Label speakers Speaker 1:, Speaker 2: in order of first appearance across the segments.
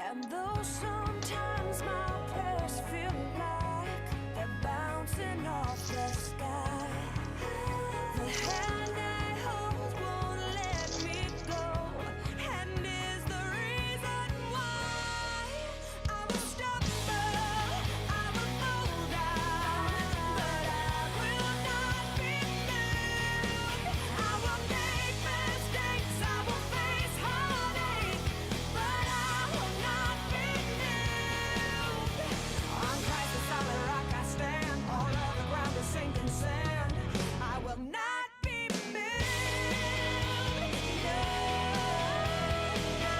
Speaker 1: And though sometimes my prayers feel like they're bouncing off the sky, the hand I hold won't let me go, and is the reason why I will stumble, I will fall down, but I will not be moved. I will make mistakes, I will face heartache, but I will not be moved. On Christ the solid rock I stand, all of the ground is sinking sand. I will not be moved. No, no.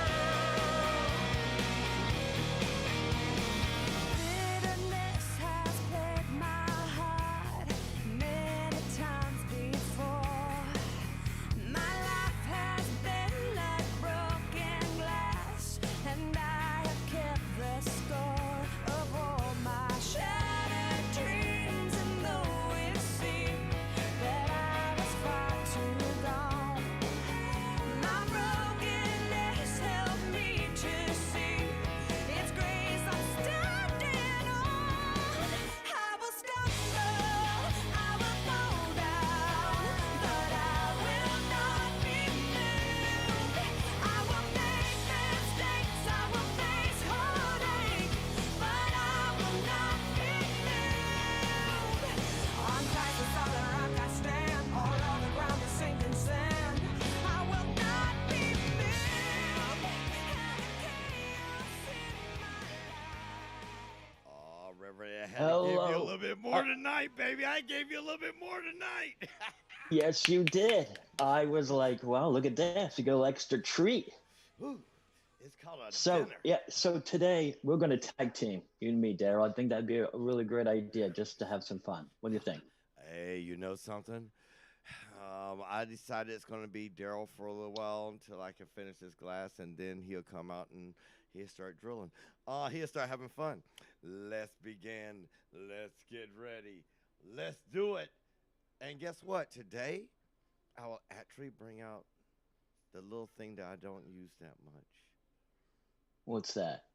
Speaker 1: Bitterness has plagued my heart many times before. My life has been like broken glass, and I have kept the score of all my shattered dreams. And though it seemed that I was far too gone, my brokenness helped me to see its grace I'm standing on. I will stumble, I will fall down, but I will not be moved. I will make mistakes, I will face heartache, but I will not be moved. On Christ the solid rock I stand, all of the ground is sinking sand. I will not be moved. And the chaos in my life.
Speaker 2: Oh, Reverend, I had to give you a little bit more tonight, baby. I gave you a little bit more tonight.
Speaker 3: Yes, you did. I was like, wow, look at that. You go extra treat.
Speaker 2: Ooh, it's called a
Speaker 3: So,
Speaker 2: dinner.
Speaker 3: yeah, so today we're going to tag team, you and me, Daryl. I think that'd be a really great idea just to have some fun. What do you think?
Speaker 2: Hey, you know something? I decided it's going to be Daryl for a little while until I can finish this glass, and then he'll come out and he'll start drilling. He'll start having fun. Let's begin. Let's get ready. Let's do it. And guess what? Today, I will actually bring out the little thing that I don't use that much.
Speaker 3: What's that?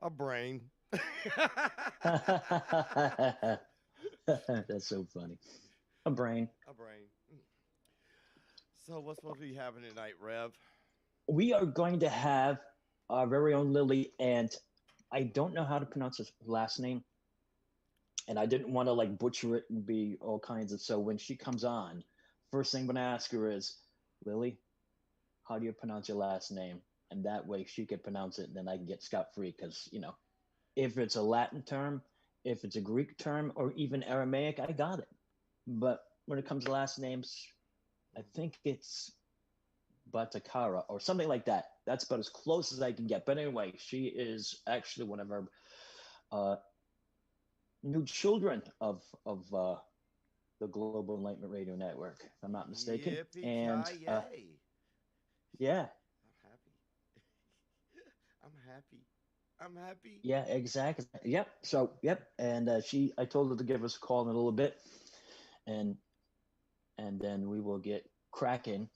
Speaker 2: A brain.
Speaker 3: That's so funny. A brain.
Speaker 2: A brain. So what's supposed to be happening tonight, Rev?
Speaker 3: We are going to have our very own Lily, and I don't know how to pronounce his last name, and I didn't want to like butcher it and be all kinds of. So when she comes on, first thing I'm going to ask her is, Lily, how do you pronounce your last name? And that way she could pronounce it, and then I can get scot-free because, you know, if it's a Latin term, if it's a Greek term, or even Aramaic, I got it. But when it comes to last names, I think it's Batakara or something like that. That's about as close as I can get. But anyway, she is actually one of our new children of the Global Enlightenment Radio Network, if I'm not mistaken.
Speaker 2: Yippee-ki-yay.
Speaker 3: Yeah.
Speaker 2: I'm happy. I'm happy. I'm happy.
Speaker 3: Yeah, exactly. Yep. So, yep. And I told her to give us a call in a little bit, and then we will get cracking.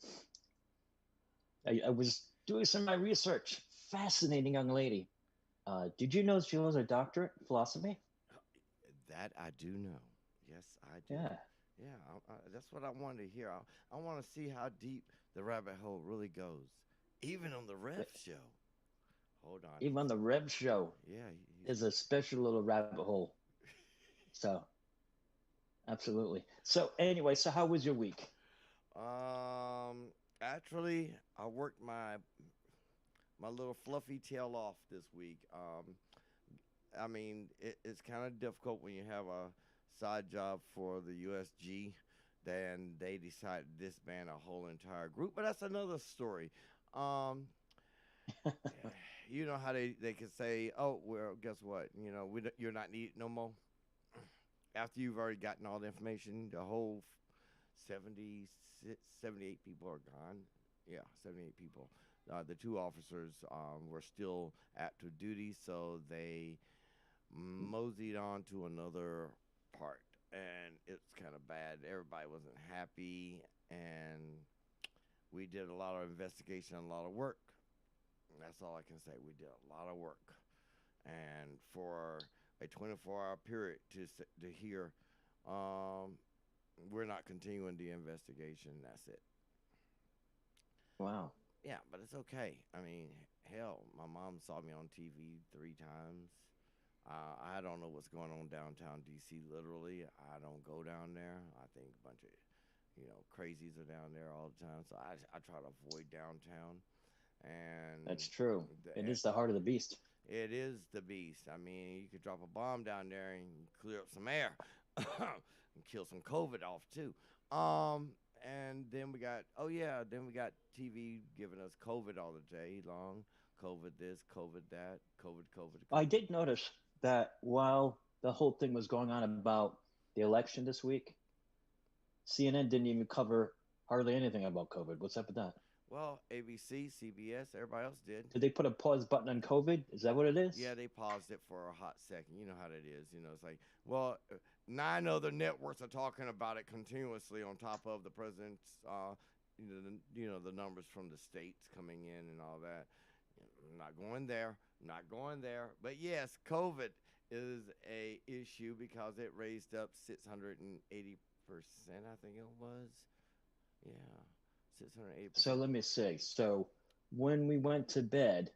Speaker 3: I was doing some of my research. Fascinating young lady. Did you know she was a doctorate in philosophy?
Speaker 2: That I do know. Yes, I do.
Speaker 3: Yeah.
Speaker 2: Yeah, that's what I wanted to hear. I want to see how deep the rabbit hole really goes, even on the Rev show. Hold on.
Speaker 3: Even on the Rev show,
Speaker 2: Yeah,
Speaker 3: is a special little rabbit hole. So, absolutely. So anyway, so how was your week?
Speaker 2: Actually, I worked my little fluffy tail off this week. I mean, it's kind of difficult when you have a side job for the USG. Then they decided to disband a whole entire group, but that's another story. You know how they can say, oh, well, guess what? You know, you're not needed no more. After you've already gotten all the information, the whole 78 people are gone. Yeah, 78 people. The two officers were still active duty, so they moseyed on to another part. And it's kind of bad. Everybody wasn't happy, and we did a lot of investigation, a lot of work. That's all I can say. We did a lot of work, and for a 24-hour period to hear, um, we're not continuing the investigation. That's it.
Speaker 3: Wow.
Speaker 2: Yeah, but it's okay. I mean, hell, my mom saw me on TV 3 times. I don't know what's going on downtown DC. Literally, I don't go down there. I think a bunch of crazies are down there all the time. So I try to avoid downtown. And
Speaker 3: That's true.
Speaker 2: the,
Speaker 3: It is the heart of the beast.
Speaker 2: it is the beast. I mean, you could drop a bomb down there and clear up some air and kill some COVID off too. And then we got then we got TV giving us COVID all the day long. COVID this, COVID that, COVID, COVID,
Speaker 3: I
Speaker 2: COVID.
Speaker 3: did notice that while the whole thing was going on about the election this week, CNN didn't even cover hardly anything about COVID. What's up with that?
Speaker 2: Well, ABC, CBS, everybody else did.
Speaker 3: Did they put a pause button on COVID? Is that what it is?
Speaker 2: Yeah, they paused it for a hot second. You know how that is. It's like, well, 9 other networks are talking about it continuously on top of the president's, the numbers from the states coming in and all that. Not going there, not going there. But yes, COVID is a issue because it raised up 680%. I think it was. Yeah, 680%.
Speaker 3: So let me see. So when we went to bed,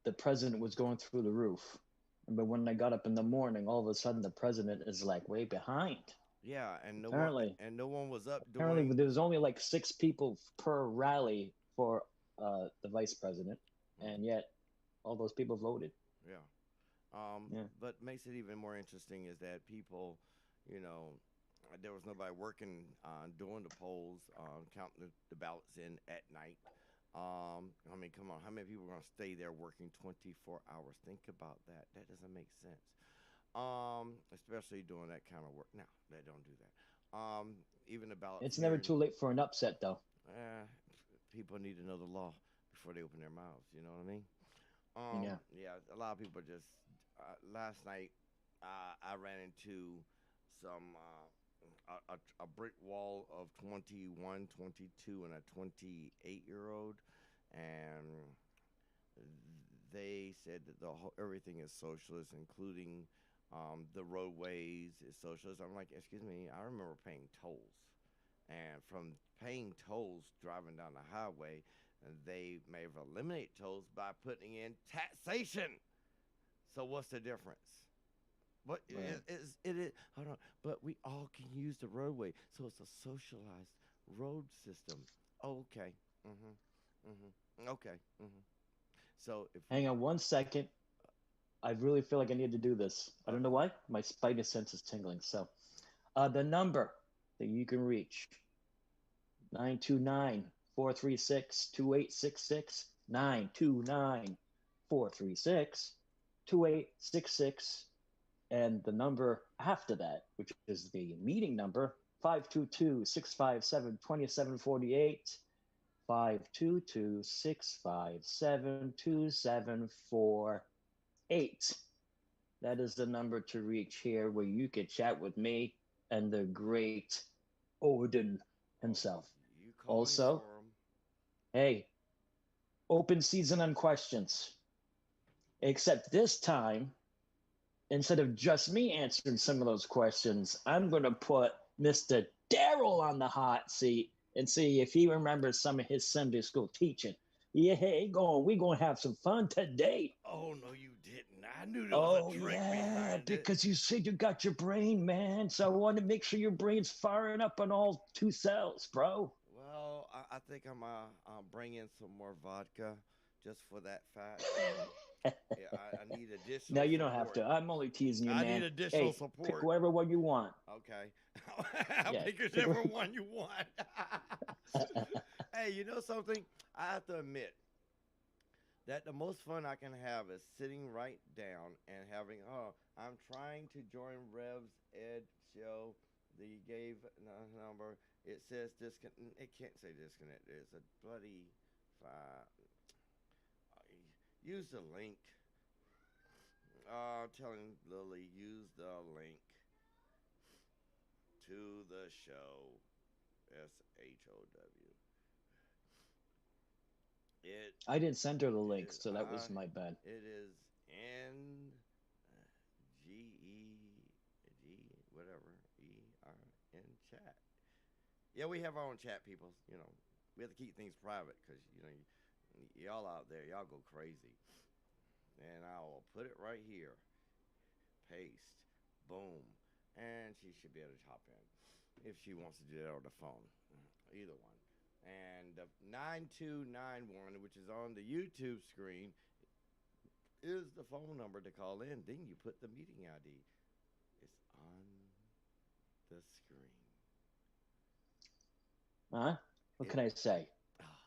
Speaker 3: the president was going through the roof. But when I got up in the morning, all of a sudden the president is like way behind.
Speaker 2: Yeah, and
Speaker 3: Apparently,
Speaker 2: no one was up
Speaker 3: apparently
Speaker 2: doing.
Speaker 3: there was only like 6 people per rally for the vice president, and yet all those people voted.
Speaker 2: Yeah.
Speaker 3: Yeah.
Speaker 2: But makes it even more interesting is that people, there was nobody working doing the polls, counting the ballots in at night. I mean, come on, how many people are going to stay there working 24 hours? Think about that. That doesn't make sense. Especially doing that kind of work. No, they don't do that. Even the ballots.
Speaker 3: It's never too late for an upset, though.
Speaker 2: People need to know the law before they open their mouths. You know what I mean?
Speaker 3: Yeah.
Speaker 2: Yeah. A lot of people just. Last night, I ran into some a brick wall of 21, 22, and a 28-year-old, and they said that everything is socialist, including the roadways is socialist. I'm like, excuse me, I remember paying tolls, and from paying tolls driving down the highway, they may have eliminated tolls by putting in taxation. So what's the difference? What
Speaker 3: Right.
Speaker 2: it is? Hold on, but we all can use the roadway, so it's a socialized road system. Oh, okay. Okay. So if
Speaker 3: Hang on one second. I really feel like I need to do this. I don't know why. My spidey sense is tingling. So the number that you can reach, 929-436-2866, 929-436-2866, and the number after that, which is the meeting number, 522-657-2748, 522-657-2748. That is the number to reach here where you can chat with me and the great Odin himself.
Speaker 2: you call
Speaker 3: Also,
Speaker 2: for 'em.
Speaker 3: hey, open season on questions. Except this time, instead of just me answering some of those questions, I'm going to put Mr. Daryl on the hot seat and see if he remembers some of his Sunday school teaching. Yeah, we're going to have some fun today.
Speaker 2: Oh no, you didn't. I knew there was a trick behind it.
Speaker 3: Because you said you got your brain, man. So I want to make sure your brain's firing up on all 2 cells, bro.
Speaker 2: Well, I think I'm bring in some more vodka just for that fact. Yeah, I need additional.
Speaker 3: No, you don't have
Speaker 2: support.
Speaker 3: to. I'm only teasing you,
Speaker 2: I
Speaker 3: man.
Speaker 2: need additional
Speaker 3: Hey,
Speaker 2: support.
Speaker 3: pick whatever one you want.
Speaker 2: Okay. I'll
Speaker 3: Yeah.
Speaker 2: pick whichever one you want. Hey, you know something? I have to admit that the most fun I can have is sitting right down and having, I'm trying to join Rev's Ed show. You gave number. It says disconnect. It can't say disconnect. It's a bloody use the link. Telling Lily, use the link to the show. SHOW. It
Speaker 3: I didn't send her the link,
Speaker 2: is
Speaker 3: so that was my bad.
Speaker 2: it is N G E G whatever ERN chat. Yeah, we have our own chat, people. You know, we have to keep things private because y'all out there, y'all go crazy. And I'll put it right here. Paste. Boom. And she should be able to hop in if she wants to do that on the phone. Either one. And the 9291, which is on the YouTube screen, is the phone number to call in. Then you put the meeting ID. It's on the screen.
Speaker 3: Huh? What can I say?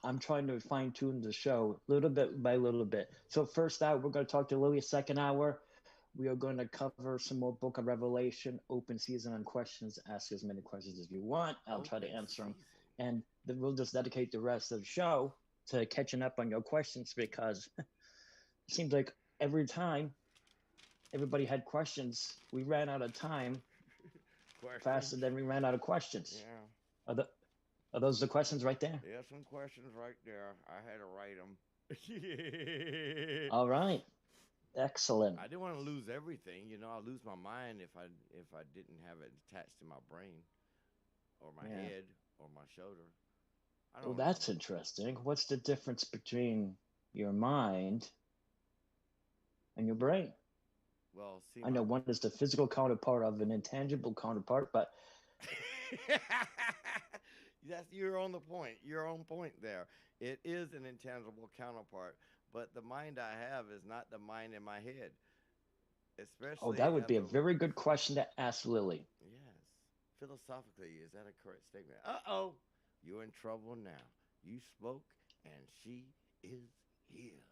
Speaker 3: I'm trying to fine tune the show little bit by little bit. So first hour, we're going to talk to Lily. Second hour, we are going to cover some more Book of Revelation, open season on questions. Ask as many questions as you want. I'll try to answer them. And then we'll just dedicate the rest of the show to catching up on your questions because it seems like every time everybody had questions, we ran out of time faster than we ran out of questions.
Speaker 2: Yeah.
Speaker 3: Are those the questions right there?
Speaker 2: Yeah, some questions right there. I had to write them.
Speaker 3: All right. Excellent.
Speaker 2: I didn't want to lose everything. You know, I'd lose my mind if I didn't have it attached to my brain or my head or my shoulder.
Speaker 3: Well, that's interesting. What's the difference between your mind and your brain?
Speaker 2: Well, see,
Speaker 3: I know one is the physical counterpart of an intangible counterpart, but
Speaker 2: you're on the point. You're on point there. It is an intangible counterpart, but the mind I have is not the mind in my head. Especially.
Speaker 3: That would be a very good question to ask Lily.
Speaker 2: Yes. Philosophically, is that a correct statement? Uh-oh. You're in trouble now. You spoke, and she is here.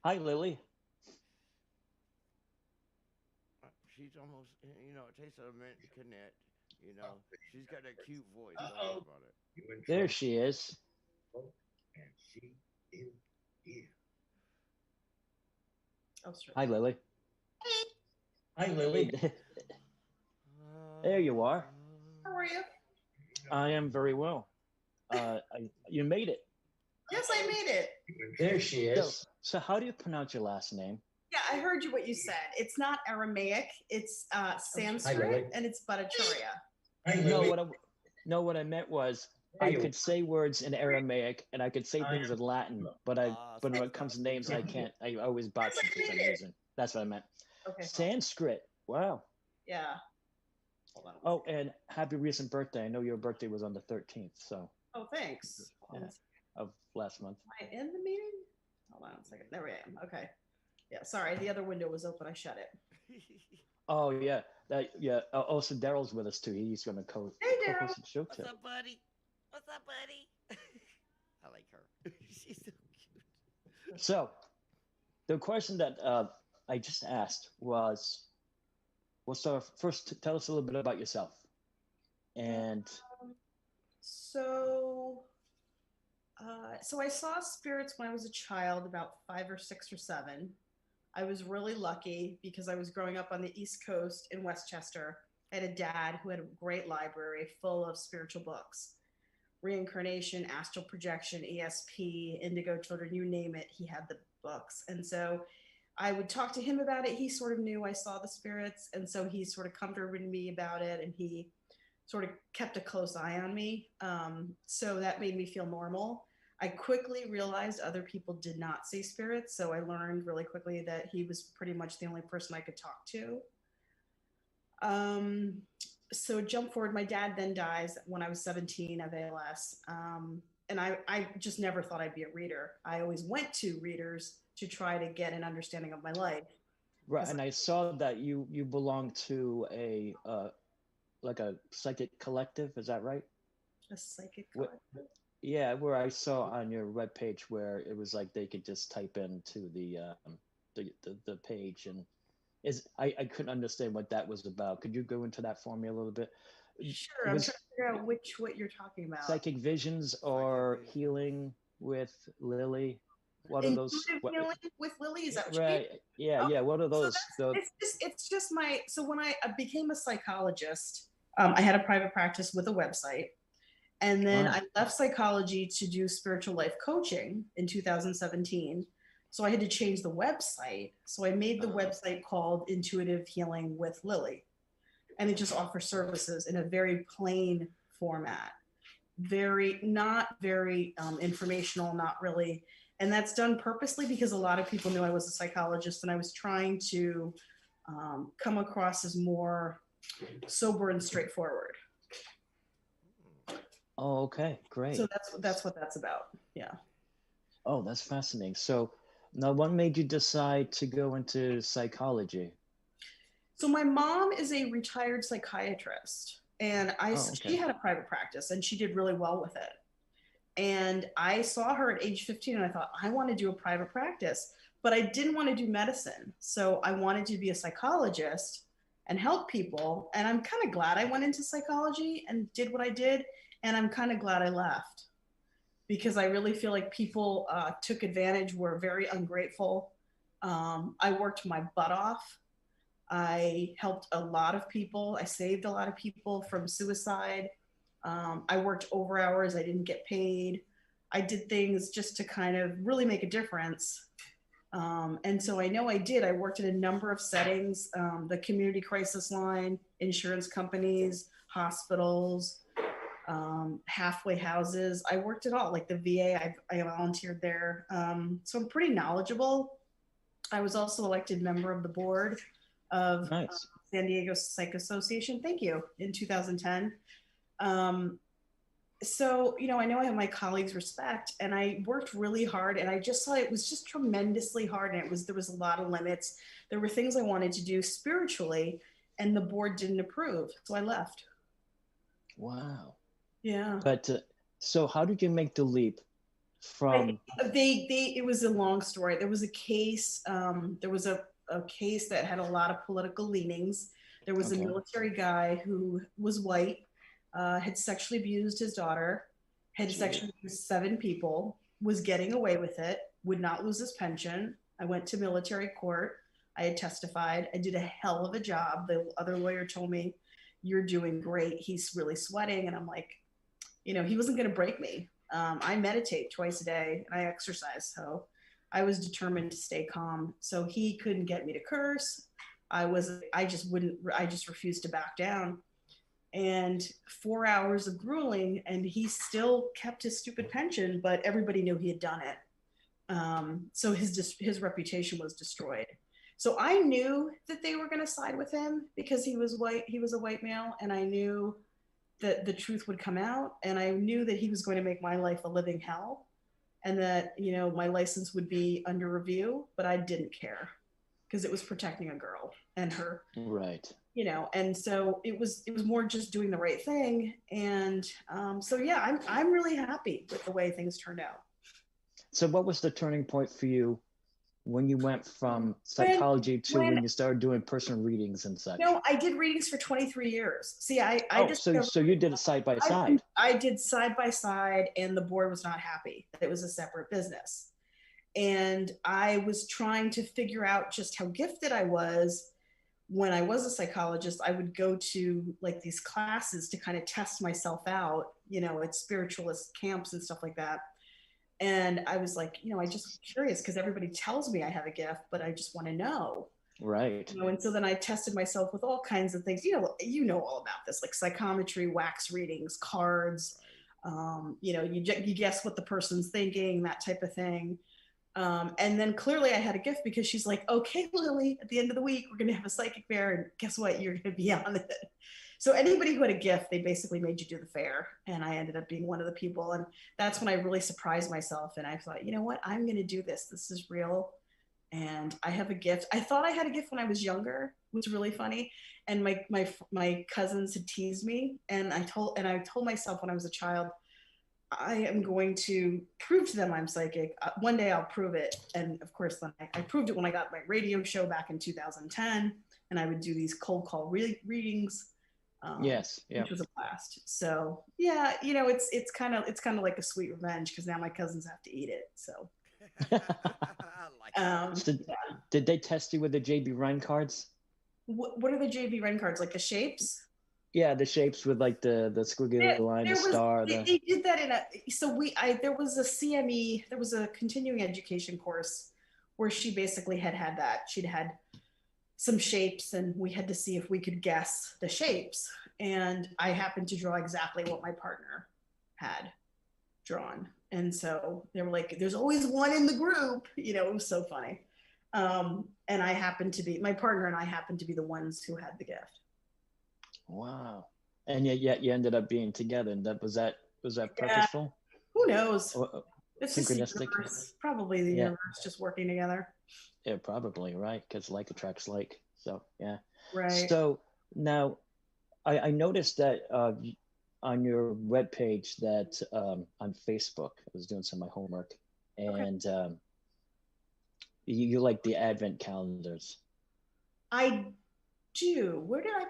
Speaker 3: Hi, Lily.
Speaker 2: She's almost, it takes a minute to connect. She's got that cute voice. Don't worry about it.
Speaker 3: There she is.
Speaker 4: And she is here.
Speaker 5: Oh, sorry.
Speaker 3: Hi, Lily.
Speaker 5: Hey.
Speaker 3: Hi, Lily. There you are.
Speaker 5: How are you?
Speaker 3: I am very well. You made it.
Speaker 5: Yes, I made it.
Speaker 3: There she is. So how do you pronounce your last name?
Speaker 5: Yeah, I heard you what you said. It's not Aramaic. It's Sanskrit, and it's Bhattacharya.
Speaker 3: What I meant was I could say words in Aramaic and I could say things in Latin, but when it comes to names, I can't. I always botch them for some reason. That's what I meant.
Speaker 5: Okay.
Speaker 3: Sanskrit. Wow.
Speaker 5: Yeah. Hold on.
Speaker 3: Oh, and happy recent birthday. I know your birthday was on the 13th, so.
Speaker 5: Oh, thanks.
Speaker 3: Yeah, of last month.
Speaker 5: Am I in the meeting? Hold on a second. There I am. Okay. Yeah, sorry. The other window was open. I shut it.
Speaker 3: Oh, yeah. Also, Daryl's with us, too. He's going to co-host the show, too.
Speaker 2: What's up, buddy? What's up, buddy? I like her. She's so cute.
Speaker 3: So, the question that I just asked was, first tell us a little bit about yourself. And
Speaker 5: so I saw spirits when I was a child, about 5 or 6 or 7. I was really lucky because I was growing up on the East Coast in Westchester. I had a dad who had a great library full of spiritual books. Reincarnation, astral projection, ESP, indigo children, you name it, he had the books. And so I would talk to him about it. He sort of knew I saw the spirits. And so he sort of comforted me about it. And he sort of kept a close eye on me. So that made me feel normal. I quickly realized other people did not see spirits. So I learned really quickly that he was pretty much the only person I could talk to. So jump forward, my dad then dies when I was 17 of ALS. And I just never thought I'd be a reader. I always went to readers to try to get an understanding of my life.
Speaker 3: Right, and I saw that you belong to a psychic collective. Is that right?
Speaker 5: A psychic collective?
Speaker 3: Yeah, where I saw on your webpage where it was like they could just type into the page, and I couldn't understand what that was about. Could you go into that for me a little bit?
Speaker 5: Sure, I'm trying to figure out what you're talking about.
Speaker 3: Psychic visions or healing with Lily. What are those?
Speaker 5: Healing with Lily, is that what
Speaker 3: right?
Speaker 5: You mean?
Speaker 3: Yeah, yeah. What are those?
Speaker 5: So it's just so when I became a psychologist, I had a private practice with a website, And then
Speaker 3: Wow.
Speaker 5: I left psychology to do spiritual life coaching in 2017. So I had to change the website. So I made the website called Intuitive Healing with Lily. And it just offers services in a very plain format. Not very informational, not really. And that's done purposely because a lot of people knew I was a psychologist, and I was trying to come across as more sober and straightforward.
Speaker 3: Oh, okay, great.
Speaker 5: So that's what that's about. Yeah.
Speaker 3: Oh, that's fascinating. So now what made you decide to go into psychology?
Speaker 5: So my mom is a retired psychiatrist, and
Speaker 3: okay.
Speaker 5: she had a private practice, and she did really well with it. And I saw her at age 15, and I thought, I want to do a private practice, but I didn't want to do medicine. So I wanted to be a psychologist and help people. And I'm kind of glad I went into psychology and did what I did. And I'm kind of glad I left, because I really feel like people took advantage, were very ungrateful. I worked my butt off. I helped a lot of people. I saved a lot of people from suicide. I worked over hours. I didn't get paid. I did things just to kind of really make a difference. And so I know I did. I worked in a number of settings, the community crisis line, insurance companies, hospitals, halfway houses. I worked it all, like the VA. I volunteered there. So I'm pretty knowledgeable. I was also elected member of the board of
Speaker 3: Nice.
Speaker 5: San Diego Psych Association. Thank you. In 2010. So, I know I have my colleagues' respect, and I worked really hard, and I just saw it was just tremendously hard. And there was a lot of limits. There were things I wanted to do spiritually, and the board didn't approve. So I left.
Speaker 3: Wow.
Speaker 5: Yeah.
Speaker 3: But so how did you make the leap from?
Speaker 5: It was a long story. There was a case. There was a case that had a lot of political leanings. There was a military guy who was white, had sexually abused his daughter, had sexually abused 7 people, was getting away with it, would not lose his pension. I went to military court. I had testified. I did a hell of a job. The other lawyer told me, "You're doing great. He's really sweating." And I'm like, he wasn't going to break me. I meditate twice a day and I exercise. So I was determined to stay calm. So he couldn't get me to curse. I just refused to back down. And 4 hours of grueling, and he still kept his stupid pension, but everybody knew he had done it. So his reputation was destroyed. So I knew that they were going to side with him because he was white. He was a white male, and I knew that the truth would come out, and I knew that he was going to make my life a living hell, and that my license would be under review. But I didn't care because it was protecting a girl and her.
Speaker 3: Right.
Speaker 5: And so it was more just doing the right thing. And so yeah, I'm really happy with the way things turned out.
Speaker 3: So what was the turning point for you when you went from psychology to when you started doing personal readings and such?
Speaker 5: I did readings for 23 years. See,
Speaker 3: so you did it side by side.
Speaker 5: I did side by side, and the board was not happy that it was a separate business. And I was trying to figure out just how gifted I was. When I was a psychologist, I would go to like these classes to kind of test myself out, at spiritualist camps and stuff like that. And I was like, I just curious because everybody tells me I have a gift, but I just want to know.
Speaker 3: Right.
Speaker 5: And so then I tested myself with all kinds of things, you know all about this, like psychometry, wax readings, cards, you guess what the person's thinking, that type of thing. And then clearly I had a gift because she's like, "Okay, Lily, at the end of the week, we're going to have a psychic fair. And guess what? You're going to be on it." So anybody who had a gift, they basically made you do the fair. And I ended up being one of the people. And that's when I really surprised myself. And I thought, you know what? I'm going to do this. This is real. And I have a gift. I thought I had a gift when I was younger, which was really funny. And my cousins had teased me. And I told myself when I was a child, I am going to prove to them I'm psychic. One day I'll prove it. And of course, then I proved it when I got my radio show back in 2010, and I would do these cold call readings.
Speaker 3: Yes. Yeah.
Speaker 5: Which was a blast. So yeah, it's kind of like a sweet revenge because now my cousins have to eat it. So.
Speaker 3: Did they test you with the JB Rhine cards?
Speaker 5: What are the JB Wren cards? Like the shapes?
Speaker 3: Yeah, the shapes with like the squiggly line, the
Speaker 5: There was
Speaker 3: star,
Speaker 5: they did that in a so we I there was a CME, there was a continuing education course where she basically had that. She'd had some shapes and we had to see if we could guess the shapes. And I happened to draw exactly what my partner had drawn. And so they were like, there's always one in the group. It was so funny. And my partner and I happened to be the ones who had the gift.
Speaker 3: Wow. And yet you ended up being together. And was that
Speaker 5: Yeah.
Speaker 3: purposeful?
Speaker 5: Who knows?
Speaker 3: Or
Speaker 5: It's just the
Speaker 3: synchronistic?
Speaker 5: universe, probably the
Speaker 3: Yeah.
Speaker 5: universe just working together.
Speaker 3: Yeah, probably, right? Because like attracts like. So yeah.
Speaker 5: Right.
Speaker 3: So now I noticed that on your webpage that on Facebook, I was doing some of my homework, and you like the Advent calendars.
Speaker 5: I do.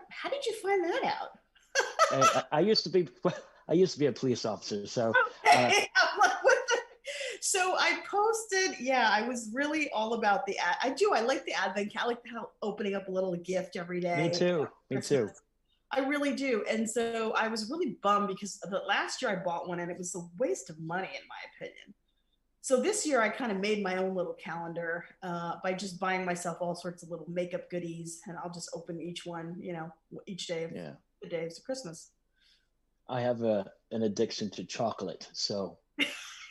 Speaker 5: How did you find that out?
Speaker 3: I used to be a police officer, so
Speaker 5: Okay. I'm like, what the? So I posted, I was really all about I like the Advent calendar. I like how opening up a little gift every day.
Speaker 3: Me too.
Speaker 5: I really do. And so I was really bummed because the last year I bought one and it was a waste of money in my opinion. So this year I kind of made my own little calendar by just buying myself all sorts of little makeup goodies, and I'll just open each one, each day of the days of Christmas.
Speaker 3: I have an addiction to chocolate, so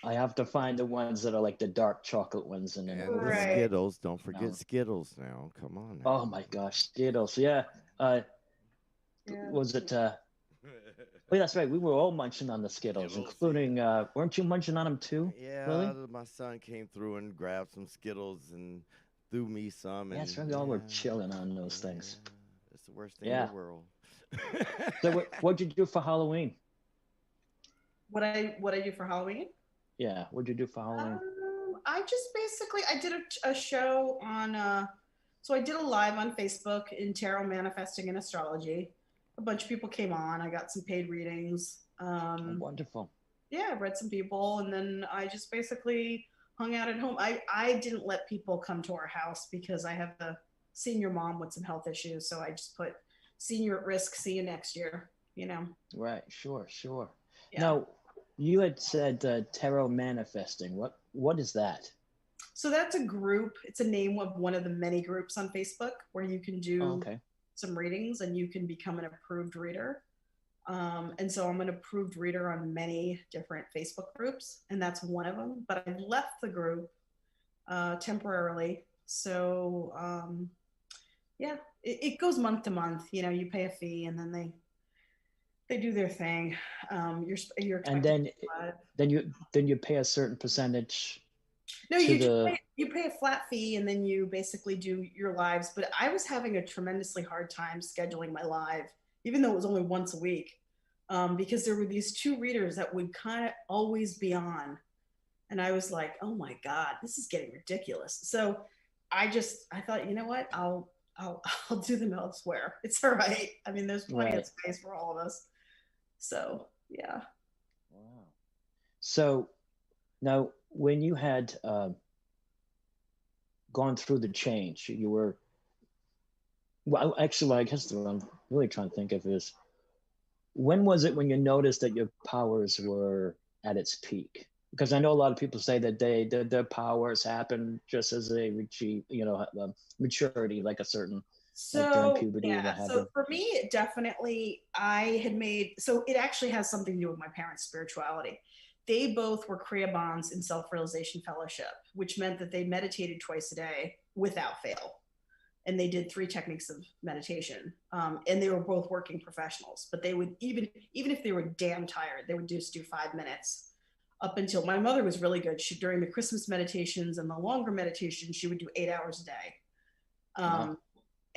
Speaker 3: I have to find the ones that are like the dark chocolate ones, and then
Speaker 2: the Skittles. Don't forget Skittles now. Come on now.
Speaker 3: Oh my gosh, Skittles! Yeah. Was it? Oh, that's right. We were all munching on the Skittles, including. Weren't you munching on them too?
Speaker 2: Yeah,
Speaker 3: really?
Speaker 2: My son came through and grabbed some Skittles and threw me some.
Speaker 3: Yeah, that's right. We all were chilling on those things.
Speaker 2: It's the worst thing in the world.
Speaker 3: So, what'd you do for Halloween?
Speaker 5: What I do for Halloween?
Speaker 3: Yeah, what'd you do for Halloween?
Speaker 5: I just basically I did a show on. So I did a live on Facebook in tarot, manifesting, and astrology. A bunch of people came on. I got some paid readings.
Speaker 3: Wonderful.
Speaker 5: Yeah, I read some people, and then I just basically hung out at home. I didn't let people come to our house because I have a senior mom with some health issues. So I just put senior at risk. See you next year.
Speaker 3: Right. Sure.
Speaker 5: Yeah.
Speaker 3: Now, you had said tarot manifesting. What is that?
Speaker 5: So that's a group. It's a name of one of the many groups on Facebook where you can do some readings and you can become an approved reader. And so I'm an approved reader on many different Facebook groups, and that's one of them. But I've left the group temporarily. So it goes month to month. You pay a fee, and then they do their thing. You're
Speaker 3: and then you pay a certain percentage.
Speaker 5: No, you pay a flat fee, and then you basically do your lives. But I was having a tremendously hard time scheduling my live, even though it was only once a week, because there were these two readers that would kind of always be on, and I was like, oh my God, this is getting ridiculous. So I thought, you know what, I'll do them elsewhere. It's all right. I mean, there's plenty of space for all of us. So yeah.
Speaker 3: Wow. So now, when you had gone through the change, you were, well, actually, I guess what I'm really trying to think of is, when was it when you noticed that your powers were at its peak? Because I know a lot of people say that their powers happen just as they achieve, maturity, like a certain, during puberty.
Speaker 5: Yeah. So for me, it definitely, it actually has something to do with my parents' spirituality. They both were Kriya in Self-Realization Fellowship, which meant that they meditated twice a day without fail. And they did 3 techniques of meditation. And they were both working professionals, but they would, even if they were damn tired, they would just do 5 minutes up until, my mother was really good. During the Christmas meditations and the longer meditations, she would do 8 hours a day.
Speaker 3: Wow.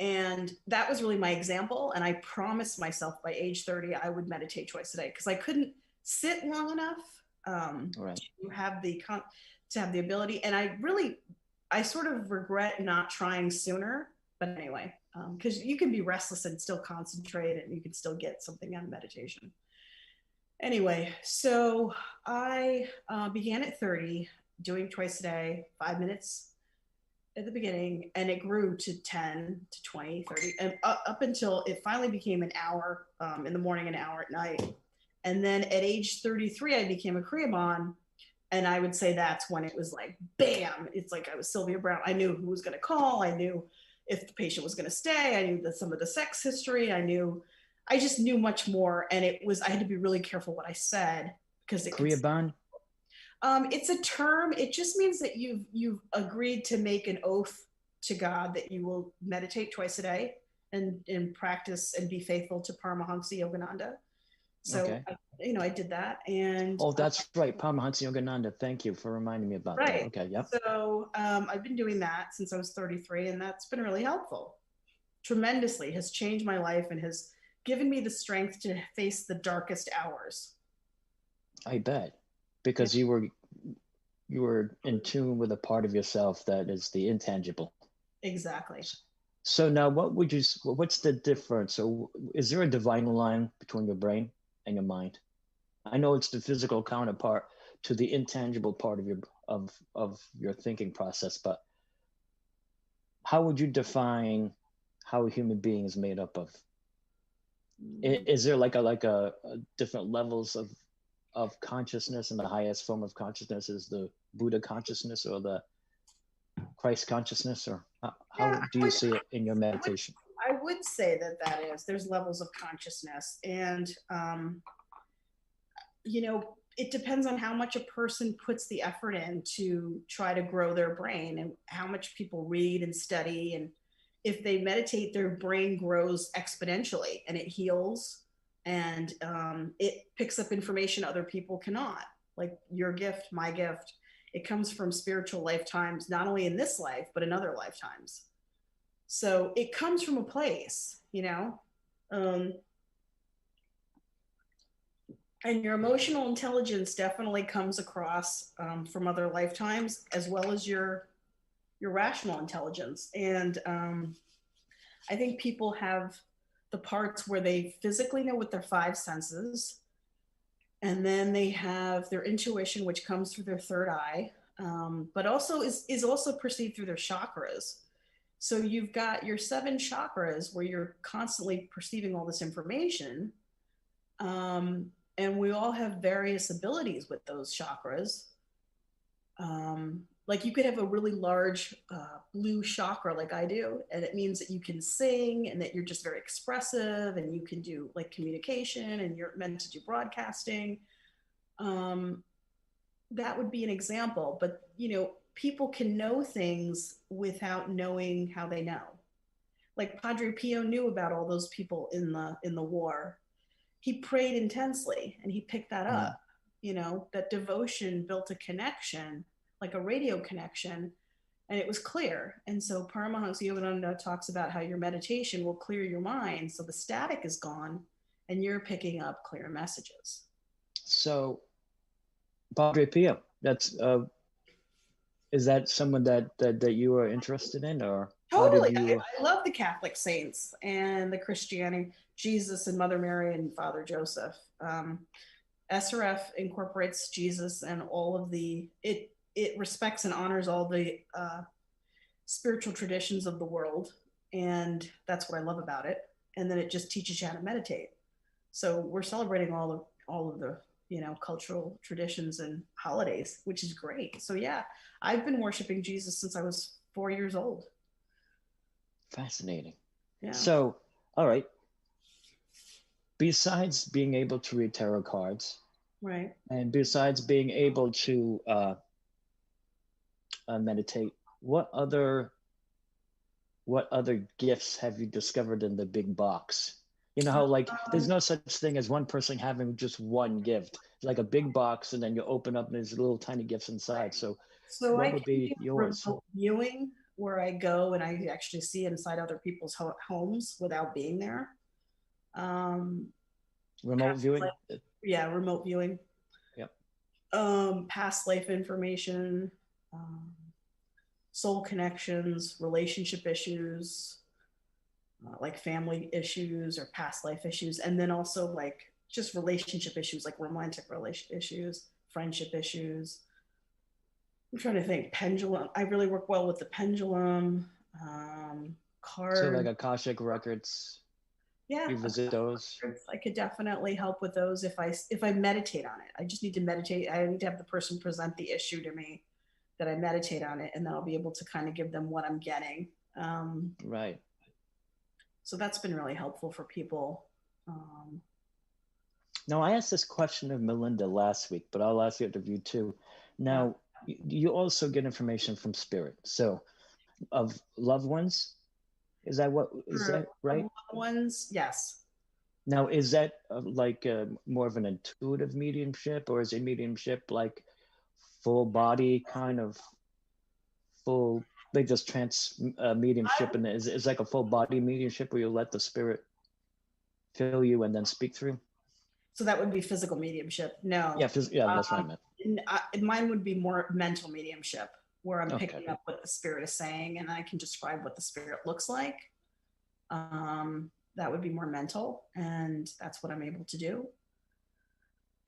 Speaker 5: And that was really my example. And I promised myself by age 30, I would meditate twice a day because I couldn't sit long enough to have the ability. And I sort of regret not trying sooner, but anyway, because you can be restless and still concentrate, and you can still get something out of meditation. Anyway, so I began at 30, doing twice a day, 5 minutes at the beginning, and it grew to 10 to 20, 30, and up until it finally became an hour in the morning, an hour at night. And then at age 33, I became a Kriyaman. And I would say that's when it was like, bam, it's like I was Sylvia Brown. I knew who was going to call. I knew if the patient was going to stay. I knew some of the sex history. I just knew much more. And I had to be really careful what I said because
Speaker 3: Kriyaban?
Speaker 5: It's a term. It just means that you've agreed to make an oath to God that you will meditate twice a day and practice and be faithful to Paramahansa Yogananda. So,
Speaker 3: Okay.
Speaker 5: I did that. And
Speaker 3: that's right. Paramahansa Yogananda. Thank you for reminding me about that. Okay, yep.
Speaker 5: So I've been doing that since I was 33, and that's been really helpful. Tremendously, has changed my life and has given me the strength to face the darkest hours.
Speaker 3: I bet, because you were in tune with a part of yourself that is the intangible.
Speaker 5: Exactly.
Speaker 3: So now, what's the difference? So, is there a dividing line between your brain and your mind? I know it's the physical counterpart to the intangible part of your thinking process, but how would you define how a human being is made up of? Is there like a different levels of consciousness, and the highest form of consciousness is the Buddha consciousness or the Christ consciousness, or how do you see it in your meditation?
Speaker 5: I would say that there's levels of consciousness, and it depends on how much a person puts the effort in to try to grow their brain, and how much people read and study. And if they meditate, their brain grows exponentially and it heals, and it picks up information other people cannot, like your gift, my gift. It comes from spiritual lifetimes, not only in this life, but in other lifetimes. So it comes from a place, and your emotional intelligence definitely comes across from other lifetimes, as well as your rational intelligence. And I think people have the parts where they physically know with their five senses, and then they have their intuition, which comes through their third eye, but also is also perceived through their chakras. So you've got your 7 chakras where you're constantly perceiving all this information. And we all have various abilities with those chakras. Like you could have a really large blue chakra like I do, and it means that you can sing and that you're just very expressive and you can do like communication and you're meant to do broadcasting. That would be an example, but people can know things without knowing how they know. Like Padre Pio knew about all those people in the war. He prayed intensely and he picked that up. That devotion built a connection, like a radio connection, and it was clear. And so Paramahansa Yogananda talks about how your meditation will clear your mind, so the static is gone and you're picking up clear messages.
Speaker 3: So Padre Pio, that's is that someone that you are interested in, or
Speaker 5: totally? I love the Catholic saints and the Christianity, Jesus and Mother Mary and Father Joseph. SRF incorporates Jesus and all of it respects and honors all the spiritual traditions of the world, and that's what I love about it. And then it just teaches you how to meditate. So we're celebrating all of the cultural traditions and holidays, which is great. So yeah, I've been worshiping Jesus since I was 4 years old.
Speaker 3: Fascinating.
Speaker 5: Yeah.
Speaker 3: So, all right. Besides being able to read tarot cards,
Speaker 5: right,
Speaker 3: and besides being able to meditate, what other gifts have you discovered in the big box? You know how like there's no such thing as one person having just one gift. It's like a big box, and then you open up and there's little tiny gifts inside. So what would be yours?
Speaker 5: Remote viewing, where I go and I actually see inside other people's homes without being there.
Speaker 3: Remote viewing?
Speaker 5: Yeah, remote viewing.
Speaker 3: Yep.
Speaker 5: Past life information, soul connections, relationship issues, like family issues or past life issues, and then also like just relationship issues, like romantic relationship issues, friendship issues. I'm trying to think. Pendulum. I really work well with the pendulum.
Speaker 3: So like
Speaker 5: Card.
Speaker 3: Akashic records,
Speaker 5: Yeah,
Speaker 3: you visit those.
Speaker 5: I could definitely help with those if I meditate on it. I just need to meditate. I need to have the person present the issue to me, that I meditate on it, and then I'll be able to kind of give them what I'm getting.
Speaker 3: Right.
Speaker 5: So that's been really helpful for people.
Speaker 3: Now, I asked this question of Melinda last week, but I'll ask it of you too. Now, you also get information from spirit. So, of loved ones, is that right?
Speaker 5: Loved ones, yes.
Speaker 3: Now, is that like more of an intuitive mediumship, or is it mediumship like full body kind of full, like just trans mediumship, and is like a full body mediumship where you let the spirit fill you and then speak through?
Speaker 5: So that would be physical mediumship. No.
Speaker 3: Yeah, that's what I meant.
Speaker 5: Mine would be more mental mediumship, where I'm
Speaker 3: Okay.
Speaker 5: picking up what the spirit is saying, and I can describe what the spirit looks like. That would be more mental, and that's what I'm able to do.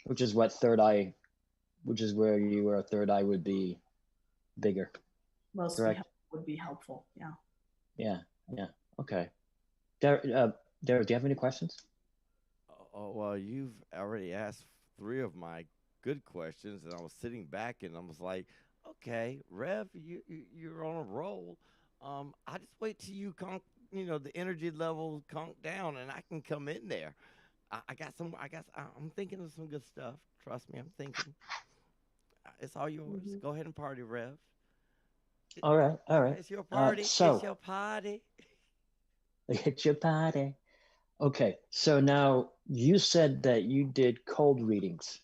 Speaker 3: Which is what third eye, which is where your third eye would be bigger.
Speaker 5: Most would be helpful. Yeah.
Speaker 3: Yeah. Okay. Derek, do you have any questions?
Speaker 2: Oh, well, you've already asked 3 of my good questions, and I was sitting back and I was like, okay, Rev, you're on a roll. I just wait till you the energy level conk down, and I can come in there. I'm thinking of some good stuff. Trust me, I'm thinking. It's all yours.
Speaker 5: Mm-hmm.
Speaker 2: Go ahead and party, Rev.
Speaker 3: All right.
Speaker 2: It's your party. It's your party.
Speaker 3: It's your party. Okay, so now you said that you did cold readings.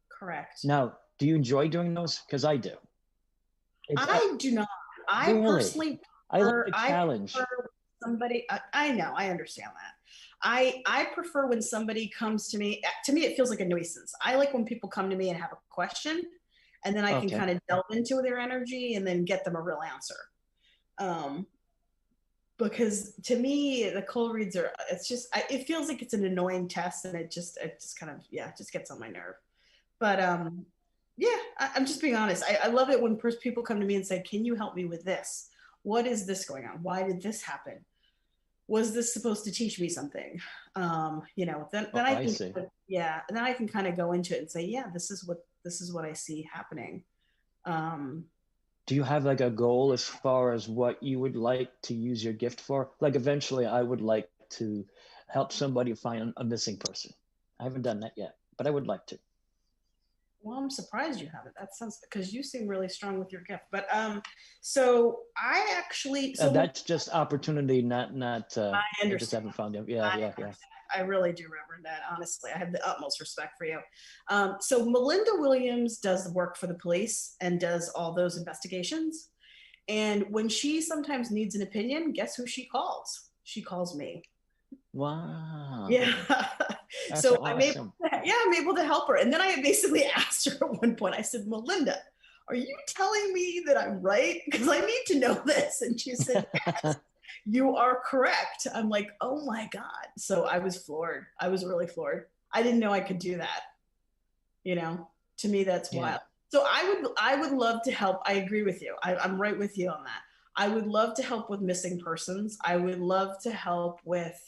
Speaker 5: Correct.
Speaker 3: Now, do you enjoy doing those? Because I do.
Speaker 5: I do not. I
Speaker 3: really?
Speaker 5: Personally,
Speaker 3: I like the challenge.
Speaker 5: Somebody, I know, I understand that. I prefer when somebody comes to me. To me, it feels like a nuisance. I like when people come to me and have a question, and then I can kind of delve into their energy and then get them a real answer. Because to me, the cold reads it feels like it's an annoying test, and it just kind of, it just gets on my nerve. But I'm just being honest. I love it when people come to me and say, can you help me with this? What is this going on? Why did this happen? Was this supposed to teach me something? Then I can, and then I can kind of go into it and say, this is what I see happening.
Speaker 3: Do you have like a goal as far as what you would like to use your gift for? Like eventually I would like to help somebody find a missing person. I haven't done that yet, but I would like to.
Speaker 5: Well, I'm surprised you haven't. That sounds, because you seem really strong with your gift. But so I actually,
Speaker 3: that's just opportunity, not. I
Speaker 5: understand.
Speaker 3: I just haven't found them. Yeah.
Speaker 5: I really do, Reverend. That honestly, I have the utmost respect for you. So Melinda Williams does the work for the police and does all those investigations. And when she sometimes needs an opinion, guess who she calls? She calls me.
Speaker 3: Wow.
Speaker 5: Yeah.
Speaker 3: So awesome.
Speaker 5: I'm able to help her. And then I basically asked her at one point, I said, Melinda, are you telling me that I'm right? Because I need to know this. And she said, yes, you are correct. I'm like, oh my God. So I was floored. I was really floored. I didn't know I could do that. To me, that's wild. So I would love to help. I agree with you. I'm right with you on that. I would love to help with missing persons. I would love to help with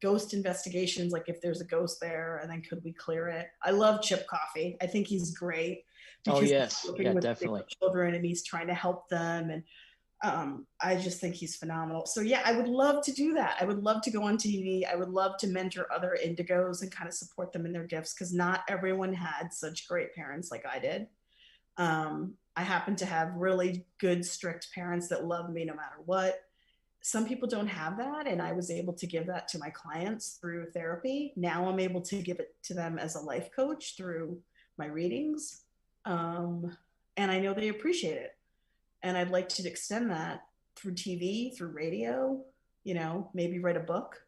Speaker 5: ghost investigations, like if there's a ghost there, and then could we clear it? I love Chip Coffey. I think he's great.
Speaker 3: Oh yes, he's working with
Speaker 5: definitely children, and he's trying to help them, and I just think he's phenomenal. So I would love to do that. I would love to go on TV. I would love to mentor other indigos and kind of support them in their gifts, because not everyone had such great parents like I did. I happen to have really good, strict parents that love me no matter what. Some people don't have that, and I was able to give that to my clients through therapy. Now I'm able to give it to them as a life coach through my readings, and I know they appreciate it. And I'd like to extend that through TV, through radio, maybe write a book.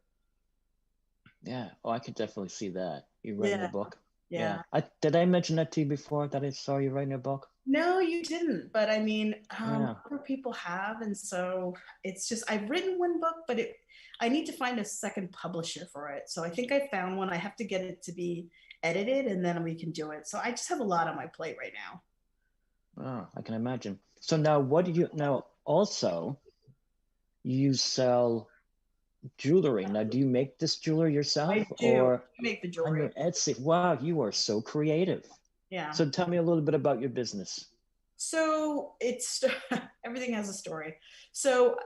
Speaker 3: Yeah. Oh, I could definitely see that. You writing a book.
Speaker 5: Yeah.
Speaker 3: Did I mention that to you before, that I saw you writing a book?
Speaker 5: No, you didn't. But I mean, other people have. And so it's just, I've written one book, but I need to find a second publisher for it. So I think I found one. I have to get it to be edited, and then we can do it. So I just have a lot on my plate right now.
Speaker 3: Oh, I can imagine. So now, what do you now? Also, you sell jewelry. Now, do you make this jewelry yourself,
Speaker 5: I do
Speaker 3: or
Speaker 5: make the
Speaker 3: on
Speaker 5: jewelry.
Speaker 3: your Etsy? Wow, you are so creative.
Speaker 5: Yeah.
Speaker 3: So tell me a little bit about your business.
Speaker 5: So it's everything has a story. So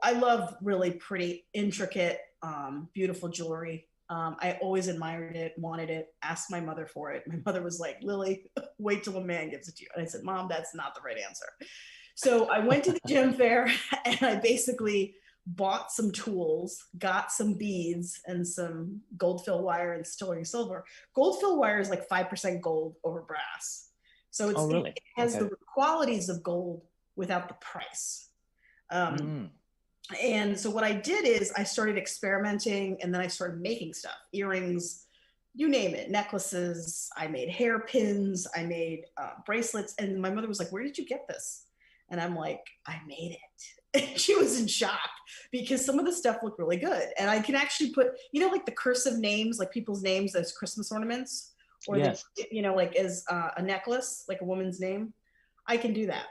Speaker 5: I love really pretty, intricate, beautiful jewelry. I always admired it, wanted it, asked my mother for it. My mother was like, Lily, wait till a man gives it to you. And I said, Mom, that's not the right answer. So I went to the gem fair and I basically bought some tools, got some beads and some gold fill wire and sterling silver. Gold fill wire is like 5% gold over brass. So
Speaker 3: Oh, really?
Speaker 5: it has
Speaker 3: Okay.
Speaker 5: the qualities of gold without the price.
Speaker 3: Mm.
Speaker 5: And so what I did is I started experimenting and then I started making stuff, earrings, you name it, necklaces. I made hairpins, I made bracelets. And my mother was like, where did you get this? And I'm like, I made it. And she was in shock because some of the stuff looked really good. And I can actually put, like the cursive names, like people's names as Christmas ornaments, or
Speaker 3: Yes.
Speaker 5: like as a necklace, like a woman's name. I can do that.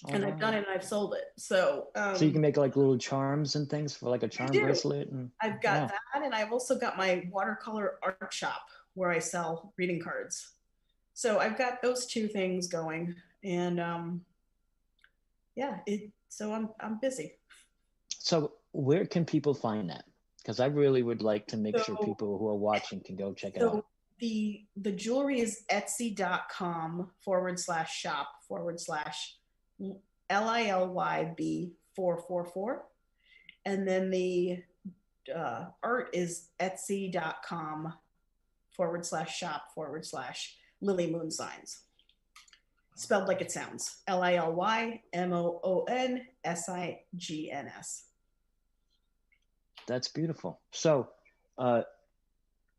Speaker 3: Oh,
Speaker 5: And I've done
Speaker 3: wow.
Speaker 5: it and I've sold it. So,
Speaker 3: So you can make like little charms and things for like a
Speaker 5: I
Speaker 3: charm
Speaker 5: do.
Speaker 3: bracelet. And
Speaker 5: I've got
Speaker 3: wow,
Speaker 5: that, and I've also got my watercolor art shop where I sell reading cards. So I've got those two things going, and yeah, so I'm busy.
Speaker 3: so where can people find that? Because I really would like to make sure
Speaker 5: So
Speaker 3: people who are watching can go check it
Speaker 5: so
Speaker 3: out.
Speaker 5: the jewelry is etsy.com/shop/LILYB 444, and then the art is etsy.com/shop/Lily Moon Signs. Spelled like it sounds. LILYMOONSIGNS.
Speaker 3: That's beautiful. So,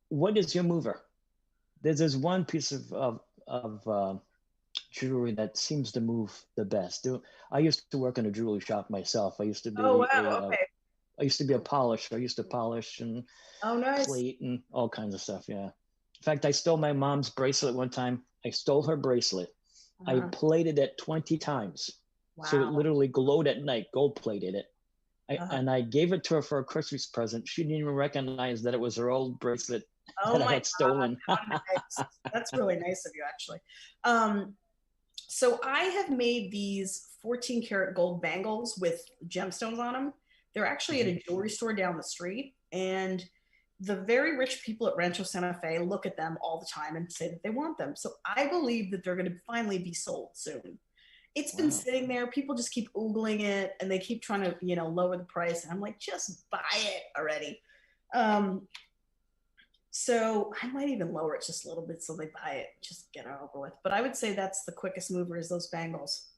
Speaker 3: what is your mover? There's one piece of jewelry that seems to move the best. I used to work in a jewelry shop myself. I used to
Speaker 5: Oh
Speaker 3: be
Speaker 5: wow, okay.
Speaker 3: I used to be a polisher. I used to polish and
Speaker 5: Oh nice.
Speaker 3: plate and all kinds of stuff. Yeah. In fact, I stole my mom's bracelet one time. I stole her bracelet. I plated it 20 times.
Speaker 5: Wow.
Speaker 3: So it literally glowed at night, gold plated it.
Speaker 5: Uh-huh.
Speaker 3: And I gave it to her for a Christmas present. She didn't even recognize that it was her old bracelet
Speaker 5: Oh
Speaker 3: that I
Speaker 5: my
Speaker 3: had stolen.
Speaker 5: God, how nice. That's really nice of you, actually. So I have made these 14 karat gold bangles with gemstones on them. They're actually at a jewelry store down the street, and the very rich people at Rancho Santa Fe look at them all the time and say that they want them. So I believe that they're going to finally be sold soon. It's been sitting there. People just keep oogling it, and they keep trying to, lower the price. And I'm like, just buy it already. So I might even lower it just a little bit so they buy it, just get it over with. But I would say that's the quickest mover is those bangles.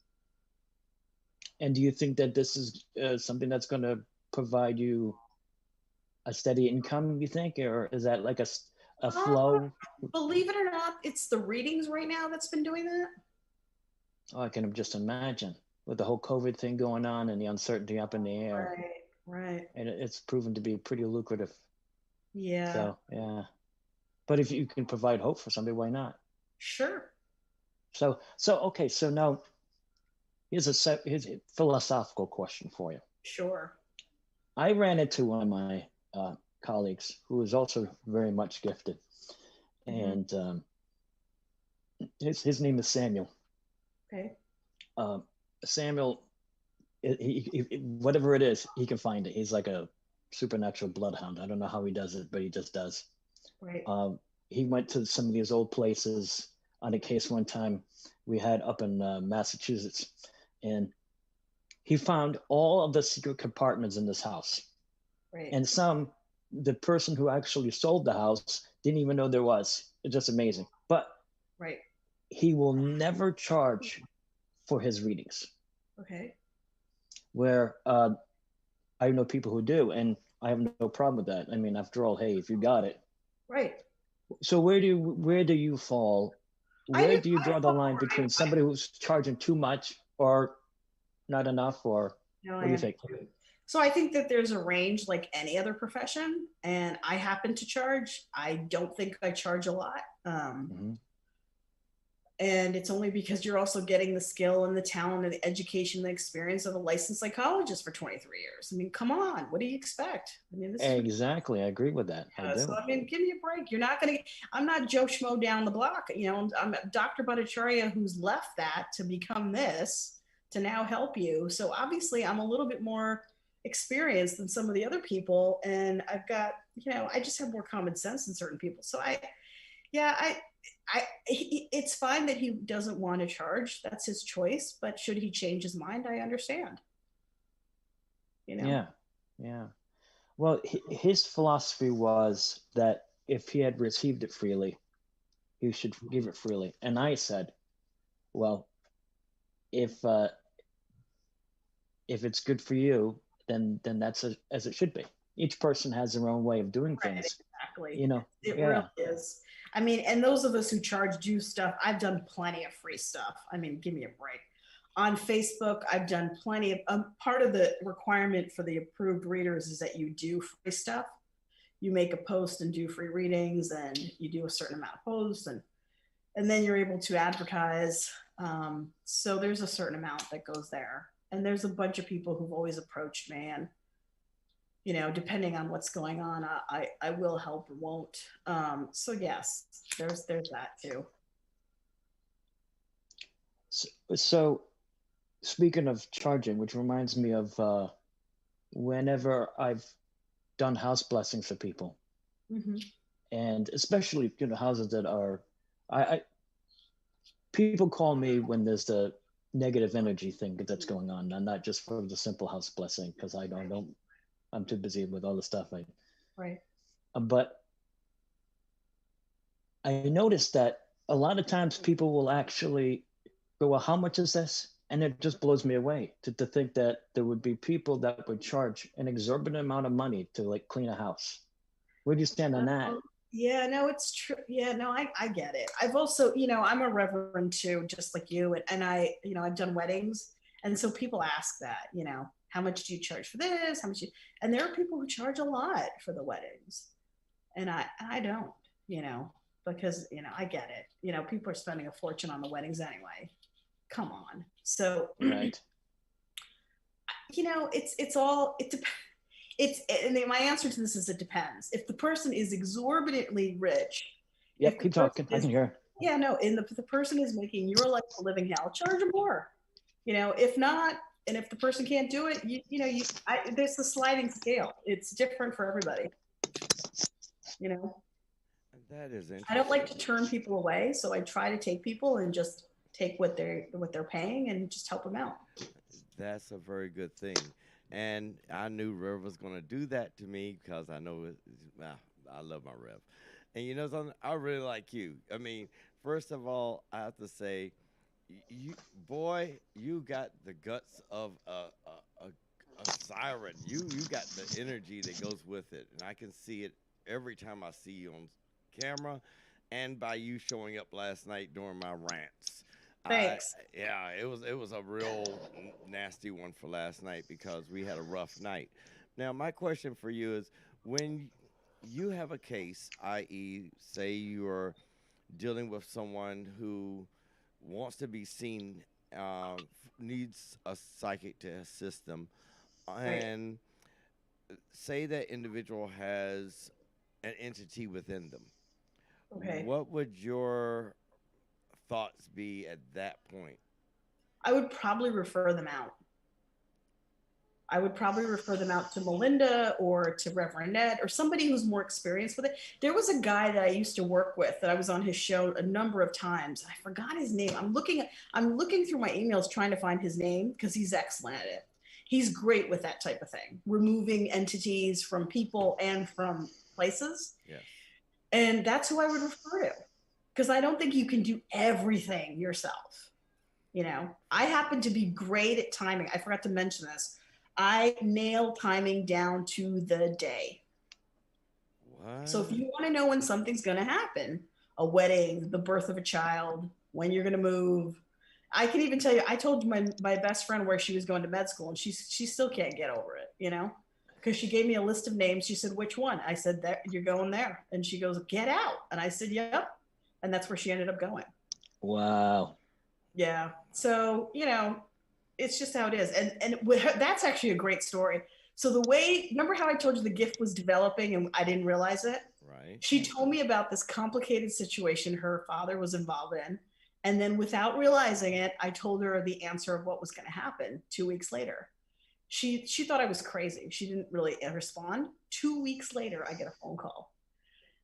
Speaker 3: And do you think that this is something that's going to provide you a steady income, you think? Or is that like a flow?
Speaker 5: Believe it or not, it's the readings right now that's been doing that.
Speaker 3: Oh, I can just imagine with the whole COVID thing going on and the uncertainty up in the air.
Speaker 5: Right.
Speaker 3: And it's proven to be pretty lucrative.
Speaker 5: Yeah.
Speaker 3: So, yeah. But if you can provide hope for somebody, why not?
Speaker 5: Sure.
Speaker 3: So okay. So now here's a philosophical question for you.
Speaker 5: Sure.
Speaker 3: I ran into one of my colleagues who is also very much gifted. And his name is Samuel.
Speaker 5: Okay.
Speaker 3: Samuel, he, whatever it is, he can find it. He's like a supernatural bloodhound. I don't know how he does it, but he just does.
Speaker 5: Right.
Speaker 3: He went to some of these old places. On a case one time we had up in Massachusetts, and he found all of the secret compartments in this house.
Speaker 5: Right.
Speaker 3: And the person who actually sold the house didn't even know there was. It's just amazing. But
Speaker 5: right.
Speaker 3: He will never charge for his readings.
Speaker 5: Okay.
Speaker 3: Where I know people who do, and I have no problem with that. I mean, after all, hey, if you got it.
Speaker 5: Right.
Speaker 3: So where do you fall? Where do you draw the line between somebody who's charging too much or not enough, or what do you think?
Speaker 5: So I think that there's a range like any other profession, and I happen to charge. I don't think I charge a lot. And it's only because you're also getting the skill and the talent and the education, the experience of a licensed psychologist for 23 years. I mean, come on, what do you expect? I mean, this is
Speaker 3: Exactly. I agree with that. I do.
Speaker 5: so, I mean, give me a break. You're not going to, I'm not Joe Schmo down the block. You know, I'm Dr. Bhattacharya who's left that to become this, to now help you. So obviously I'm a little bit more experienced than some of the other people. And I've got, you know, I just have more common sense than certain people. So it's fine that he doesn't want to charge. That's his choice. But should he change his mind, I understand. You know?
Speaker 3: Yeah. Yeah. Well, his philosophy was that if he had received it freely, he should give it freely. And I said, well, if it's good for you, then that's as it should be. Each person has their own way of doing things.
Speaker 5: Exactly.
Speaker 3: You know,
Speaker 5: it really is. I mean, and those of us who charge do stuff, I've done plenty of free stuff. I mean, give me a break. On Facebook, I've done plenty of, part of the requirement for the approved readers is that you do free stuff. You make a post and do free readings, and you do a certain amount of posts, and then you're able to advertise. So there's a certain amount that goes there. And there's a bunch of people who've always approached me, and, you know, depending on what's going on, I will help or won't. So yes, there's that too.
Speaker 3: So speaking of charging, which reminds me of whenever I've done house blessings for people, and especially, you know, houses that are, people call me when there's the negative energy thing that's going on, and not just for the simple house blessing, because I'm too busy with all the stuff.
Speaker 5: Right.
Speaker 3: But I noticed that a lot of times people will actually go, well, how much is this? And it just blows me away to think that there would be people that would charge an exorbitant amount of money to like clean a house. Where do you stand on that?
Speaker 5: Yeah, no, it's true. Yeah, no, I get it. I've also, you know, I'm a reverend too, just like you. And I, you know, I've done weddings. And so people ask that, you know, how much do you charge for this? And there are people who charge a lot for the weddings. And I don't, you know, because, you know, I get it. You know, people are spending a fortune on the weddings anyway. Come on. So,
Speaker 3: right.
Speaker 5: You know, and my answer to this is it depends. If the person is exorbitantly rich.
Speaker 3: Yep, keep talking. I can hear.
Speaker 5: Yeah, no, and the person is making your life a living hell, charge them more. You know, if not, and if the person can't do it, there's the sliding scale. It's different for everybody. You know?
Speaker 2: That is interesting.
Speaker 5: I don't like to turn people away, so I try to take people and just take what they're paying and just help them out.
Speaker 2: That's a very good thing. And I knew Rev was going to do that to me because I know I love my Rev. And you know something? I really like you. I mean, first of all, I have to say, you got the guts of a siren. You got the energy that goes with it. And I can see it every time I see you on camera and by you showing up last night during my rants.
Speaker 5: Thanks.
Speaker 2: Yeah, it was a real nasty one for last night because we had a rough night. Now, my question for you is, when you have a case, i.e., say you're dealing with someone who wants to be seen, needs a psychic to assist them, and say that individual has an entity within them, what would your thoughts be at that point?
Speaker 5: I would probably refer them out. I would probably refer them out to Melinda or to Reverend Ned or somebody who's more experienced with it. There was a guy that I used to work with that I was on his show a number of times. I forgot his name. I'm looking through my emails trying to find his name because he's excellent at it. He's great with that type of thing, removing entities from people and from places.
Speaker 2: Yes.
Speaker 5: And that's who I would refer to, because I don't think you can do everything yourself. You know, I happen to be great at timing. I forgot to mention this. I nail timing down to the day.
Speaker 2: What?
Speaker 5: So if you want to know when something's going to happen, a wedding, the birth of a child, when you're going to move, I can even tell you, I told my best friend where she was going to med school, and she still can't get over it, you know, because she gave me a list of names. She said, which one? I said, that you're going there. And she goes, get out. And I said, yep. And that's where she ended up going.
Speaker 3: Wow.
Speaker 5: Yeah. So, it's just how it is. And that's actually a great story. So remember how I told you the gift was developing and I didn't realize it?
Speaker 2: Right.
Speaker 5: She told me about this complicated situation her father was involved in. And then without realizing it, I told her the answer of what was going to happen 2 weeks later. She thought I was crazy. She didn't really respond. 2 weeks later, I get a phone call.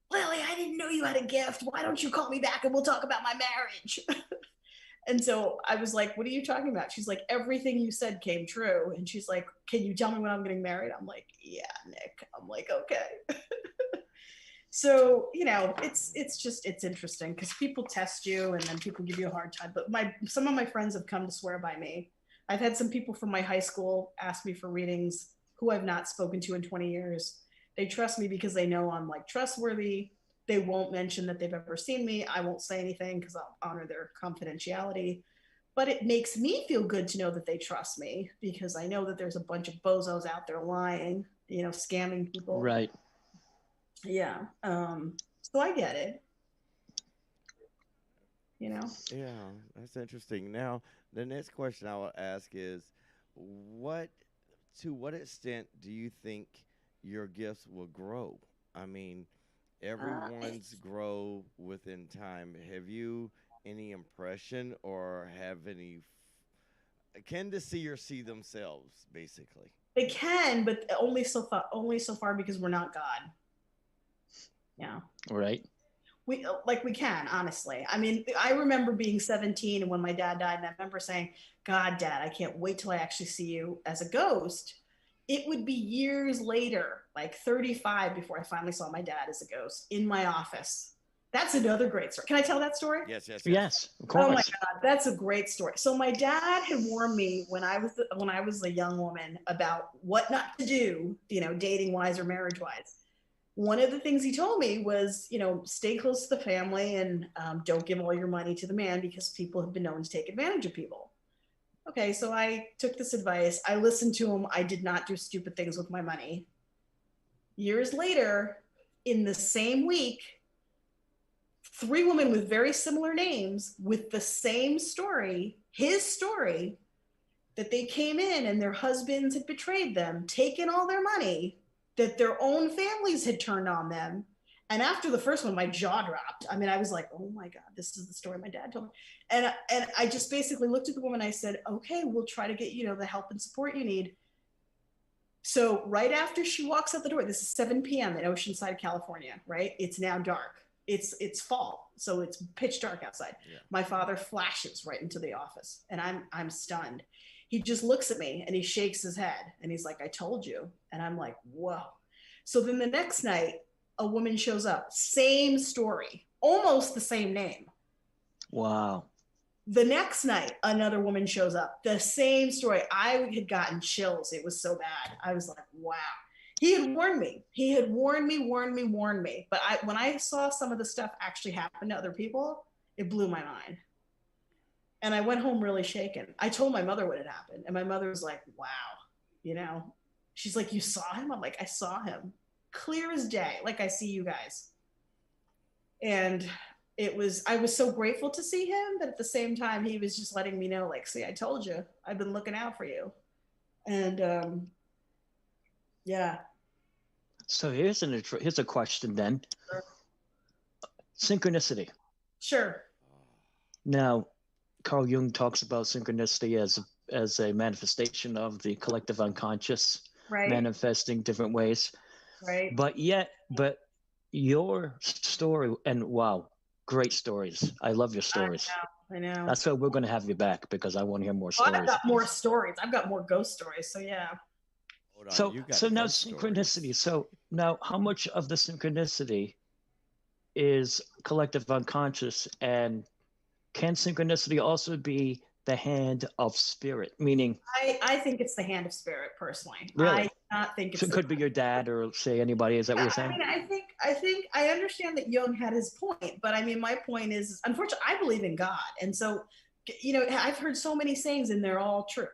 Speaker 5: Lily, I didn't know you had a gift. Why don't you call me back and we'll talk about my marriage? And so I was like, what are you talking about? She's like, everything you said came true. And she's like, can you tell me when I'm getting married? I'm like, yeah, Nick. I'm like, okay. So, it's interesting because people test you and then people give you a hard time. But some of my friends have come to swear by me. I've had some people from my high school ask me for readings who I've not spoken to in 20 years. They trust me because they know I'm like trustworthy. They won't mention that they've ever seen me. I won't say anything because I'll honor their confidentiality. But it makes me feel good to know that they trust me because I know that there's a bunch of bozos out there lying, scamming people.
Speaker 3: Right.
Speaker 5: Yeah. So I get it.
Speaker 2: Yeah, that's interesting. Now, the next question I will ask is, to what extent do you think your gifts will grow? I mean, everyone's grow within time. Have you any impression or have can the seer see themselves basically?
Speaker 5: They can, but only so far because we're not God. Yeah.
Speaker 3: Right.
Speaker 5: We can, honestly. I mean, I remember being 17 and when my dad died, and I remember saying, God, Dad, I can't wait till I actually see you as a ghost. It would be years later, like 35, before I finally saw my dad as a ghost in my office. That's another great story. Can I tell that story?
Speaker 2: Yes, yes, yes.
Speaker 3: Yes, of course.
Speaker 5: Oh my God, that's a great story. So my dad had warned me when I was a young woman about what not to do, dating wise or marriage wise. One of the things he told me was, stay close to the family and don't give all your money to the man because people have been known to take advantage of people. Okay, so I took this advice. I listened to him. I did not do stupid things with my money. Years later, in the same week, 3 women with very similar names with the same story, his story, that they came in and their husbands had betrayed them, taken all their money, that their own families had turned on them. And after the first one, my jaw dropped. I mean, I was like, oh my God, this is the story my dad told me. And I just basically looked at the woman. I said, okay, we'll try to get, the help and support you need. So right after she walks out the door, this is 7 p.m. in Oceanside, California, right? It's now dark. It's fall. So it's pitch dark outside. Yeah. My father flashes right into the office and I'm stunned. He just looks at me and he shakes his head and he's like, I told you. And I'm like, whoa. So then the next night, a woman shows up, same story, almost the same name.
Speaker 3: Wow.
Speaker 5: The next night, another woman shows up, the same story. I had gotten chills. It was so bad. I was like, wow. He had warned me. He had warned me. But when I saw some of the stuff actually happen to other people, it blew my mind. And I went home really shaken. I told my mother what had happened. And my mother was like, wow, she's like, you saw him? I'm like, I saw him clear as day. Like I see you guys. And I was so grateful to see him. But at the same time, he was just letting me know, like, see, I told you, I've been looking out for you. And yeah.
Speaker 3: So here's a question then. Sure. Synchronicity.
Speaker 5: Sure.
Speaker 3: Now, Carl Jung talks about synchronicity as a manifestation of the collective unconscious, right, manifesting different ways.
Speaker 5: Right.
Speaker 3: But your story, and wow, great stories. I love your stories.
Speaker 5: I know.
Speaker 3: That's why we're going to have you back because I want to hear more stories.
Speaker 5: I've got more stories. I've got more ghost stories. So yeah.
Speaker 3: So now synchronicity. So now how much of the synchronicity is collective unconscious, and can synchronicity also be the hand of spirit? Meaning,
Speaker 5: I think it's the hand of spirit personally.
Speaker 3: Really?
Speaker 5: I do not think it's.
Speaker 3: So it could be your dad or say anybody. Is that what you're saying?
Speaker 5: I mean, I think I understand that Jung had his point, but I mean, my point is, unfortunately, I believe in God, and so, I've heard so many sayings, and they're all true.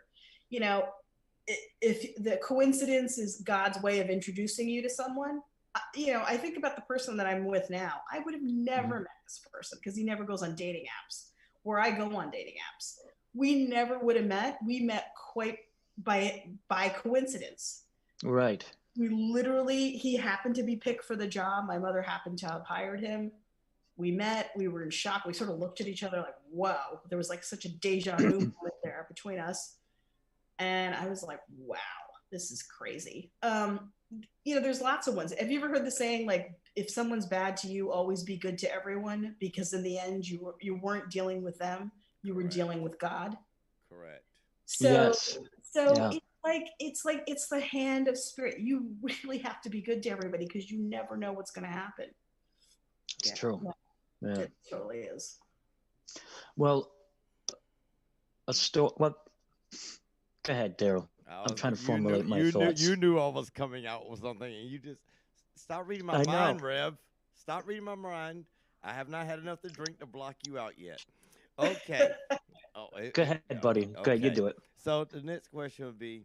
Speaker 5: If the coincidence is God's way of introducing you to someone, I think about the person that I'm with now. I would have never met this person because he never goes on dating apps. where I go on dating apps. We never would have met. We met quite by coincidence.
Speaker 3: Right.
Speaker 5: He happened to be picked for the job. My mother happened to have hired him. We met, we were in shock. We sort of looked at each other like, whoa, there was like such a deja vu moment there between us. And I was like, wow, this is crazy. There's lots of ones. Have you ever heard the saying, like, if someone's bad to you, always be good to everyone? Because in the end, you weren't dealing with them. You were dealing with God.
Speaker 2: Correct.
Speaker 5: So,
Speaker 3: Yes.
Speaker 5: so it's the hand of spirit. You really have to be good to everybody because you never know what's going to happen.
Speaker 3: It's true. Yeah.
Speaker 5: It totally is.
Speaker 3: Well, go ahead, Daryl. I'm trying to formulate my thoughts.
Speaker 2: You knew I was coming out with something, and you just stop reading my mind, Rev. Stop reading my mind. I have not had enough to drink to block you out yet. Okay.
Speaker 3: Go ahead, buddy.
Speaker 2: Okay.
Speaker 3: Go ahead, you do it.
Speaker 2: So the next question would be,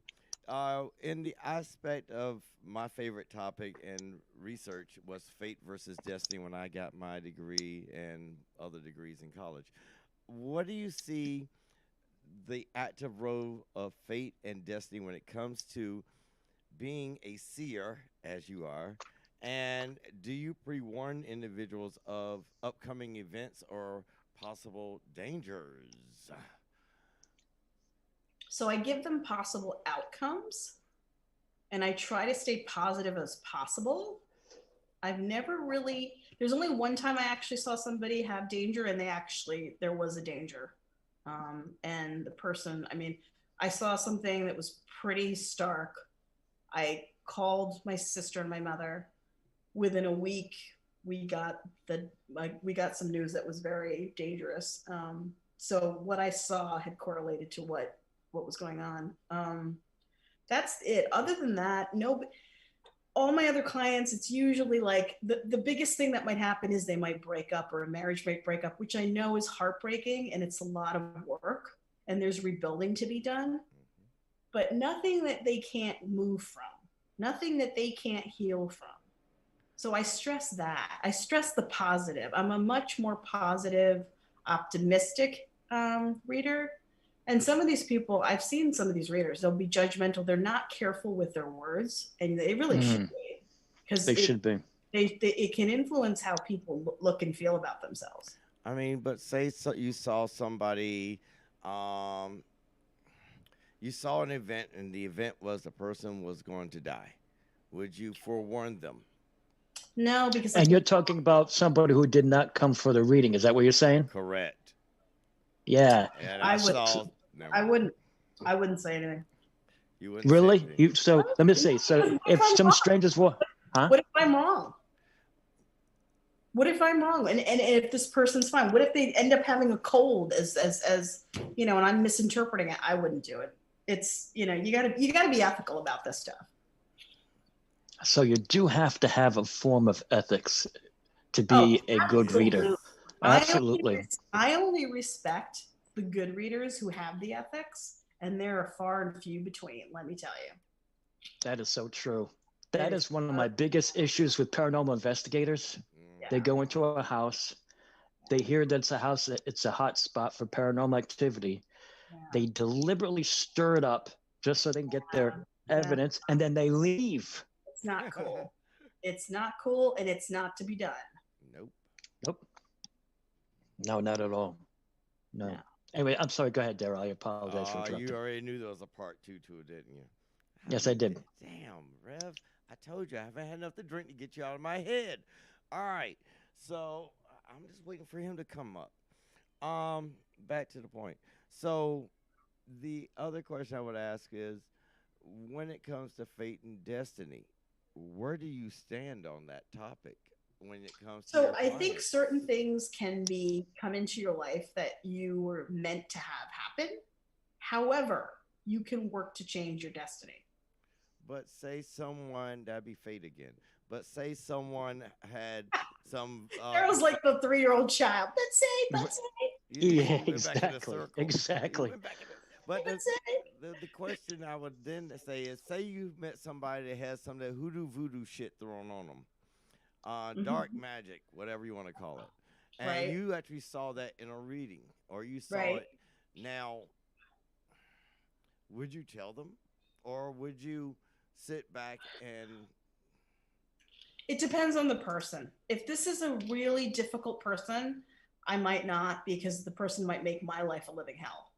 Speaker 2: in the aspect of my favorite topic in research was fate versus destiny when I got my degree and other degrees in college. What do you see the active role of fate and destiny when it comes to being a seer, as you are, and do you pre-warn individuals of upcoming events or possible dangers?
Speaker 5: So I give them possible outcomes and I try to stay positive as possible. There's only one time I actually saw somebody have danger and there was a danger. And the person, I saw something that was pretty stark. I called my sister and my mother. Within a week, we got some news that was very dangerous. So what I saw had correlated to what was going on. That's it. Other than that, no. All my other clients, it's usually like the biggest thing that might happen is they might break up or a marriage might break up, which I know is heartbreaking and it's a lot of work and there's rebuilding to be done, but nothing that they can't move from, nothing that they can't heal from. So I stress that. I stress the positive. I'm a much more positive, optimistic reader. And some of these people, I've seen some of these readers, they'll be judgmental. They're not careful with their words, and they really should be. Because
Speaker 3: they should be.
Speaker 5: It can influence how people look and feel about themselves.
Speaker 2: But say you saw somebody, you saw an event, and the event was the person was going to die. Would you forewarn them?
Speaker 5: No, because...
Speaker 3: And you're talking about somebody who did not come for the reading. Is that what you're saying?
Speaker 2: Correct.
Speaker 3: Yeah.
Speaker 5: I wouldn't say anything.
Speaker 2: You wouldn't
Speaker 3: really?
Speaker 2: say anything.
Speaker 3: So let me see. So if some strangers were,
Speaker 5: What if I'm wrong? What if I'm wrong? And if this person's fine? What if they end up having a cold as and I'm misinterpreting it? I wouldn't do it. It's you gotta be ethical about this stuff.
Speaker 3: So you do have to have a form of ethics to be a good reader. Absolutely.
Speaker 5: I only respect the good readers who have the ethics, and there are far and few between, let me tell you.
Speaker 3: That is so true. That is one of my biggest issues with paranormal investigators. Yeah. They go into a house, they hear that it's a hot spot for paranormal activity. Yeah. They deliberately stir it up just so they can get their evidence, and then they leave.
Speaker 5: It's not cool. It's not cool, and it's not to be done.
Speaker 3: Nope. No, not at all. No. Anyway, I'm sorry. Go ahead, Daryl. I apologize for interrupting.
Speaker 2: You already knew there was a part 2 to it, didn't you?
Speaker 3: Yes, I did.
Speaker 2: Damn, Rev. I told you I haven't had enough to drink to get you out of my head. All right. So I'm just waiting for him to come up. Back to the point. So the other question I would ask is, when it comes to fate and destiny, where do you stand on that topic? When it comes to
Speaker 5: I think certain things can come into your life that you were meant to have happen. However, you can work to change your destiny.
Speaker 2: But say someone, that'd be fate again. But say someone had some.
Speaker 5: There was like the 3-year-old child. Let's say.
Speaker 3: Yeah, exactly.
Speaker 2: But the question I would then say is, say you met somebody that has some of that hoodoo voodoo shit thrown on them. Dark magic, whatever you want to call it. and
Speaker 5: Right.
Speaker 2: you actually saw that in a reading, or you saw
Speaker 5: Right.
Speaker 2: it. Now, would you tell them, or would you sit back and
Speaker 5: It depends on the person. If this is a really difficult person, I might not, because the person might make my life a living hell.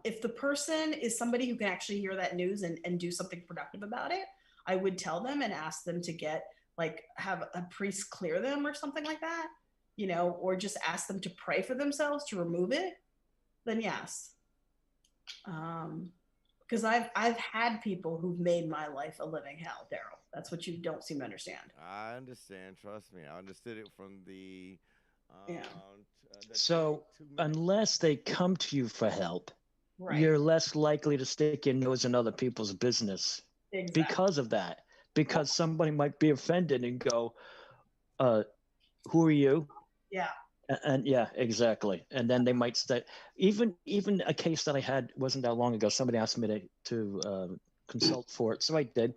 Speaker 5: If the person is somebody who can actually hear that news and do something productive about it, I would tell them and ask them to get, like, have a priest clear them or something like that, or just ask them to pray for themselves to remove it. Then yes. Because I've had people who've made my life a living hell, Daryl. That's what you don't seem to understand.
Speaker 2: I understand. Trust me, I understood it from the.
Speaker 5: Yeah.
Speaker 2: The
Speaker 3: So
Speaker 2: 22 minutes.
Speaker 3: unless they come to you for help,
Speaker 5: Right.
Speaker 3: you're less likely to stick your nose in other people's business
Speaker 5: Exactly.
Speaker 3: because of that. Because somebody might be offended and go, who are you?
Speaker 5: Yeah.
Speaker 3: And yeah, exactly. And then they might start. Even a case that I had wasn't that long ago. Somebody asked me to consult for it, so I did,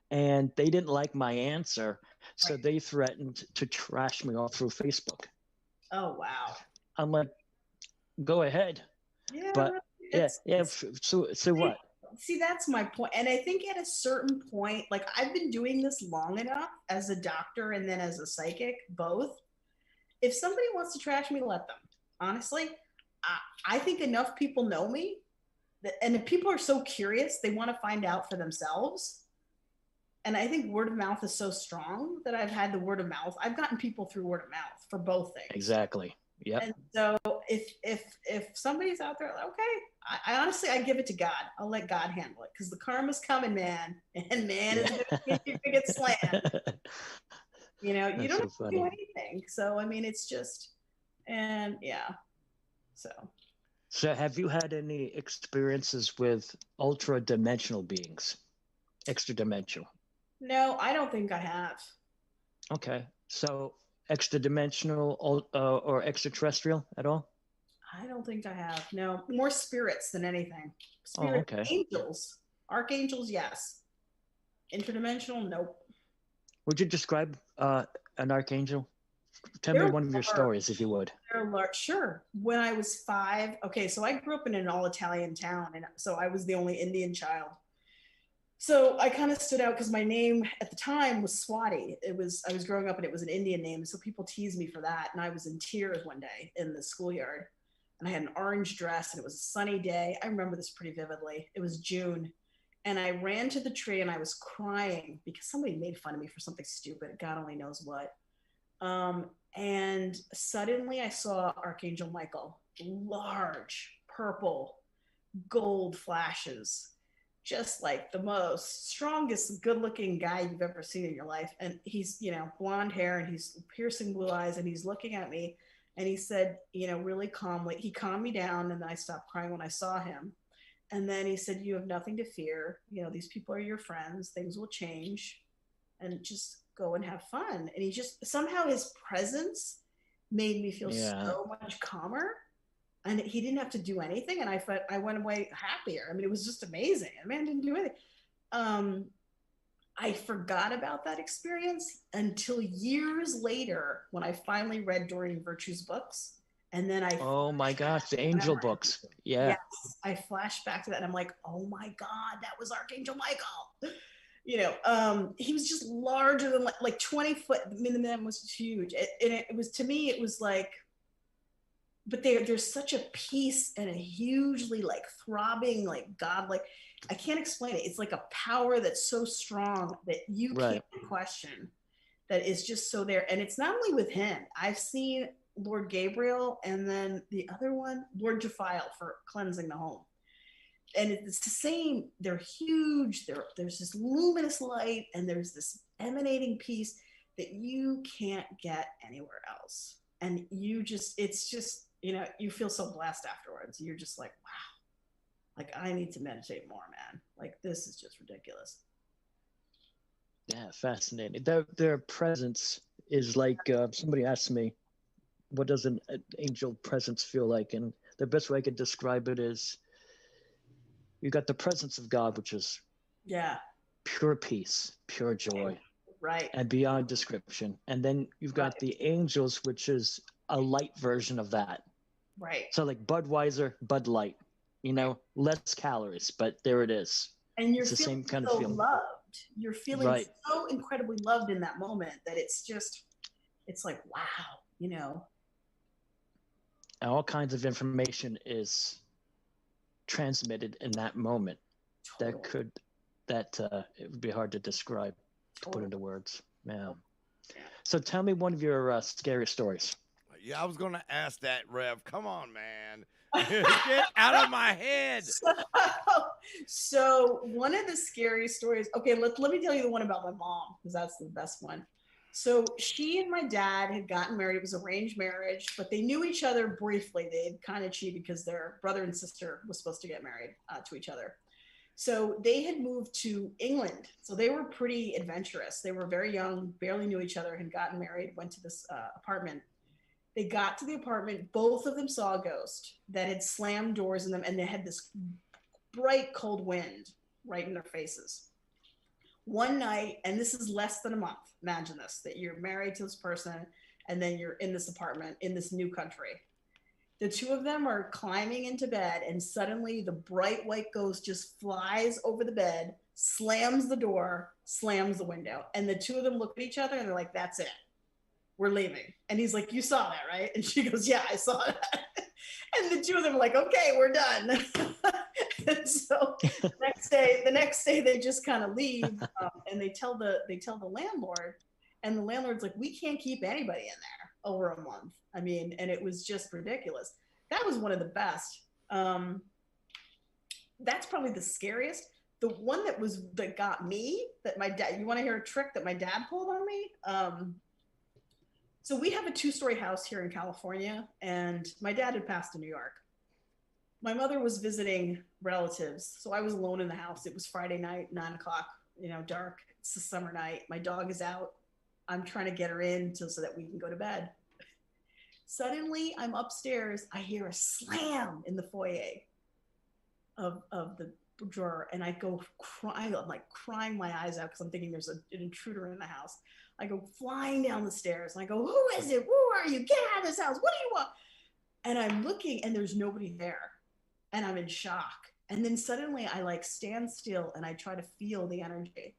Speaker 3: and they didn't like my answer, so
Speaker 5: Right.
Speaker 3: they threatened to trash me all through Facebook.
Speaker 5: Oh wow.
Speaker 3: I'm like, go ahead,
Speaker 5: Yeah.
Speaker 3: but yeah.
Speaker 5: it's-
Speaker 3: So what?
Speaker 5: See, that's my point. And I think at a certain point, like, I've been doing this long enough as a doctor and then as a psychic, both. If somebody wants to trash me, let them. Honestly, I think enough people know me and if people are so curious, they want to find out for themselves. And I think word of mouth is so strong that I've had the word of mouth. I've gotten people through word of mouth for both things.
Speaker 3: Exactly. Yep.
Speaker 5: And so if somebody's out there, okay, I honestly, I give it to God. I'll let God handle it, because the karma's coming, man, and man is going to get slammed. You don't
Speaker 3: That's
Speaker 5: have
Speaker 3: so
Speaker 5: to do
Speaker 3: funny.
Speaker 5: anything. So I mean, it's just, and yeah.
Speaker 3: So have you had any experiences with ultra dimensional beings, extra dimensional?
Speaker 5: No, I don't think I have.
Speaker 3: Okay. So extra dimensional or extraterrestrial at all?
Speaker 5: I don't think I have. No, more spirits than anything.
Speaker 3: Oh,
Speaker 5: Spirit
Speaker 3: okay.
Speaker 5: angels, archangels, yes. Interdimensional, nope.
Speaker 3: Would you describe an archangel? Tell me
Speaker 5: They're
Speaker 3: one of your
Speaker 5: large.
Speaker 3: stories, if you would.
Speaker 5: They're large. Sure. When I was 5, okay, so I grew up in an all-Italian town, and so I was the only Indian child. So I kind of stood out because my name at the time was Swati. I was growing up and it was an Indian name, so people teased me for that. And I was in tears one day in the schoolyard, and I had an orange dress, and it was a sunny day. I remember this pretty vividly. It was June, and I ran to the tree and I was crying because somebody made fun of me for something stupid. God only knows what. And suddenly I saw Archangel Michael, large, purple, gold flashes, just like the most strongest, good looking guy you've ever seen in your life. And he's, blonde hair, and he's piercing blue eyes, and he's looking at me, and he said, really calmly, he calmed me down, and then I stopped crying when I saw him. And then he said, you have nothing to fear. These people are your friends. Things will change, and just go and have fun. And he just, somehow his presence made me feel so much calmer, and he didn't have to do anything. And I went away happier. I mean, it was just amazing. The man didn't do anything. I forgot about that experience until years later when I finally read Doreen Virtue's books. And then
Speaker 3: Oh my gosh, the angel books. Yeah.
Speaker 5: Yes, I flashed back to that, and I'm like, oh my God, that was Archangel Michael. He was just larger than like 20 foot. I mean, the man was huge. And it was, to me, it was like, but there's such a peace and a hugely like throbbing, like God, I can't explain it. It's like a power that's so strong that you can't question, that is just so there. And it's not only with him. I've seen Lord Gabriel, and then the other one, Lord Jophiel, for cleansing the home. And it's the same. They're huge. There's this luminous light, and there's this emanating peace that you can't get anywhere else. And it's just, you feel so blessed afterwards. You're just like, wow, like, I need to meditate more, man. Like, this is just ridiculous.
Speaker 3: Yeah, fascinating. Their presence is like, somebody asked me, what does an angel presence feel like? And the best way I could describe it is, you got the presence of God, which is pure peace, pure joy,
Speaker 5: right,
Speaker 3: and beyond description. And then you've got the angels, which is a light version of that.
Speaker 5: Right.
Speaker 3: So like Budweiser, Bud Light, less calories, but there it is.
Speaker 5: And you're
Speaker 3: It's the
Speaker 5: feeling
Speaker 3: same kind of
Speaker 5: so
Speaker 3: feeling.
Speaker 5: loved. You're feeling
Speaker 3: Right.
Speaker 5: so incredibly loved in that moment that it's like, wow,
Speaker 3: And all kinds of information is transmitted in that moment.
Speaker 5: Totally.
Speaker 3: It would be hard to describe, to put
Speaker 5: Totally.
Speaker 3: into words. Yeah. So tell me one of your scary stories.
Speaker 2: Yeah, I was gonna ask that, Rev. Come on, man. Get out of my head.
Speaker 5: So one of the scary stories. Okay, let me tell you the one about my mom, because that's the best one. So she and my dad had gotten married. It was arranged marriage, but they knew each other briefly. They had kind of cheated because their brother and sister was supposed to get married to each other. So they had moved to England. So they were pretty adventurous. They were very young, barely knew each other, had gotten married, went to this apartment. They got to the apartment. Both of them saw a ghost that had slammed doors in them, and they had this bright, cold wind right in their faces. One night, and this is less than a month, imagine this, that you're married to this person, and then you're in this apartment in this new country. The two of them are climbing into bed, and suddenly the bright white ghost just flies over the bed, slams the door, slams the window. And the two of them look at each other, and they're like, that's it. We're leaving. And he's like, you saw that, right? And she goes, yeah, I saw that. And the two of them are like, okay, we're done. And so the next day they just kind of leave, and they tell the landlord, and the landlord's like, we can't keep anybody in there over a month. I mean, and it was just ridiculous. That was one of the best. That's probably the scariest. The one that got me, that my dad, you want to hear a trick that my dad pulled on me? So we have a 2-story house here in California, and my dad had passed to New York. My mother was visiting relatives, so I was alone in the house. It was Friday night, 9 o'clock, dark. It's a summer night. My dog is out. I'm trying to get her in so that we can go to bed. Suddenly, I'm upstairs. I hear a slam in the foyer of the drawer, and I go crying. I'm like crying my eyes out because I'm thinking there's an intruder in the house. I go flying down the stairs, and I go, who is it? Who are you? Get out of this house. What do you want? And I'm looking, and there's nobody there, and I'm in shock. And then suddenly I like stand still, and I try to feel the energy,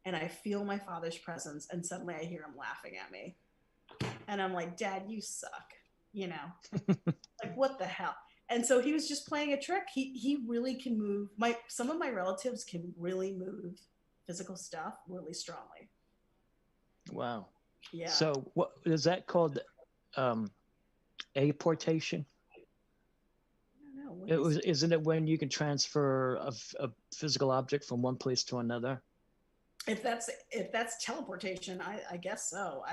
Speaker 5: and I feel my father's presence, and suddenly I hear him laughing at me. And I'm like, Dad, you suck, like, what the hell? And so he was just playing a trick. He really can move. Some of my relatives can really move physical stuff really strongly.
Speaker 3: Wow.
Speaker 5: Yeah.
Speaker 3: So what is that called? Apportation?
Speaker 5: I don't know.
Speaker 3: Isn't it when you can transfer a physical object from one place to another?
Speaker 5: If that's teleportation, I guess so.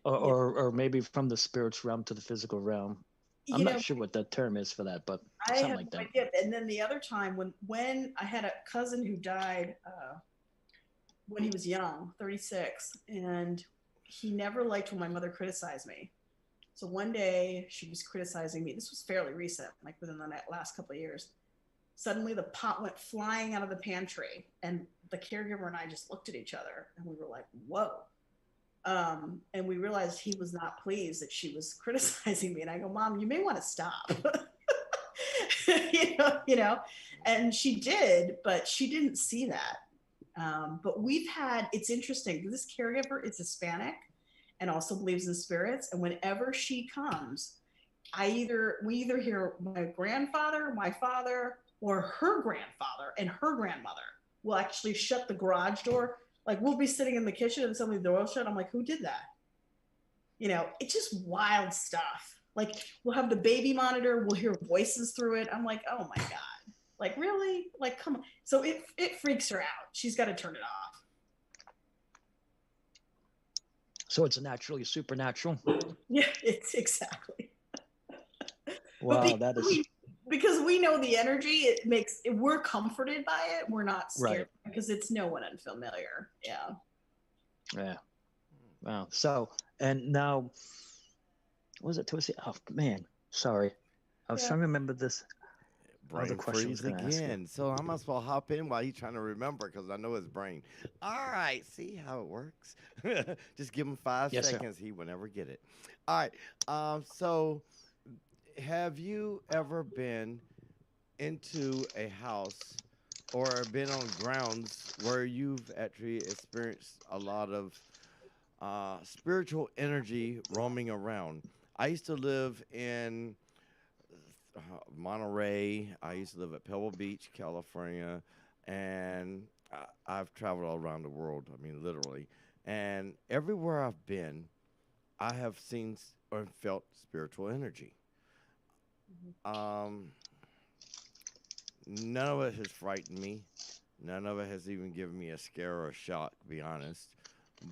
Speaker 3: Or maybe from the spirits realm to the physical realm. I'm not sure what the term is for that, but something like that.
Speaker 5: Idea. And then the other time when I had a cousin who died when he was young, 36, and he never liked when my mother criticized me. So one day she was criticizing me. This was fairly recent, like within the last couple of years. Suddenly the pot went flying out of the pantry, and the caregiver and I just looked at each other, and we were like, whoa. And we realized he was not pleased that she was criticizing me. And I go, Mom, you may want to stop. And she did, but she didn't see that. But it's interesting. This caregiver is Hispanic and also believes in spirits. And whenever she comes, we either hear my grandfather, my father, or her grandfather and her grandmother will actually shut the garage door. Like, we'll be sitting in the kitchen and suddenly the door will shut. I'm like, who did that? It's just wild stuff. Like, we'll have the baby monitor. We'll hear voices through it. I'm like, oh my God. Like, really? Like, come on. So it freaks her out. She's got to turn it off.
Speaker 3: So it's naturally supernatural?
Speaker 5: Yeah, it's exactly.
Speaker 3: Wow, that is...
Speaker 5: Because we know the energy, we're comforted by it. We're not scared, right, because it's no one unfamiliar. Yeah.
Speaker 3: Yeah. Wow. So, and now, what was it? Oh man, sorry. I was trying to remember this. Another
Speaker 2: Brain
Speaker 3: question I was
Speaker 2: freeze
Speaker 3: going to ask you.
Speaker 2: again. So I must well hop in while he's trying to remember because I know his brain. All right, see how it works. Just give him 5
Speaker 3: Yes, sir.
Speaker 2: seconds. He will never get it. All right. So have you ever been into a house or been on grounds where you've actually experienced a lot of spiritual energy roaming around? I used to live in Monterey. I used to live at Pebble Beach, California, and I've traveled all around the world. I mean, literally. And everywhere I've been, I have seen or felt spiritual energy. Um, None of it has frightened me. None of it has even given me a scare or a shock, to be honest.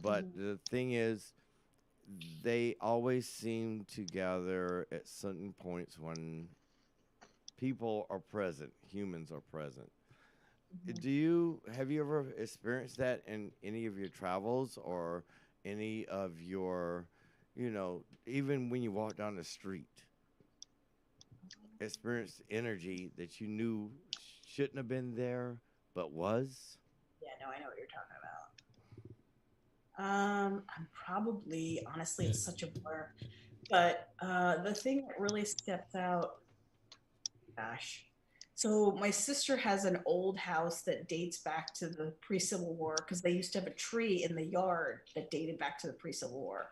Speaker 2: But the thing is, they always seem to gather at certain points when people are present, humans are present. Have you ever experienced that in any of your travels or any of your, even when you walk down the street, experienced energy that you knew shouldn't have been there but was?
Speaker 5: Yeah, no, I know what you're talking about. I'm probably, honestly, it's such a blur. But the thing that really steps out, gosh. So my sister has an old house that dates back to the pre-Civil War because they used to have a tree in the yard that dated back to the pre-Civil War.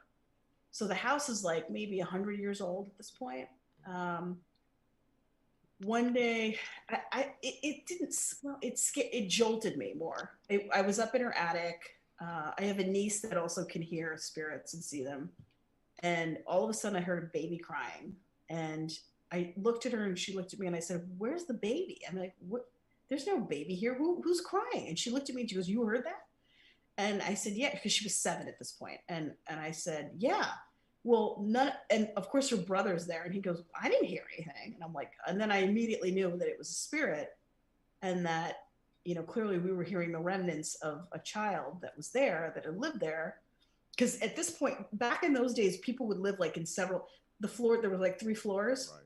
Speaker 5: So the house is like maybe 100 years old at this point. One day, it didn't, well, it jolted me more. I was up in her attic. I have a niece that also can hear spirits and see them. And all of a sudden I heard a baby crying. And I looked at her and she looked at me and I said, "Where's the baby?" I'm like, "What? There's no baby here. Who's crying?" And she looked at me and she goes, "You heard that?" And I said, "Yeah," because she was 7 at this point. And I said, "Yeah." Well, none, and of course her brother's there, and he goes, "I didn't hear anything." And I'm like, and then I immediately knew that it was a spirit, and that, clearly we were hearing the remnants of a child that was there, that had lived there. Because at this point, back in those days, people would live like in there was like 3 floors.
Speaker 2: Right.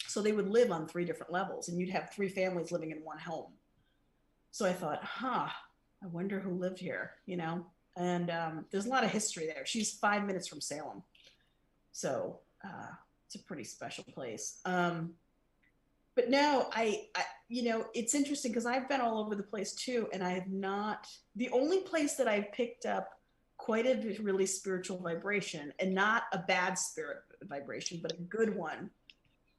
Speaker 5: So they would live on 3 different levels, and you'd have 3 families living in one home. So I thought, I wonder who lived here, And there's a lot of history there. She's 5 minutes from Salem. So it's a pretty special place. But no, it's interesting because I've been all over the place too. And I have not, the only place that I've picked up quite a really spiritual vibration, and not a bad spirit vibration, but a good one,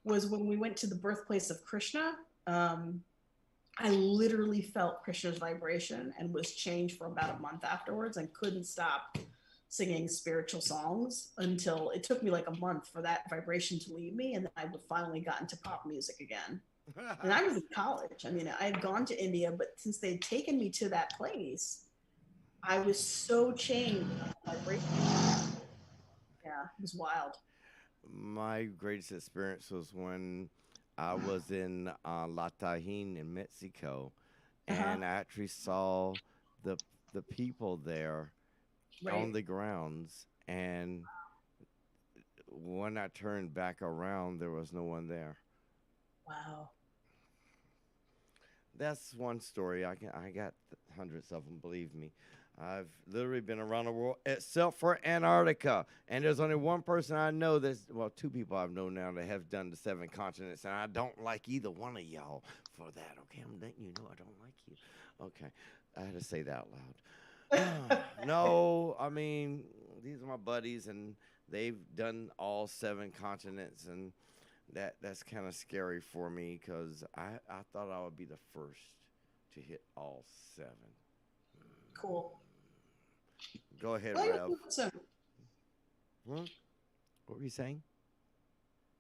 Speaker 5: was when we went to the birthplace of Krishna. I literally felt Krishna's vibration and was changed for about a month afterwards and couldn't stop singing spiritual songs until it took me like a month for that vibration to leave me. And then I would finally got into pop music again. And I was in college. I mean, I had gone to India, but since they'd taken me to that place, I was so changed by vibration. Yeah, it was wild.
Speaker 2: My greatest experience was when I was in La Tajín in Mexico, and I actually saw the people there on the grounds, and when I turned back around, there was no one there.
Speaker 5: Wow.
Speaker 2: That's one story. I got hundreds of them, believe me. I've literally been around the world except for Antarctica. And there's only one person I know 2 people I've known now that have done the 7 continents. And I don't like either one of y'all for that. Okay, I'm letting you know I don't like you. Okay, I had to say that out loud. No, I mean, these are my buddies, and they've done all 7 continents. And that's kind of scary for me because I thought I would be the first to hit all 7.
Speaker 5: Cool.
Speaker 2: Go ahead,
Speaker 5: Well,
Speaker 2: Rev.
Speaker 5: you'll do it soon.
Speaker 2: What were you saying?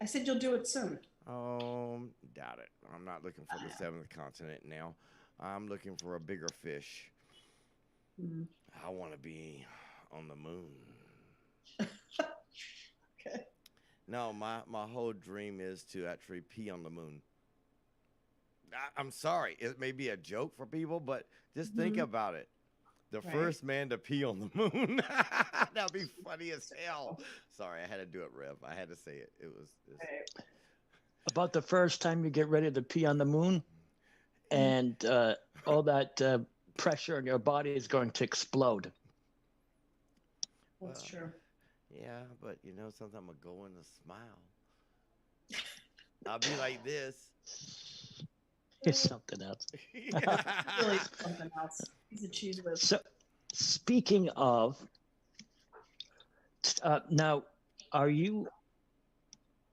Speaker 5: I said you'll do it soon.
Speaker 2: Doubt it. I'm not looking for the 7th continent now. I'm looking for a bigger fish. I want to be on the moon.
Speaker 5: Okay.
Speaker 2: No, my whole dream is to actually pee on the moon. I'm sorry. It may be a joke for people, but just think about it. The first man to pee on the moon. That'd be funny as hell. Sorry, I had to do it, Rev. I had to say it.
Speaker 3: about the first time you get ready to pee on the moon, and all that pressure in your body is going to explode.
Speaker 5: That's true.
Speaker 2: Yeah, but you know, sometimes I'm gonna go in and smile. I'll be like this.
Speaker 3: It's something else.
Speaker 5: Really something else. He's a cheese whiz.
Speaker 3: So, speaking of, now, are you?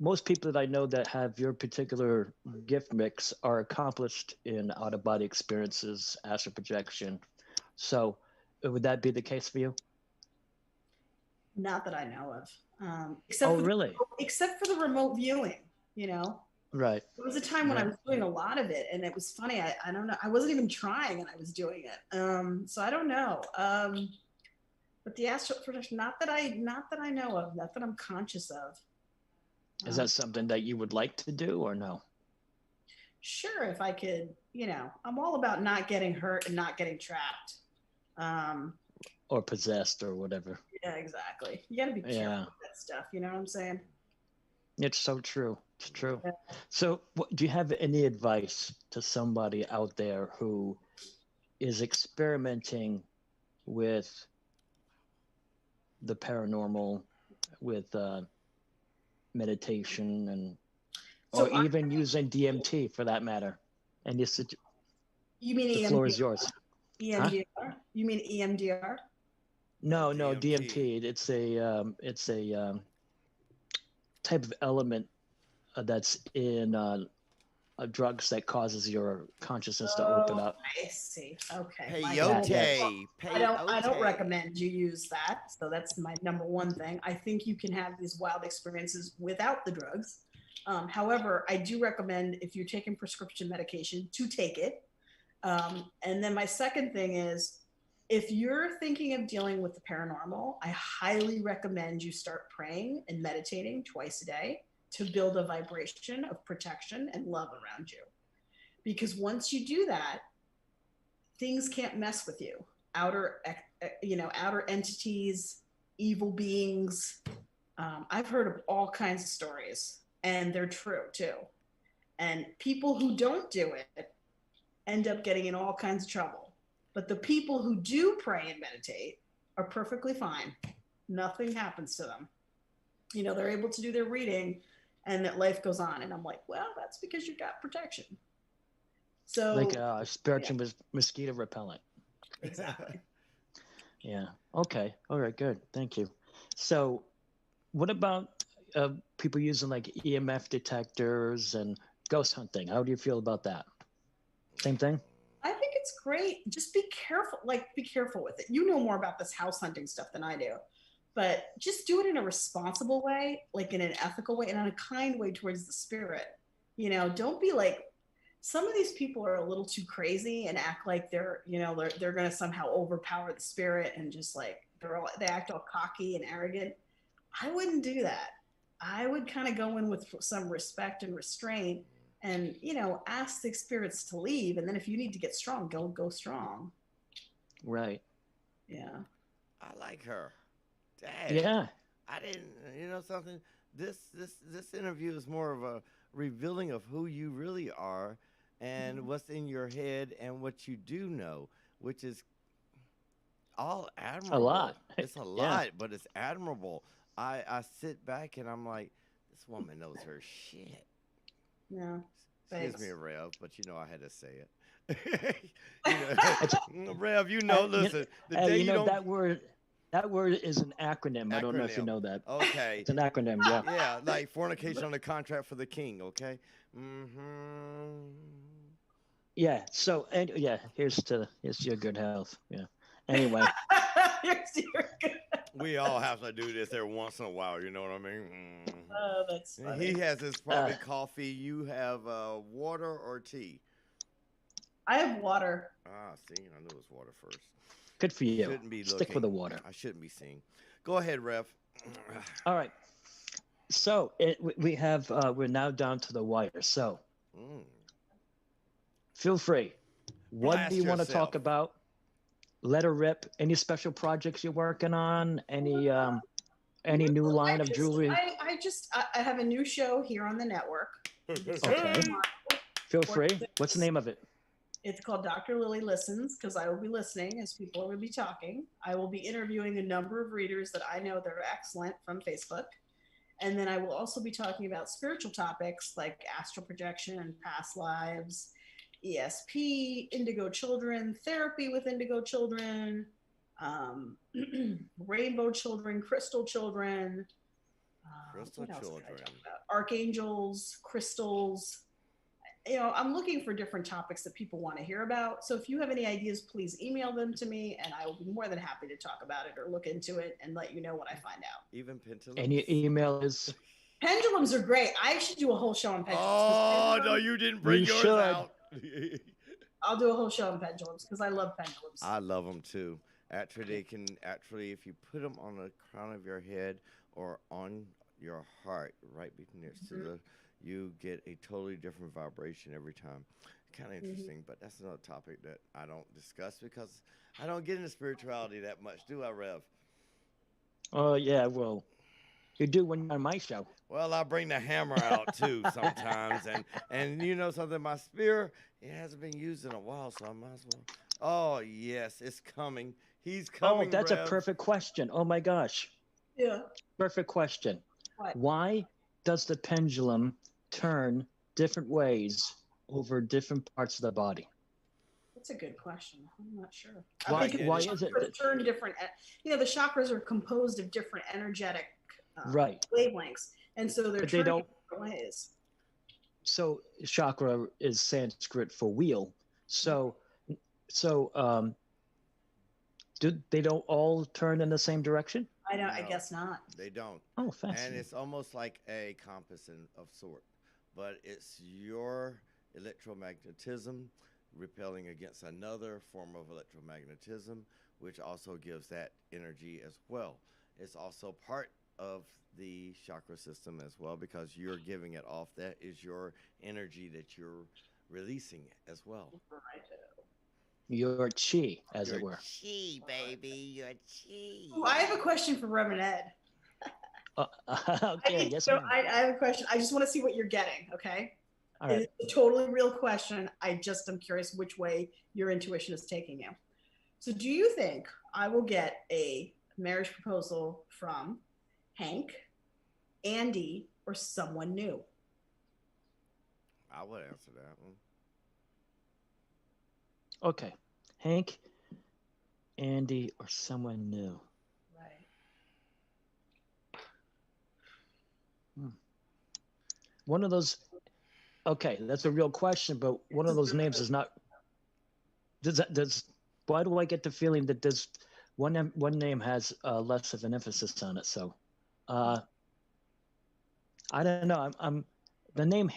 Speaker 3: Most people that I know that have your particular gift mix are accomplished in out of body experiences, astral projection. So, would that be the case for you?
Speaker 5: Not that I know of.
Speaker 3: Oh, really?
Speaker 5: Except for the remote viewing, you know.
Speaker 3: Right.
Speaker 5: There was a time when I
Speaker 3: Right.
Speaker 5: was doing a lot of it, and it was funny. I don't know. I wasn't even trying, and I was doing it. So I don't know. But the astral projection, not that I know of, not that I'm conscious of.
Speaker 3: Is that something that you would like to do or no?
Speaker 5: Sure, if I could, you know, I'm all about not getting hurt and not getting trapped.
Speaker 3: Or possessed or whatever?
Speaker 5: Yeah, exactly. You got to be careful
Speaker 3: Yeah.
Speaker 5: with that stuff. You know what I'm saying?
Speaker 3: It's so true. It's true.
Speaker 5: Yeah.
Speaker 3: So, do you have any advice to somebody out there who is experimenting with the paranormal, with meditation, and
Speaker 5: So
Speaker 3: or even using DMT for that matter? And the
Speaker 5: You
Speaker 3: floor
Speaker 5: mean
Speaker 3: is yours.
Speaker 5: EMDR? You mean EMDR?
Speaker 3: No,
Speaker 2: DMT.
Speaker 3: DMT. It's a type of element that's in drugs that causes your consciousness to open up.
Speaker 5: I see. Okay.
Speaker 2: Peyote.
Speaker 5: I don't recommend you use that. So that's my number one thing. I think you can have these wild experiences without the drugs. However, I do recommend if you're taking prescription medication to take it. And then my second thing is, if you're thinking of dealing with the paranormal, I highly recommend you start praying and meditating twice a day to build a vibration of protection and love around you. Because once you do that, things can't mess with you. Outer entities, evil beings. I've heard of all kinds of stories, and they're true too. And people who don't do it end up getting in all kinds of trouble. But the people who do pray and meditate are perfectly fine. Nothing happens to them. You know, they're able to do their reading and that life goes on. And I'm like, well, that's because you got protection. So
Speaker 3: Like spiritual mosquito repellent.
Speaker 5: Exactly.
Speaker 3: Yeah. Okay. All right. Good. Thank you. So, what about people using like EMF detectors and ghost hunting? How do you feel about that? Same thing?
Speaker 5: I think it's great. Just be careful. Be careful with it. You know more about this house hunting stuff than I do. But just do it in a responsible way, like in an ethical way and in a kind way towards the spirit. You know, don't be like, some of these people are a little too crazy and act like they're going to somehow overpower the spirit and just like they act all cocky and arrogant. I wouldn't do that. I would kind of go in with some respect and restraint and, ask the spirits to leave. And then if you need to get strong, go strong.
Speaker 3: Right.
Speaker 5: Yeah.
Speaker 2: I like her. Dang.
Speaker 3: Yeah.
Speaker 2: I didn't. You know something? This interview is more of a revealing of who you really are and what's in your head and what you do know, which is all admirable.
Speaker 3: A lot.
Speaker 2: It's a lot, but it's admirable. I sit back and I'm like, this woman knows her shit.
Speaker 5: Yeah.
Speaker 2: Excuse me, Rev, but I had to say it. Rev, listen. The day you don't.
Speaker 3: That word is an acronym. I don't know if you know that.
Speaker 2: Okay.
Speaker 3: It's an acronym, yeah.
Speaker 2: Yeah, like fornication on the contract for the king, okay? Mm-hmm.
Speaker 3: Yeah, so, here's your good health. Yeah. Anyway.
Speaker 2: We all have to do this every once in a while, you know what I mean? Mm-hmm.
Speaker 5: Oh, that's funny.
Speaker 2: He has his probably coffee. You have water or tea?
Speaker 5: I have water.
Speaker 2: See, I knew it was water first.
Speaker 3: Good for you.
Speaker 2: Shouldn't be
Speaker 3: Stick
Speaker 2: looking.
Speaker 3: with the water.
Speaker 2: I shouldn't be seeing. Go ahead, Rev.
Speaker 3: All right. So we're now down to the wire. So feel free. What
Speaker 2: Blast
Speaker 3: do you want to
Speaker 2: yourself.
Speaker 3: talk about? Let her rip. Any special projects you're working on? Any new line of jewelry?
Speaker 5: I have a new show here on the network.
Speaker 3: Okay. Feel free. What's the name of it?
Speaker 5: It's called Dr. Lily Listens because I will be listening as people are going to be talking. I will be interviewing a number of readers that I know that are excellent from Facebook. And then I will also be talking about spiritual topics like astral projection, past lives, ESP, indigo children, therapy with indigo children, rainbow children, crystal children.
Speaker 2: Crystal
Speaker 5: What else can I
Speaker 2: children.
Speaker 5: talk about? Archangels, crystals. You know, I'm looking for different topics that people want to hear about. So if you have any ideas, please email them to me and I will be more than happy to talk about it or look into it and let you know what I find out.
Speaker 2: Even pendulums.
Speaker 3: And your email is?
Speaker 5: Pendulums are great. I should do a whole show on pendulums.
Speaker 2: Oh, no, you didn't bring
Speaker 3: You
Speaker 2: yours
Speaker 3: should.
Speaker 2: out.
Speaker 5: I'll do a whole show on pendulums because I love pendulums.
Speaker 2: I love them too. Actually, if you put them on the crown of your head or on your heart, right next to the, you get a totally different vibration every time. Kind of interesting, but that's another topic that I don't discuss because I don't get into spirituality that much, do I, Rev?
Speaker 3: Oh, yeah, well, you do when you're on my show.
Speaker 2: Well, I bring the hammer out too sometimes, and you know something, my spear, it hasn't been used in a while, so I might as well. Oh yes, it's coming. He's coming.
Speaker 3: Oh, that's
Speaker 2: Rev.
Speaker 3: a perfect question. Oh my gosh,
Speaker 5: Yeah.
Speaker 3: perfect question.
Speaker 5: What?
Speaker 3: Why does the pendulum turn different ways over different parts of the body?
Speaker 5: That's a good question. I'm not sure.
Speaker 3: Why-
Speaker 5: I think
Speaker 3: why
Speaker 5: the
Speaker 3: is it
Speaker 5: chakras
Speaker 3: that-
Speaker 5: turn different? You know, the chakras are composed of different energetic
Speaker 3: Right.
Speaker 5: wavelengths, and so they're
Speaker 3: But they
Speaker 5: turning
Speaker 3: don't-
Speaker 5: different ways.
Speaker 3: So chakra is Sanskrit for wheel. So do they don't all turn in the same direction?
Speaker 5: I don't. I
Speaker 2: No.
Speaker 5: guess not.
Speaker 2: They don't.
Speaker 3: Oh,
Speaker 2: And
Speaker 3: fascinating.
Speaker 2: it's almost like a compass of sort, but it's your electromagnetism repelling against another form of electromagnetism, which also gives that energy as well. It's also part of the chakra system as well because you're giving it off. That is your energy that you're releasing as well.
Speaker 3: Your chi, as
Speaker 2: Your
Speaker 3: it were.
Speaker 2: chi, baby, your chi.
Speaker 5: Ooh, I have a question for Reverend Ed.
Speaker 3: Okay, yes,
Speaker 5: so
Speaker 3: ma'am.
Speaker 5: I have a question. I just want to see what you're getting. Okay.
Speaker 3: All right.
Speaker 5: It's a totally real question. I just am curious which way your intuition is taking you. So, do you think I will get a marriage proposal from Hank, Andy, or someone new?
Speaker 2: I would answer that one.
Speaker 3: Okay. Hank, Andy, or someone new.
Speaker 5: Right.
Speaker 3: One of those. Okay, that's a real question, but one of those names is not. Why do I get the feeling that this one name has less of an emphasis on it? So, I don't know. I'm the name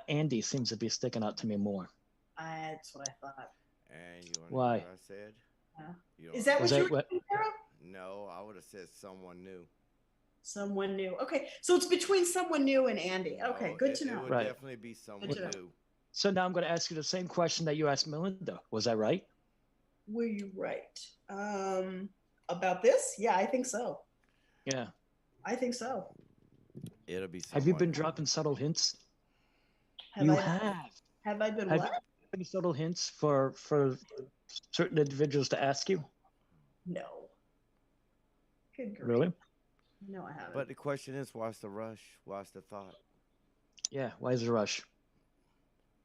Speaker 3: Andy seems to be sticking out to me more.
Speaker 5: That's what I thought.
Speaker 2: And you want to
Speaker 3: Why?
Speaker 2: hear what I said?
Speaker 5: Yeah.
Speaker 2: You
Speaker 5: Is
Speaker 2: don't-
Speaker 5: that
Speaker 3: Was
Speaker 5: what you
Speaker 3: that
Speaker 5: were
Speaker 3: what-
Speaker 5: thinking, Sarah?
Speaker 2: No, I would have said someone new.
Speaker 5: Someone new. Okay, so it's between someone new and Andy. Okay,
Speaker 2: No,
Speaker 5: good to
Speaker 2: It
Speaker 5: know.
Speaker 2: would
Speaker 3: Right.
Speaker 2: definitely be someone
Speaker 5: to know.
Speaker 2: new.
Speaker 3: So now I'm going to ask you the same question that you asked Melinda. Was I right?
Speaker 5: Were you right? About this? Yeah, I think so.
Speaker 3: Yeah.
Speaker 5: I think so.
Speaker 2: It'll be someone
Speaker 3: Have you been
Speaker 2: new.
Speaker 3: dropping subtle hints?
Speaker 5: Have
Speaker 3: You
Speaker 5: I,
Speaker 3: have.
Speaker 5: Have I been
Speaker 3: Have
Speaker 5: what?
Speaker 3: you any subtle hints for certain individuals to ask you?
Speaker 5: No. Good grief.
Speaker 3: Really?
Speaker 5: No, I haven't.
Speaker 2: But the question is, why's the rush? Why's the thought?
Speaker 3: Yeah. Why is the rush?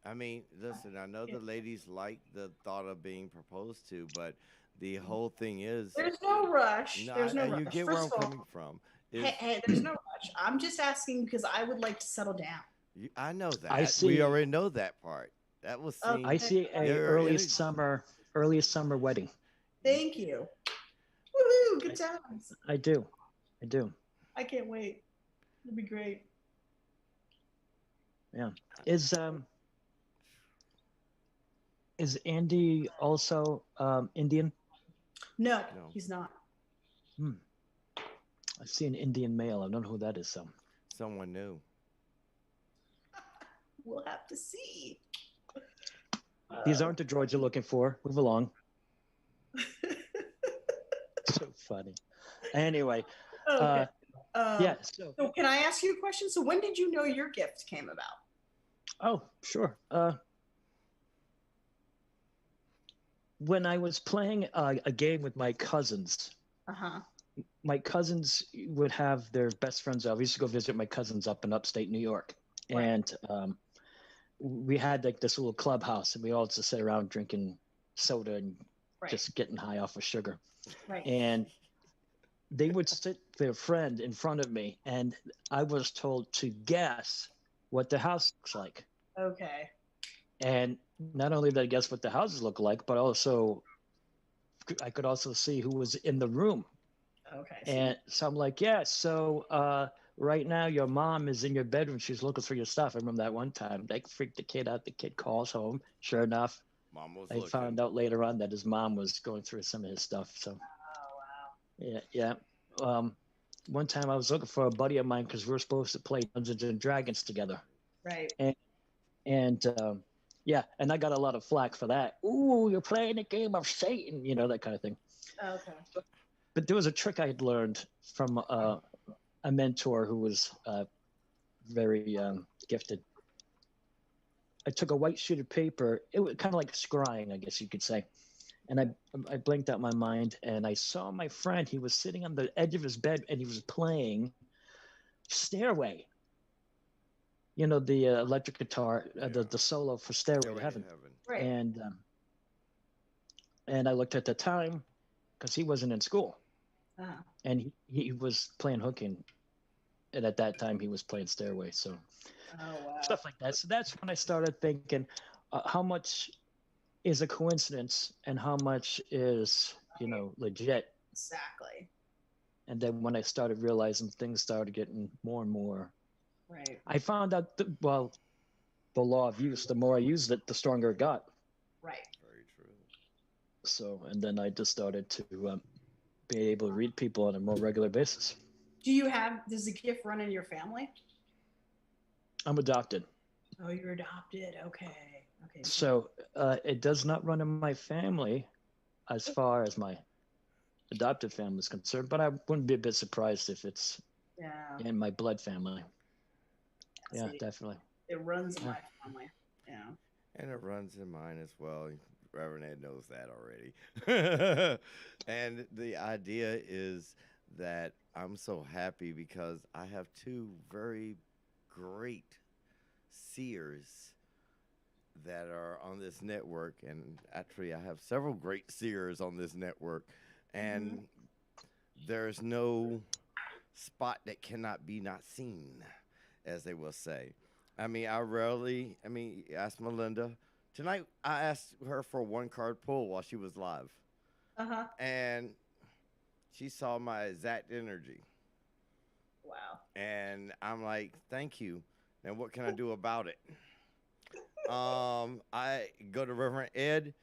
Speaker 2: I mean, listen, I know the ladies like the thought of being proposed to, but the whole thing is,
Speaker 5: There's no rush.
Speaker 2: no,
Speaker 5: There's no rush.
Speaker 2: you get
Speaker 5: First
Speaker 2: where I'm
Speaker 5: of all,
Speaker 2: coming from. Is,
Speaker 5: hey, there's no rush. I'm just asking because I would like to settle down.
Speaker 2: I know that.
Speaker 3: I see.
Speaker 2: We already know that part. That was
Speaker 5: Oh,
Speaker 2: seen.
Speaker 3: I see a
Speaker 2: Your
Speaker 3: early
Speaker 2: energy-
Speaker 3: summer wedding.
Speaker 5: Thank you. Woohoo! Good times.
Speaker 3: I do.
Speaker 5: I can't wait. It'll be great.
Speaker 3: Yeah. Is Andy also Indian?
Speaker 5: No,
Speaker 2: No.
Speaker 5: he's not.
Speaker 3: I see an Indian male. I don't know who that is. So
Speaker 2: Someone new.
Speaker 5: We'll have to see.
Speaker 3: these aren't the droids you're looking for. Move along. So funny. Anyway,
Speaker 5: Okay.
Speaker 3: yeah. So
Speaker 5: So can I ask you a question? So when did you know your gift came about?
Speaker 3: Oh, sure. When I was playing a game with my cousins,
Speaker 5: Uh-huh.
Speaker 3: my cousins would have their best friends over. I used to go visit my cousins up in upstate New York,
Speaker 5: Right.
Speaker 3: and we had like this little clubhouse, and we all just sit around drinking soda and
Speaker 5: Right.
Speaker 3: just getting high off of sugar.
Speaker 5: Right.
Speaker 3: And they would sit their friend in front of me, and I was told to guess what the house looks like.
Speaker 5: Okay.
Speaker 3: And not only did I guess what the houses look like, but also I could also see who was in the room.
Speaker 5: Okay.
Speaker 3: And so I'm like, yeah, so right now your mom is in your bedroom. She's looking for your stuff. I remember that one time. They freaked the kid out. The kid calls home. Sure enough,
Speaker 2: Mom was
Speaker 3: I
Speaker 2: looking.
Speaker 3: found out later on that his mom was going through some of his stuff. So,
Speaker 5: Oh, wow.
Speaker 3: yeah. One time I was looking for a buddy of mine because we were supposed to play Dungeons and Dragons together.
Speaker 5: Right.
Speaker 3: And yeah, and I got a lot of flack for that. Ooh, you're playing a game of Satan, that kind of thing.
Speaker 5: Okay.
Speaker 3: But there was a trick I had learned from a mentor who was very gifted. I took a white sheet of paper. It was kind of like scrying, I guess you could say. And I blinked out my mind, and I saw my friend. He was sitting on the edge of his bed, and he was playing Stairway. The electric guitar, the solo for Stairway to Heaven.
Speaker 5: Right.
Speaker 3: And I looked at the time because he wasn't in school.
Speaker 5: Uh-huh.
Speaker 3: And he was playing hooking, and at that time he was playing Stairway. So
Speaker 5: Oh, wow.
Speaker 3: stuff like that. So that's when I started thinking, how much is a coincidence and how much is legit.
Speaker 5: Exactly.
Speaker 3: And then when I started realizing things started getting more and more,
Speaker 5: Right.
Speaker 3: I found out that, well, the law of use. The more I used it, the stronger it got.
Speaker 5: Right.
Speaker 2: Very true.
Speaker 3: So, and then I just started to be able to read people on a more regular basis.
Speaker 5: Does the gift run in your family?
Speaker 3: I'm adopted.
Speaker 5: Oh, you're adopted. Okay. Okay.
Speaker 3: So it does not run in my family as far as my adopted family is concerned, but I wouldn't be a bit surprised if it's
Speaker 5: Yeah.
Speaker 3: in my blood family. Yeah,
Speaker 5: See,
Speaker 3: definitely.
Speaker 5: it runs in my family. Yeah.
Speaker 2: And it runs in mine as well. Reverend Ed knows that already. And the idea is that I'm so happy because I have two very great seers that are on this network. And actually, I have several great seers on this network. And there's no spot that cannot be not seen, as they will say. Ask Melinda. Tonight, I asked her for a one card pull while she was live.
Speaker 5: Uh-huh.
Speaker 2: And she saw my exact energy.
Speaker 5: Wow.
Speaker 2: And I'm like, thank you. Now, what can I do about it? I go to Reverend Ed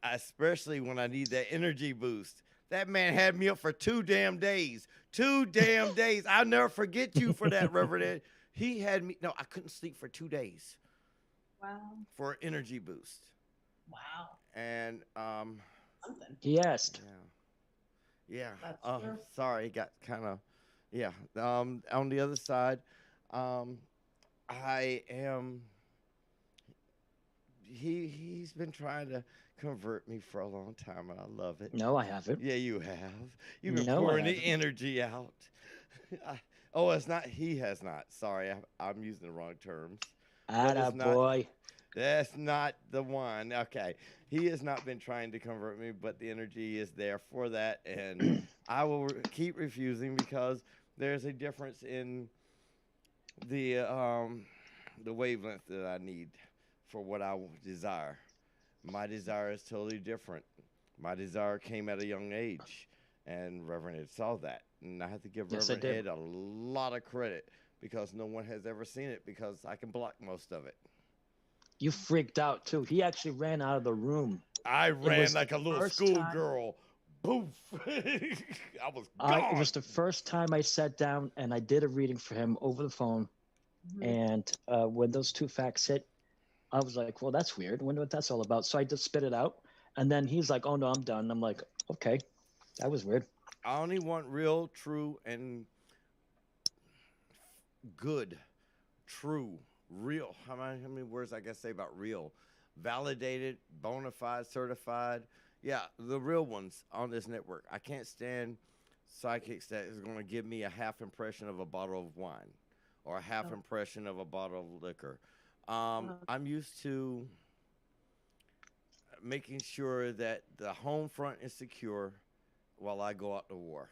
Speaker 2: especially when I need that energy boost. That man had me up for 2 damn days. 2 damn days. I'll never forget you for that, Reverend Ed. He had me. No, I couldn't sleep for 2 days.
Speaker 5: Wow.
Speaker 2: For an energy boost.
Speaker 5: Wow.
Speaker 2: And
Speaker 5: Something.
Speaker 3: He asked.
Speaker 2: Yeah.
Speaker 5: That's true.
Speaker 2: Sorry, got kind of on the other side, I am he's been trying to convert me for a long time, and I love it.
Speaker 3: No, I haven't.
Speaker 2: Yeah, you have. You've been
Speaker 3: No, I
Speaker 2: pouring the
Speaker 3: haven't.
Speaker 2: energy out. It's not. He has not. Sorry, I'm using the wrong terms.
Speaker 3: Atta boy.
Speaker 2: That's not the one. Okay. He has not been trying to convert me, but the energy is there for that. And I will keep refusing because there's a difference in the wavelength that I need for what I desire. My desire is totally different. My desire came at a young age, and Reverend Ed saw that. And I have to give
Speaker 3: Yes, I
Speaker 2: Reverend
Speaker 3: did.
Speaker 2: Ed a lot of credit because no one has ever seen it because I can block most of it.
Speaker 3: You freaked out too. He actually ran out of the room.
Speaker 2: I ran
Speaker 3: was
Speaker 2: like
Speaker 3: the
Speaker 2: a little
Speaker 3: first
Speaker 2: schoolgirl. Poof. I was gone.
Speaker 3: It was the first time I sat down and I did a reading for him over the phone. And when those two facts hit, I was like, well, that's weird. I wonder what that's all about. So I just spit it out. And then he's like, oh, no, I'm done. I'm like, okay, that was weird.
Speaker 2: I only want real, true, and good, true real. How many words I can say about real? Validated, bona fide, certified. Yeah, the real ones on this network. I can't stand psychics that is going to give me a half impression of a bottle of wine or a half
Speaker 5: Oh.
Speaker 2: impression of a bottle of liquor.
Speaker 5: Uh-huh.
Speaker 2: I'm used to making sure that the home front is secure while I go out to war.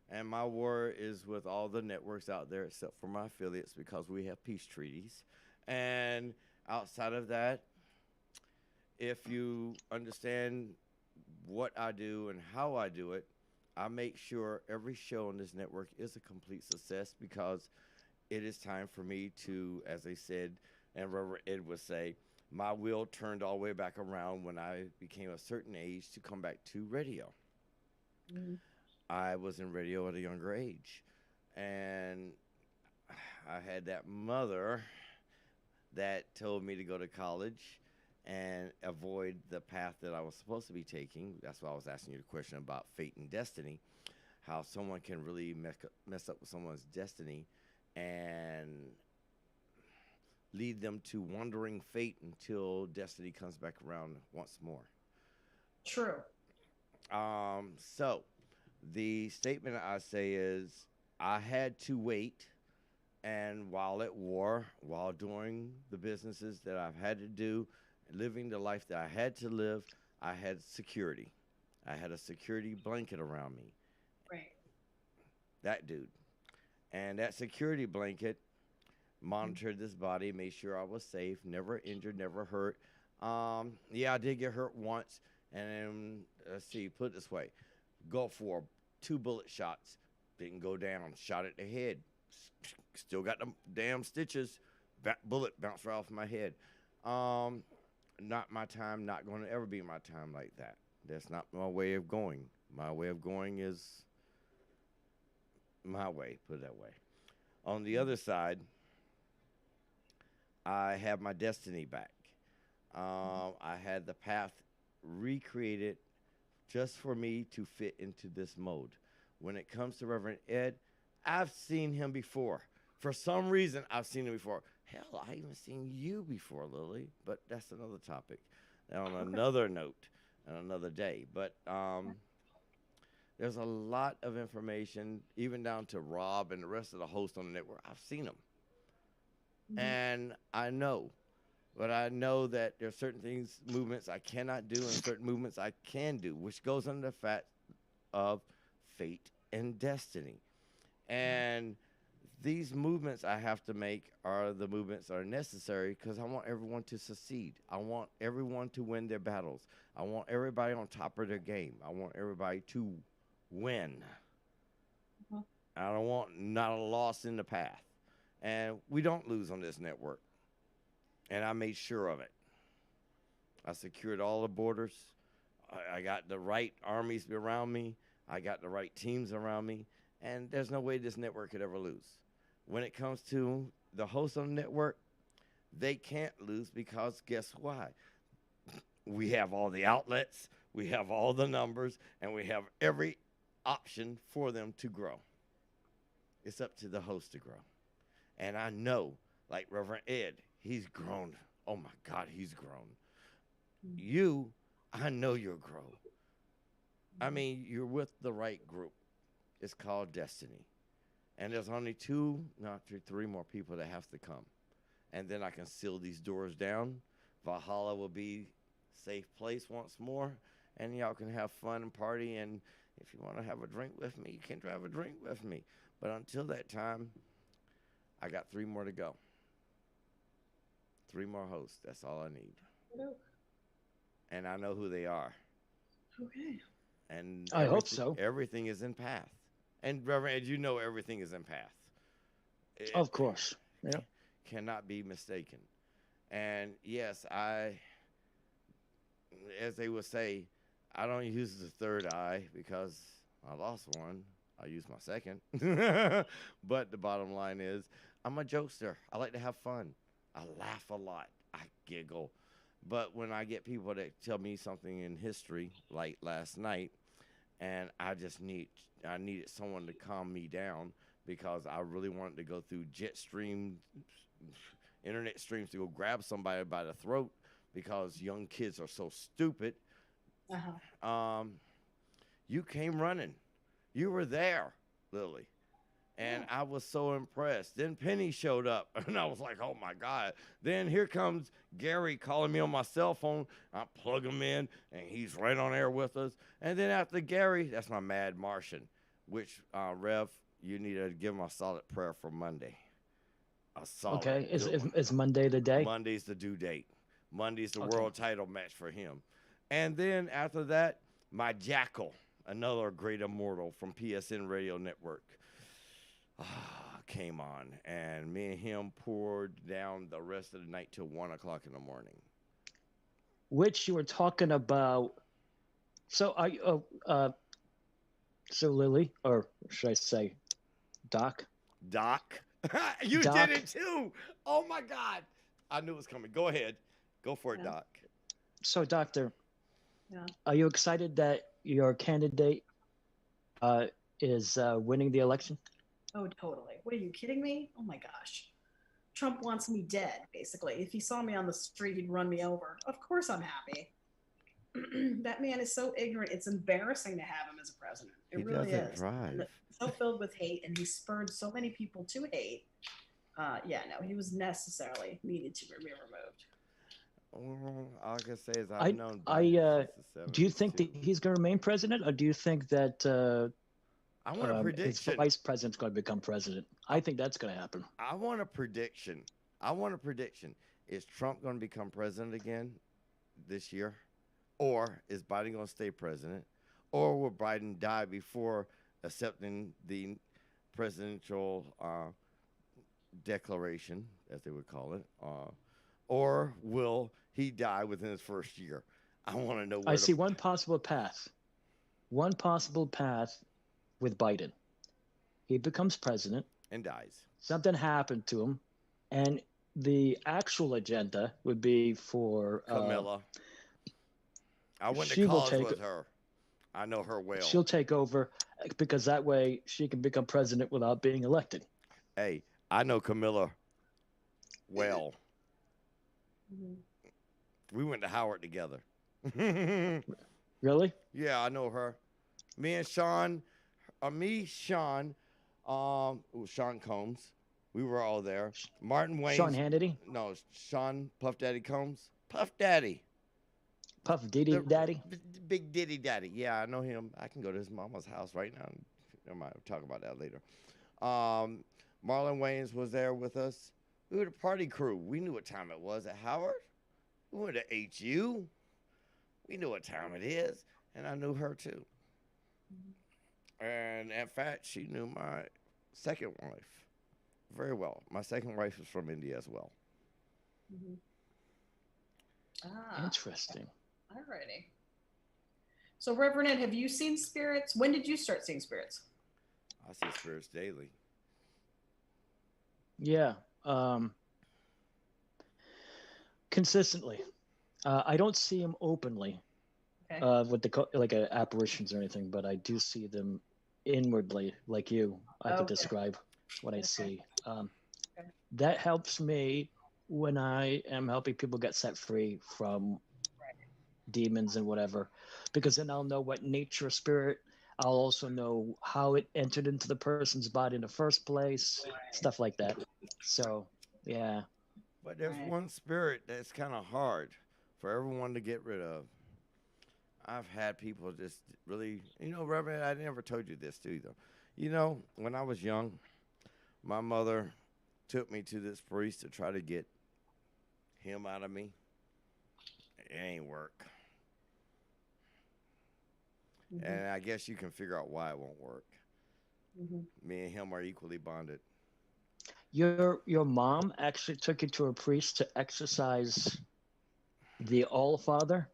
Speaker 2: And my war is with all the networks out there except for my affiliates because we have peace treaties. And outside of that, if you understand what I do and how I do it, I make sure every show on this network is a complete success because it is time for me to, as I said, and Reverend Ed would say, my wheel turned all the way back around when I became a certain age to come back to radio.
Speaker 5: Mhm.
Speaker 2: I was in radio at a younger age, and I had that mother that told me to go to college and avoid the path that I was supposed to be taking. That's why I was asking you the question about fate and destiny, how someone can really mess up with someone's destiny and lead them to wandering fate until destiny comes back around once more.
Speaker 5: True.
Speaker 2: So the statement I say is I had to wait, and while at war, while doing the businesses that I've had to do, living the life that I had to live, I had security. I had a security blanket around me.
Speaker 5: Right.
Speaker 2: That dude. And that security blanket monitored this body, made sure I was safe, never injured, never hurt. Yeah, I did get hurt once, and then, let's see, put it this way: Gulf War, 2 bullet shots, didn't go down, shot at the head, still got the damn stitches, bullet bounced right off my head. Not my time, not going to ever be my time like that. That's not my way of going. My way of going is my way, put it that way. On the other side, I have my destiny back. I had the path recreated just for me to fit into this mode. When it comes to Reverend Ed, I've seen him before. For some reason, I've seen him before. Hell, I even seen you before, Lily. But that's another topic. On another note, and another day. But there's a lot of information, even down to Rob and the rest of the hosts on the network. I've seen them. And I know, but I know that there are certain things, movements I cannot do, and certain movements I can do, which goes under the fact of fate and destiny. And these movements I have to make are the movements that are necessary because I want everyone to succeed. I want everyone to win their battles. I want everybody on top of their game. I want everybody to win. I don't want not a loss in the path. And we don't lose on this network. And I made sure of it. I secured all the borders. I got the right armies around me. I got the right teams around me. And there's no way this network could ever lose. When it comes to the hosts on the network, they can't lose because guess why? We have all the outlets, we have all the numbers, and we have every option for them to grow. It's up to the host to grow. And I know, like Reverend Ed, he's grown. Oh my God, he's grown. You, I know you're grown. I mean, you're with the right group. It's called Destiny. And there's only 2, not 3 more people that have to come. And then I can seal these doors down. Valhalla will be a safe place once more. And y'all can have fun and party. And if you want to have a drink with me, you can have a drink with me. But until that time, I got 3 more to go. 3 more hosts. That's all I need. And I know who they are.
Speaker 5: Okay.
Speaker 2: And
Speaker 3: I hope so.
Speaker 2: Everything is in path. And Reverend Ed, you know everything is in path. It
Speaker 3: Of course. Yeah.
Speaker 2: cannot be mistaken. And yes, as they would say, I don't use the third eye because I lost one. I use my second. But the bottom line is, I'm a jokester. I like to have fun. I laugh a lot. I giggle. But when I get people that tell me something in history, like last night, and I needed someone to calm me down because I really wanted to go through Jetstream internet streams to go grab somebody by the throat because young kids are so stupid.
Speaker 5: Uh-huh.
Speaker 2: You came running. You were there, Lily. And I was so impressed. Then Penny showed up, and I was like, oh, my God. Then here comes Gary calling me on my cell phone. I plug him in, and he's right on air with us. And then after Gary, that's my Mad Martian, which, Rev, you need to give him a solid prayer for Monday. A solid.
Speaker 3: Okay,
Speaker 2: good one.
Speaker 3: is Monday the day?
Speaker 2: Monday's the due date. Monday's the
Speaker 3: Okay.
Speaker 2: world title match for him. And then after that, my Jackal, another great immortal from PSN Radio Network, came on. And me and him poured down the rest of the night till 1 o'clock in the morning.
Speaker 3: Which you were talking about. So so Lily, or should I say Doc?
Speaker 2: Doc, you
Speaker 3: Doc.
Speaker 2: did it too. Oh my God. I knew it was coming. Go ahead. Go for it,
Speaker 5: Yeah.
Speaker 2: Doc.
Speaker 3: So, Doctor,
Speaker 5: Yeah.
Speaker 3: are you excited that your candidate is winning the election?
Speaker 5: Oh, totally. What are you kidding me? Oh my gosh. Trump wants me dead, basically. If he saw me on the street, he'd run me over. Of course I'm happy. That man is so ignorant. It's embarrassing to have him as a president. It
Speaker 2: He
Speaker 5: really
Speaker 2: doesn't
Speaker 5: is.
Speaker 2: drive.
Speaker 5: And so filled with hate, and he spurred so many people to hate. Yeah, no, he was necessarily needed to be removed.
Speaker 2: All I can say is
Speaker 3: I-
Speaker 2: I've known
Speaker 3: I,
Speaker 2: Biden since the
Speaker 3: Do you think that
Speaker 2: 72.
Speaker 3: he's going to remain president, or do you think that
Speaker 2: I want a
Speaker 3: his
Speaker 2: prediction.
Speaker 3: vice president's going to become president? I think that's going to happen.
Speaker 2: I want a prediction. Is Trump going to become president again this year? Or is Biden going to stay president? Or will Biden die before accepting the presidential declaration, as they would call it? Or will he die within his first year? I want to know where
Speaker 3: I see one possible path. One possible path with Biden. He becomes president.
Speaker 2: and dies.
Speaker 3: Something happened to him, and the actual agenda would be for
Speaker 2: Camilla. I went
Speaker 3: she
Speaker 2: to
Speaker 3: will
Speaker 2: college
Speaker 3: take-
Speaker 2: with her. I know her well.
Speaker 3: she'll take over because that way she can become president without being elected.
Speaker 2: Hey, I know Camilla well.
Speaker 5: Mhm.
Speaker 2: We went to Howard together.
Speaker 3: Really?
Speaker 2: Yeah, I know her. Me and Sean, Sean Combs. We were all there. Martin Wayne.
Speaker 3: Sean Hannity,
Speaker 2: No, Sean Puff Daddy Combs. Puff Daddy.
Speaker 3: Puff Diddy
Speaker 2: The
Speaker 3: Daddy.
Speaker 2: Big Diddy Daddy. Yeah, I know him. I can go to his mama's house right now. I might talk about that later. Marlon Wayans was there with us. We were the party crew. We knew what time it was at Howard. We went to HU. We knew what time it is. And I knew her too. And in fact, she knew my second wife very well. My second wife is from India as well.
Speaker 5: Mhm. Ah,
Speaker 3: Interesting.
Speaker 5: alrighty. So, Reverend Ed, have you seen spirits? When did you start seeing spirits?
Speaker 2: I see spirits daily.
Speaker 3: Yeah. Consistently. I don't see them openly
Speaker 5: Okay.
Speaker 3: with the apparitions or anything, but I do see them inwardly, like you. I could
Speaker 5: Okay.
Speaker 3: describe what I
Speaker 5: Okay.
Speaker 3: see.
Speaker 5: Okay.
Speaker 3: That helps me when I am helping people get set free from demons and whatever, because then I'll know what nature of spirit. I'll also know how it entered into the person's body in the first place, stuff like that. So, yeah.
Speaker 2: But there's
Speaker 5: Right.
Speaker 2: one spirit that's kind of hard for everyone to get rid of. I've had people just really, Reverend, I never told you this either. When I was young, my mother took me to this priest to try to get him out of me. It ain't work.
Speaker 5: Mhm.
Speaker 2: And I guess you can figure out why it won't work.
Speaker 5: Mhm.
Speaker 2: Me and him are equally bonded.
Speaker 3: Your mom actually took you to a priest to exercise the All Father?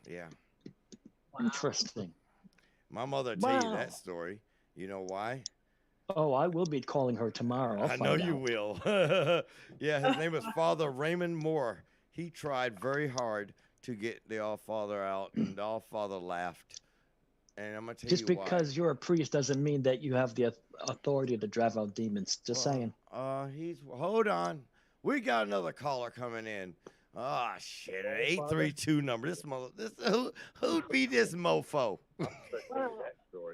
Speaker 2: Yeah.
Speaker 5: Wow.
Speaker 3: Interesting.
Speaker 2: My mother tell you
Speaker 3: Wow.
Speaker 2: that story. You know why?
Speaker 3: Oh, I will be calling her tomorrow. I'll
Speaker 2: I know
Speaker 3: find
Speaker 2: you
Speaker 3: out.
Speaker 2: will. Yeah, his name is Father Raymond Moore. He tried very hard to get the All Father out, and the All Father laughed. And I'm gonna tell
Speaker 3: Just
Speaker 2: you
Speaker 3: because you're a priest doesn't mean that you have the authority to drive out demons. Just saying.
Speaker 2: Hold on. We got another caller coming in. Ah, shit, an
Speaker 4: Oh, Father.
Speaker 2: 832 number. Who'd be this mofo?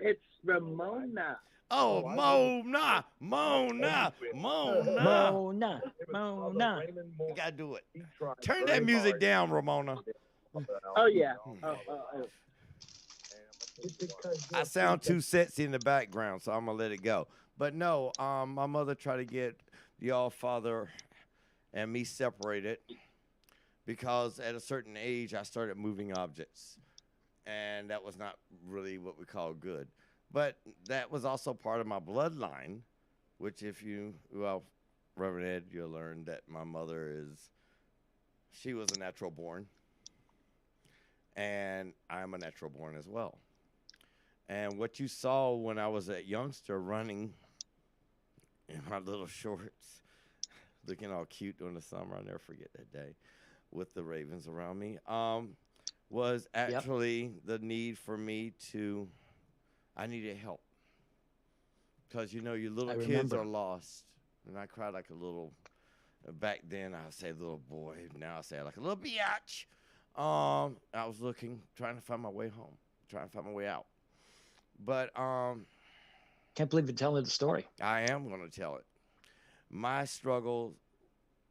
Speaker 6: It's Ramona.
Speaker 2: Oh,
Speaker 4: Oh, I
Speaker 2: Mona, Mona.
Speaker 3: Mona, Mona.
Speaker 2: You gotta do it.
Speaker 4: He tried
Speaker 2: Turn
Speaker 4: very
Speaker 2: that music
Speaker 4: hard.
Speaker 2: down, Ramona.
Speaker 6: Oh yeah.
Speaker 4: It's because
Speaker 2: I sound too sexy in the background, so I'm gonna let it go. But no, my mother tried to get the All Father and me separated because at a certain age I started moving objects, and that was not really what we call good. But that was also part of my bloodline, which Reverend Ed, you'll learn that my mother she was a natural born, and I'm a natural born as well. And what you saw when I was a youngster running in my little shorts, looking all cute during the summer, I'll never forget that day, with the ravens around me, was actually the need for me I needed help. Because, your little kids are lost. And I cried like a little, back then I would say little boy, now I say like a little biatch. I was trying to find my way home, trying to find my way out. But
Speaker 3: Can't believe you're telling the story.
Speaker 2: I am going to tell it. My struggle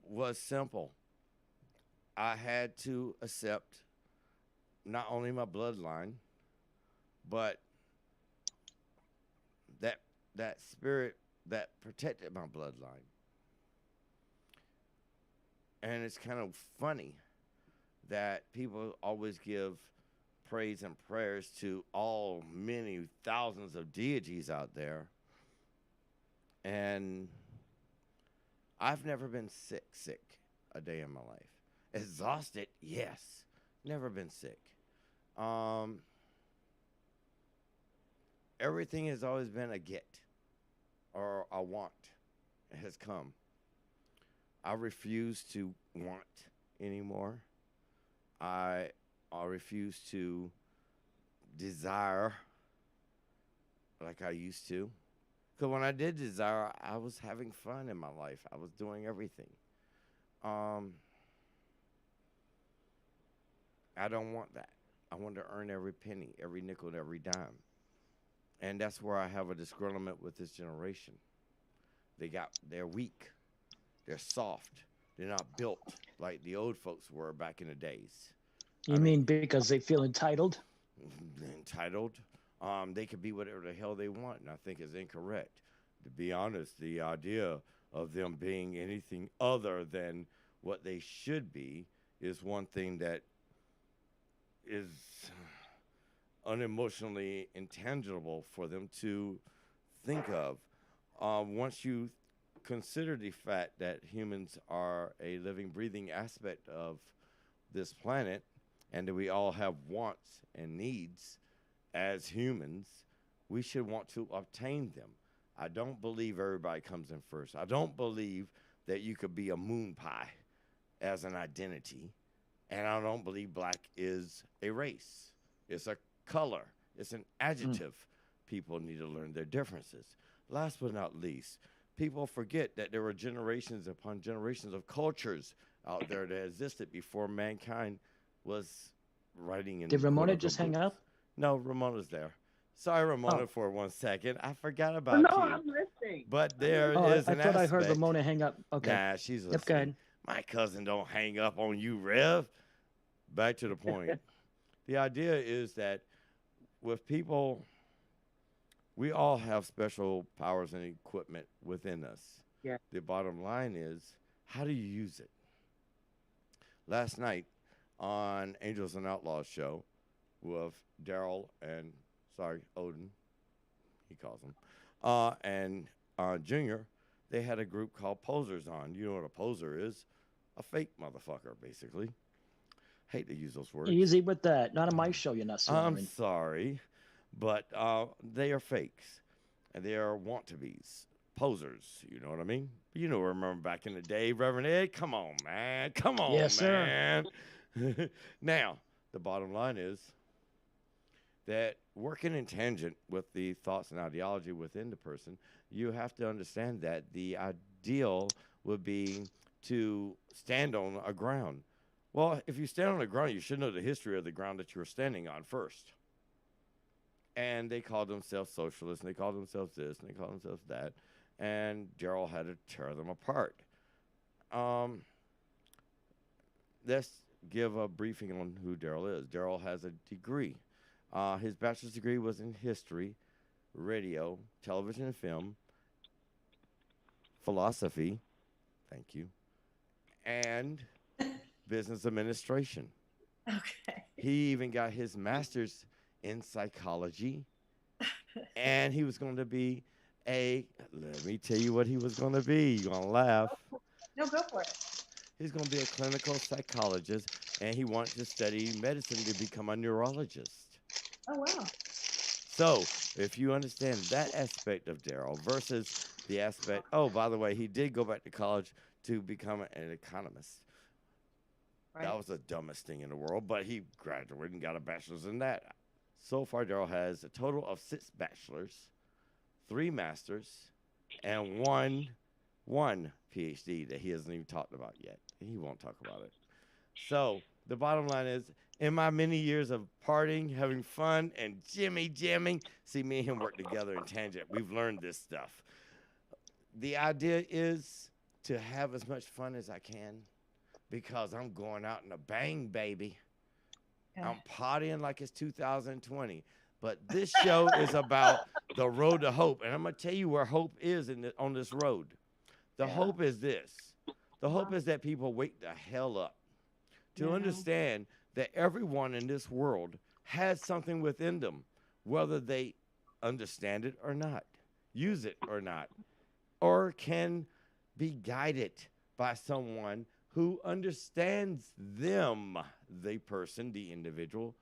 Speaker 2: was simple. I had to accept not only my bloodline, but that spirit that protected my bloodline. And it's kind of funny that people always give praise and prayers to many thousands of deities out there. And I've never been sick a day in my life. Exhausted, yes. Never been sick. Everything has always been a get or a want has come. I refuse to want anymore. I refuse to desire like I used to. Because when I did desire, I was having fun in my life. I was doing everything. I don't want that. I want to earn every penny, every nickel, and every dime. And that's where I have a disgruntlement with this generation. They're weak. They're soft. They're not built like the old folks were back in the days.
Speaker 3: You mean because they feel entitled?
Speaker 2: Entitled. They could be whatever the hell they want, and I think is incorrect. To be honest, the idea of them being anything other than what they should be is one thing that is unemotionally intangible for them to think of. Once you consider the fact that humans are a living, breathing aspect of this planet, and that we all have wants and needs as humans, we should want to obtain them. I don't believe everybody comes in first. I don't believe that you could be a moon pie as an identity. And I don't believe black is a race. It's a color. It's an adjective. People need to learn their differences. Last but not least, people forget that there were generations upon generations of cultures out there that existed before mankind was writing in.
Speaker 3: Did Ramona just hang up?
Speaker 2: No, Ramona's there. Sorry, Ramona, for 1 second. I forgot about
Speaker 6: No,
Speaker 2: you.
Speaker 6: I'm listening.
Speaker 2: But there
Speaker 3: Oh,
Speaker 2: is
Speaker 3: I
Speaker 2: an
Speaker 3: thought I heard
Speaker 2: aspect.
Speaker 3: Ramona hang up. Okay.
Speaker 2: Nah, she's listening.
Speaker 3: Yep, go ahead.
Speaker 2: My cousin don't hang up on you, Rev. Back to the point. The idea is that with people, we all have special powers and equipment within us.
Speaker 6: Yeah.
Speaker 2: The bottom line is, how do you use it? Last night on Angels and Outlaws show with Daryl and, Odin, he calls him, and Junior, they had a group called Posers on. You know what a poser is? A fake motherfucker, basically. Hate to use those words.
Speaker 3: Easy with that. Not on my show, you're not
Speaker 2: I'm
Speaker 3: swearing.
Speaker 2: sorry, but they are fakes, and they are want-to-be's, posers. You know what I mean? You know, remember back in the day, Reverend Ed? Come on, man. Come on,
Speaker 3: Yes, sir.
Speaker 2: man. Now, the bottom line is that working in tangent with the thoughts and ideology within the person, you have to understand that the ideal would be to stand on a ground. Well, if you stand on the ground, you should know the history of the ground that you were standing on first. And they called themselves socialists, and they called themselves this, and they called themselves that. And Daryl had to tear them apart. Let's give a briefing on who Daryl is. Daryl has a degree. His bachelor's degree was in history, radio, television and film, philosophy, thank you, and business administration.
Speaker 5: Okay.
Speaker 2: He even got his master's in psychology, and he was going to be let me tell you what he was going to be. You're going to laugh.
Speaker 5: No, go for it.
Speaker 2: He's going to be a clinical psychologist, and he wanted to study medicine to become a neurologist.
Speaker 5: Oh, wow.
Speaker 2: So, if you understand that aspect of Daryl versus the aspect, oh, by the way, he did go back to college to become an economist.
Speaker 5: Right.
Speaker 2: That was the dumbest thing in the world, but he graduated and got a bachelor's in that. So far, Daryl has a total of 6 bachelors, 3 masters, and one PhD that he hasn't even talked about yet. He won't talk about it. So the bottom line is, in my many years of partying, having fun, and jamming, see, me and him work together in tangent. We've learned this stuff. The idea is to have as much fun as I can because I'm going out in a bang, baby.
Speaker 5: Okay.
Speaker 2: I'm partying like it's 2020. But this show is about the road to hope. And I'm going to tell you where hope is on this road. The hope is this. The hope is that people wake the hell up to understand that everyone in this world has something within them, whether they understand it or not, use it or not, or can be guided by someone who understands them, the person, the individual,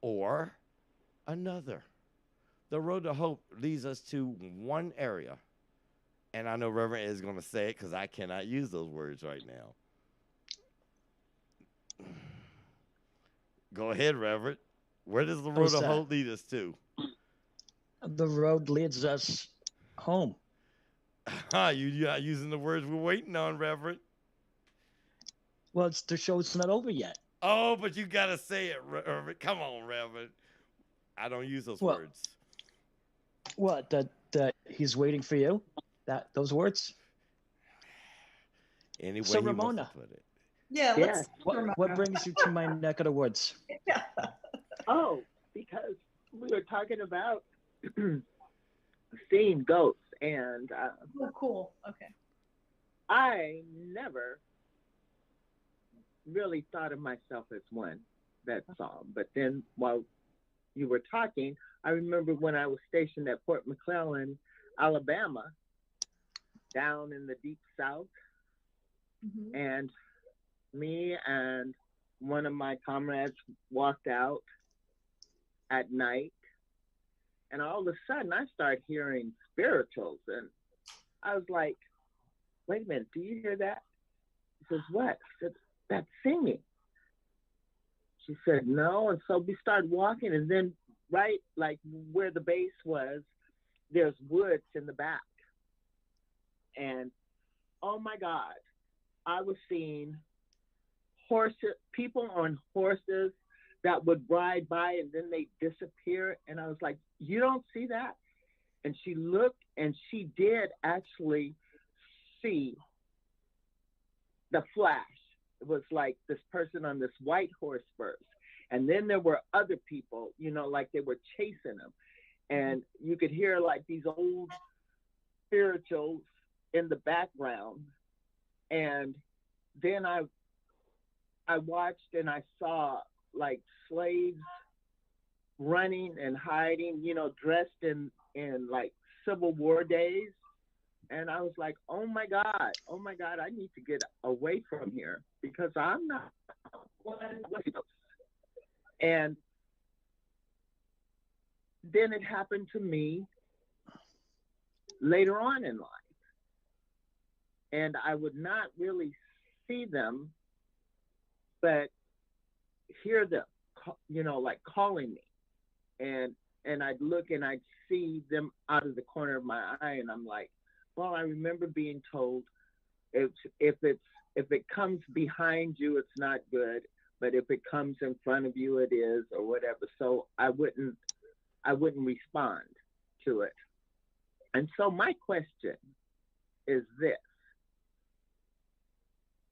Speaker 2: or another. The road to hope leads us to one area. And I know Reverend is going to say it because I cannot use those words right now. Go ahead, Reverend. Where does the road to hope lead us to?
Speaker 3: The road leads us home.
Speaker 2: You're not using the words we're waiting on, Reverend.
Speaker 3: Well, the show's not over yet.
Speaker 2: Oh, but you got to say it, Reverend. Come on, Reverend. I don't use those words.
Speaker 3: What? That he's waiting for you? Those words?
Speaker 2: Any way
Speaker 3: So,
Speaker 2: he wants
Speaker 3: Ramona.
Speaker 2: to put it.
Speaker 5: Yeah, let's.
Speaker 3: What brings you to my neck of the woods?
Speaker 5: Yeah.
Speaker 6: Oh, because we were talking about seeing ghosts, and
Speaker 5: Oh, cool. Okay.
Speaker 6: I never really thought of myself as one that saw. But then while you were talking, I remember when I was stationed at Fort McClellan, Alabama, down in the deep south, and me and one of my comrades walked out at night, and all of a sudden I started hearing spirituals, and I was like, wait a minute, do you hear that? He says, what? I said, that's singing. She said, no. And so we started walking, and then right like where the base was, there's woods in the back. And oh my God, I was seeing people on horses that would ride by and then they disappear. And I was like, you don't see that? And she looked, and she did actually see the flash. It was like this person on this white horse first. And then there were other people, like they were chasing them. And you could hear like these old spirituals in the background. And then I watched and I saw like slaves running and hiding, dressed in like Civil War days. And I was like, oh my God, I need to get away from here because I'm not one of those. And then it happened to me later on in life. And I would not really see them, but hear them, like calling me. And I'd look and I'd see them out of the corner of my eye. And I'm like, well, I remember being told If it comes behind you, it's not good. But if it comes in front of you, it is, or whatever. So I wouldn't respond to it. And so my question is this: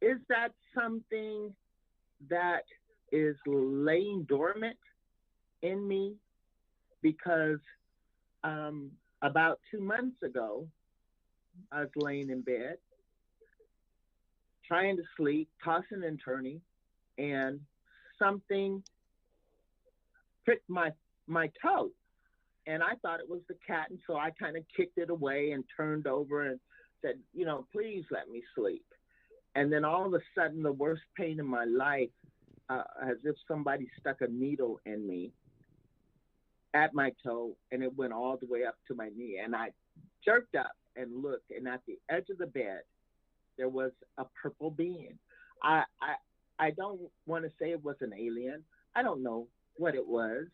Speaker 6: is that something that is laying dormant in me? Because about 2 months ago, I was laying in bed, trying to sleep, tossing and turning, and something pricked my toe. And I thought it was the cat, and so I kind of kicked it away and turned over and said, please let me sleep. And then all of a sudden, the worst pain in my life, as if somebody stuck a needle in me at my toe, and it went all the way up to my knee. And I jerked up and looked, and at the edge of the bed, there was a purple being. I don't want to say it was an alien. I don't know what it was,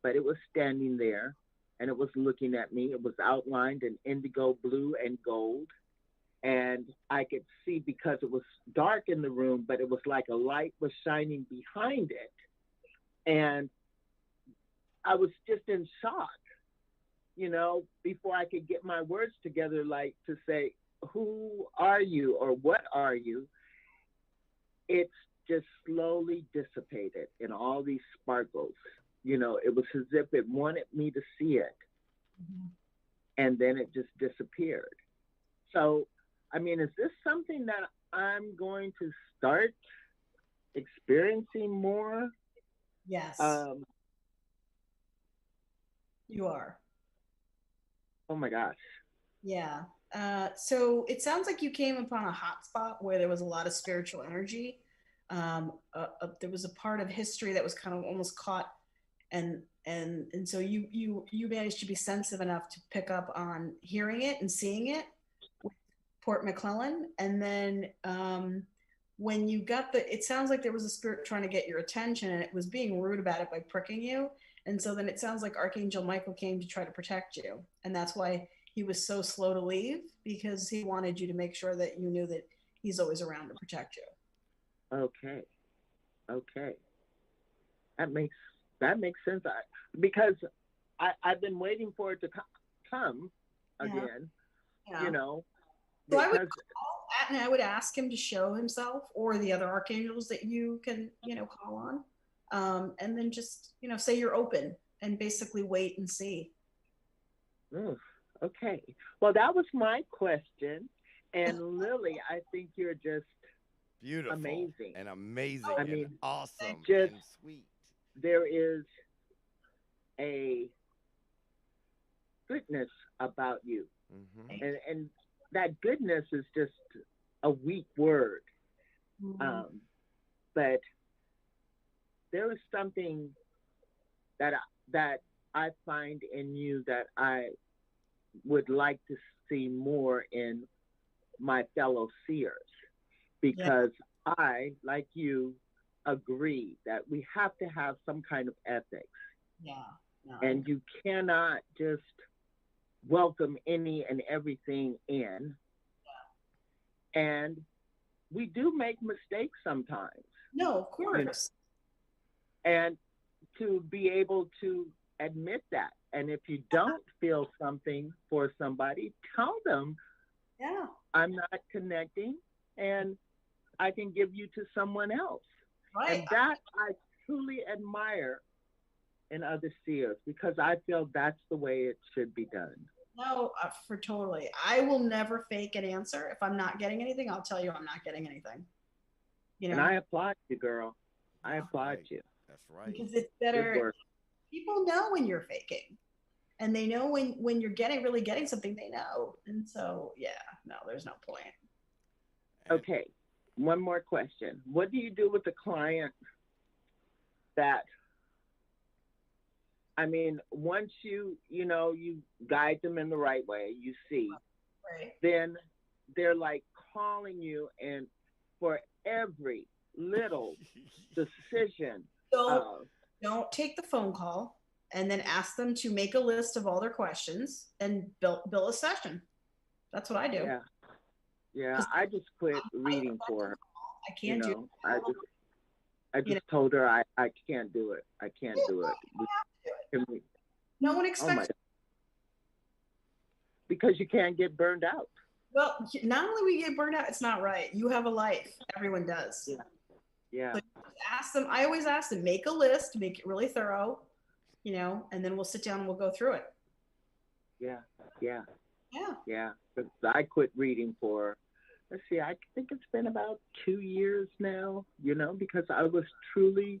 Speaker 6: but it was standing there, and it was looking at me. It was outlined in indigo blue and gold. And I could see, because it was dark in the room, but it was like a light was shining behind it. And I was just in shock, before I could get my words together, like to say, who are you or what are you? It's just slowly dissipated in all these sparkles. It was as if it wanted me to see it. Mm-hmm. And then it just disappeared. So, is this something that I'm going to start experiencing more?
Speaker 5: Yes. You are.
Speaker 6: Oh my gosh.
Speaker 5: Yeah. So it sounds like you came upon a hot spot where there was a lot of spiritual energy. There was a part of history that was kind of almost caught, and so you managed to be sensitive enough to pick up on hearing it and seeing it with Port McClellan. And then when you got it sounds like there was a spirit trying to get your attention, and it was being rude about it by pricking you. And so then it sounds like Archangel Michael came to try to protect you. And that's why he was so slow to leave, because he wanted you to make sure that you knew that he's always around to protect you.
Speaker 6: Okay. That makes sense. Because I've been waiting for it to come again,
Speaker 5: Yeah. So I would call and I would ask him to show himself, or the other archangels that you can, call on. And then just, say you're open and basically wait and see.
Speaker 6: Okay. Well, that was my question. And Lily, I think you're just
Speaker 2: beautiful,
Speaker 6: amazing,
Speaker 2: and awesome,
Speaker 6: just,
Speaker 2: and sweet.
Speaker 6: There is a goodness about you, and that goodness is just a weak word, but there is something that I find in you that I would like to see more in my fellow seers, because I, like you, agree that we have to have some kind of ethics.
Speaker 5: Yeah. No.
Speaker 6: And you cannot just welcome any and everything in. Yeah. And we do make mistakes sometimes.
Speaker 5: No, of course.
Speaker 6: And to be able to admit that. And if you don't feel something for somebody, tell them, I'm not connecting, and I can give you to someone else. Right. And that I truly admire in other seers, because I feel that's the way it should be done.
Speaker 5: No, for totally. I will never fake an answer. If I'm not getting anything, I'll tell you I'm not getting anything.
Speaker 6: And I applaud you, girl. I applaud you.
Speaker 2: That's right.
Speaker 5: Because it's better. People know when you're faking. And they know when you're really getting something, they know. And so, there's no point.
Speaker 6: Okay. One more question. What do you do with the client that, once you guide them in the right way, you see, then they're like calling you, and for every little decision.
Speaker 5: Don't take the phone call, and then ask them to make a list of all their questions and bill a session. That's what I do.
Speaker 6: Yeah. Yeah,
Speaker 5: 'Cause
Speaker 6: I just quit reading for her.
Speaker 5: I
Speaker 6: You
Speaker 5: can't do
Speaker 6: know, I
Speaker 5: it. You know,
Speaker 6: just told her I can't do it. I can't do it. Can we-
Speaker 5: no one
Speaker 6: Oh my!
Speaker 5: expects.
Speaker 6: Because you can't get burned out.
Speaker 5: Well, not only we get burned out, it's not right. You have a life. Everyone does.
Speaker 6: Yeah. Yeah.
Speaker 5: So ask them. I always ask them, make a list, make it really thorough, and then we'll sit down and we'll go through it.
Speaker 6: Yeah. Yeah.
Speaker 5: Yeah.
Speaker 6: Yeah. 'Cause I quit reading for, let's see, I think it's been about 2 years now, because I was truly,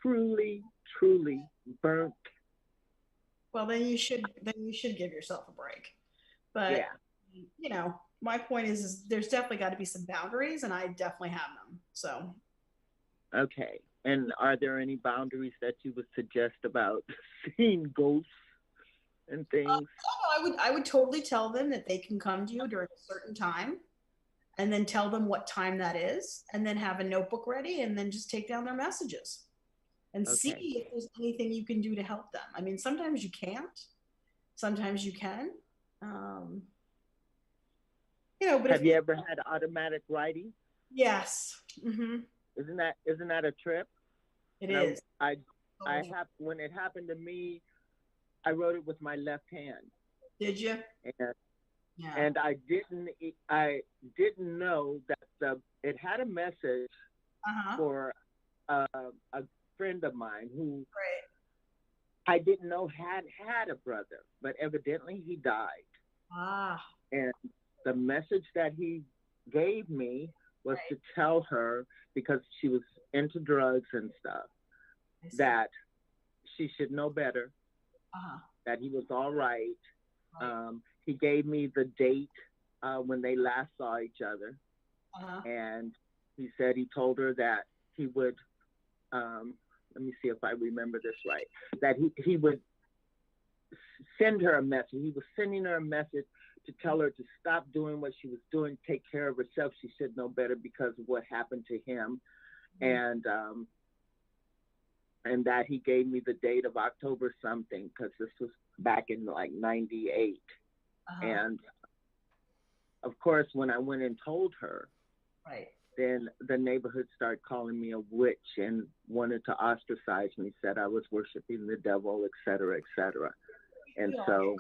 Speaker 6: truly, truly burnt.
Speaker 5: Well, then you should give yourself a break. But my point is there's definitely got to be some boundaries, and I definitely have them. So.
Speaker 6: Okay. And are there any boundaries that you would suggest about seeing ghosts and things?
Speaker 5: I would totally tell them that they can come to you during a certain time, and then tell them what time that is, and then have a notebook ready, and then just take down their messages and see
Speaker 6: Okay.
Speaker 5: if there's anything you can do to help them. I mean, sometimes you can't, sometimes you can. But
Speaker 6: Have you ever had automatic writing?
Speaker 5: Yes. Mm-hmm.
Speaker 6: Isn't that a trip?
Speaker 5: It is.
Speaker 6: I have, when it happened to me, I wrote it with my left hand.
Speaker 5: Did you?
Speaker 6: And I didn't know that it had a message for a friend of mine who I didn't know had a brother, but evidently he died. And the message that he gave me was to tell her, because she was into drugs and stuff, that she should know better, that he was all right. He gave me the date when they last saw each other. And he said he told her that he would, let me see if I remember this right, that he would send her a message. He was sending her a message to tell her to stop doing what she was doing, take care of herself. She should know better because of what happened to him. And that he gave me the date of October something, because this was back in like 98. And of course, when I went and told her, then the neighborhood started calling me a witch and wanted to ostracize me, said I was worshiping the devil, et cetera, et cetera. And so.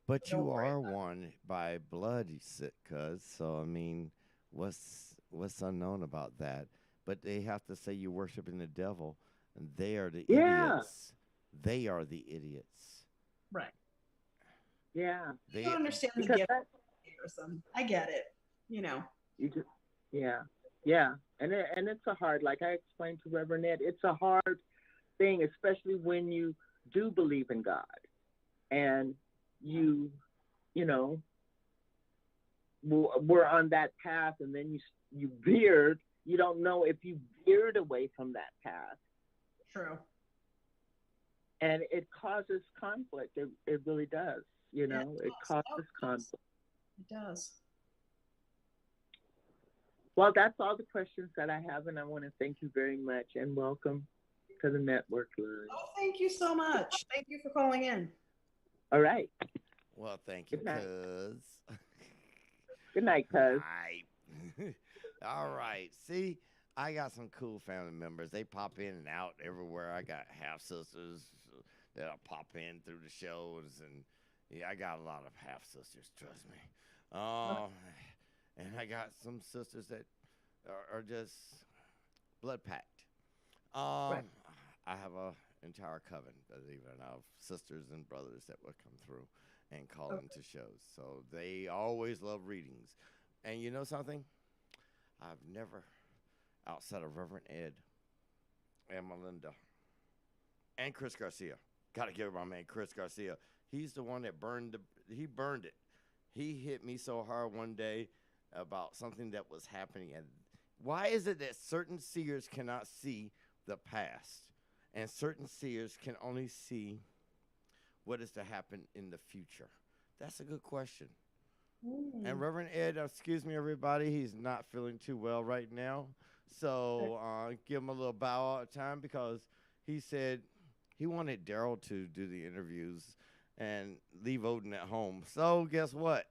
Speaker 2: But you are one by blood, cuz. So I mean, what's unknown about that? But they have to say you're worshiping the devil, and they are the idiots. They are the idiots.
Speaker 5: Right.
Speaker 6: Yeah.
Speaker 5: They don't understand the gift. I get it.
Speaker 6: You just, yeah. And it's a hard, like I explained to Reverend Ed, it's a hard thing, especially when you do believe in God, and you we're on that path, and then you veered. You don't know if you veered away from that path.
Speaker 5: True.
Speaker 6: And it causes conflict. It really does. It causes conflict.
Speaker 5: It does.
Speaker 6: Well, that's all the questions that I have, and I want to thank you very much, and welcome to the network line.
Speaker 5: Oh, thank you so much. Thank you for calling in.
Speaker 6: All right.
Speaker 2: Well, thank you, cuz.
Speaker 6: Good night, cuz.
Speaker 2: All right. See, I got some cool family members. They pop in and out everywhere. I got half sisters that'll pop in through the shows, and I got a lot of half sisters. Trust me. And I got some sisters that are just blood packed. I have a entire coven, believe it or not, of sisters and brothers that would come through and call into shows. So they always love readings. And you know something? I've never, outside of Reverend Ed and Melinda and Chris Garcia, got to give my man Chris Garcia. He's the one that burned it. He hit me so hard one day about something that was happening. And why is it that certain seers cannot see the past, and certain seers can only see what is to happen in the future? That's a good question. And Reverend Ed, excuse me, everybody, he's not feeling too well right now. So give him a little bow out of time, because he said he wanted Daryl to do the interviews and leave Odin at home. So guess what?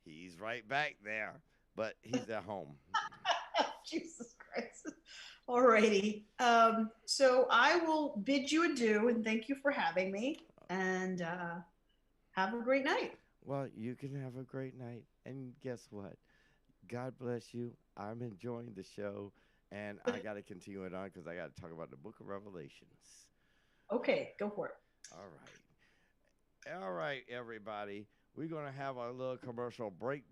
Speaker 2: He's right back there, but he's at home.
Speaker 5: Jesus Christ. Alrighty. So I will bid you adieu and thank you for having me. And have a great night.
Speaker 2: Well, you can have a great night. And guess what? God bless you. I'm enjoying the show, and I got to continue it on because I got to talk about the book of Revelations.
Speaker 5: Okay, go for it.
Speaker 2: All right. All right, everybody. We're going to have our little commercial break.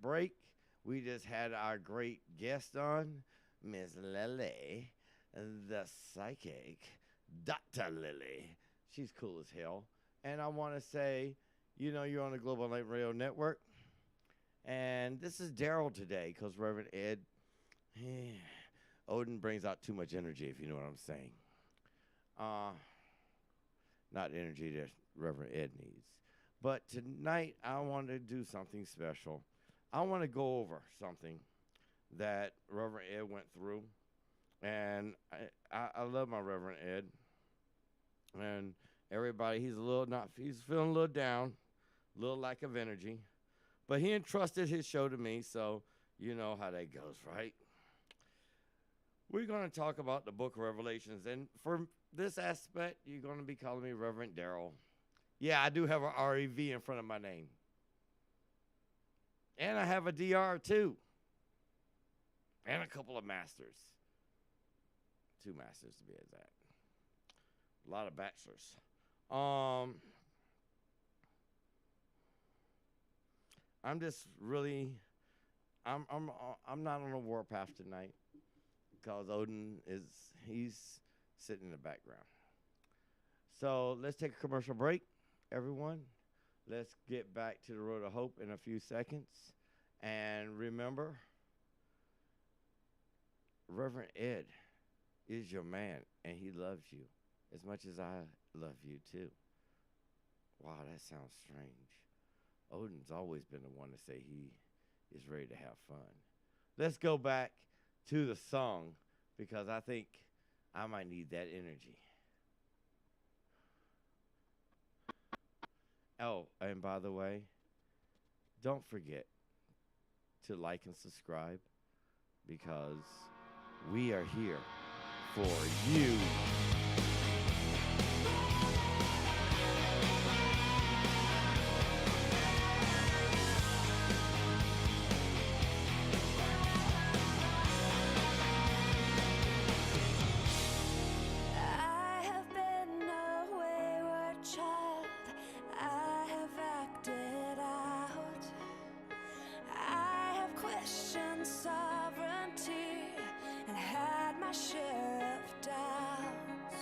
Speaker 2: We just had our great guest on, Miss Lily, the psychic, Dr. Lily. She's cool as hell. And I want to say, you're on the Global Enlightenment Radio Network. And this is Daryl today because Reverend Ed, Odin brings out too much energy, if you know what I'm saying. Not energy that Reverend Ed needs. But tonight, I want to do something special. I want to go over something that Reverend Ed went through. And I love my Reverend Ed. And everybody, he's feeling a little down, a little lack of energy. But he entrusted his show to me, so you know how that goes, right? We're going to talk about the book of Revelations. And for this aspect, you're going to be calling me Reverend Daryl. Yeah, I do have a REV in front of my name. And I have a DR too. And a couple of masters. 2 masters to be exact. A lot of bachelors. I'm just really, I'm not on a warpath tonight because Odin he's sitting in the background. So let's take a commercial break, everyone. Let's get back to the road of hope in a few seconds. And remember, Reverend Ed is your man, and he loves you as much as I love you too. Wow, that sounds strange. Odin's always been the one to say he is ready to have fun. Let's go back to the song because I think I might need that energy. Oh, and by the way, don't forget to like and subscribe because we are here for you.
Speaker 1: I have been a wayward child. I have acted out. I have questioned sovereignty and had my share of doubts.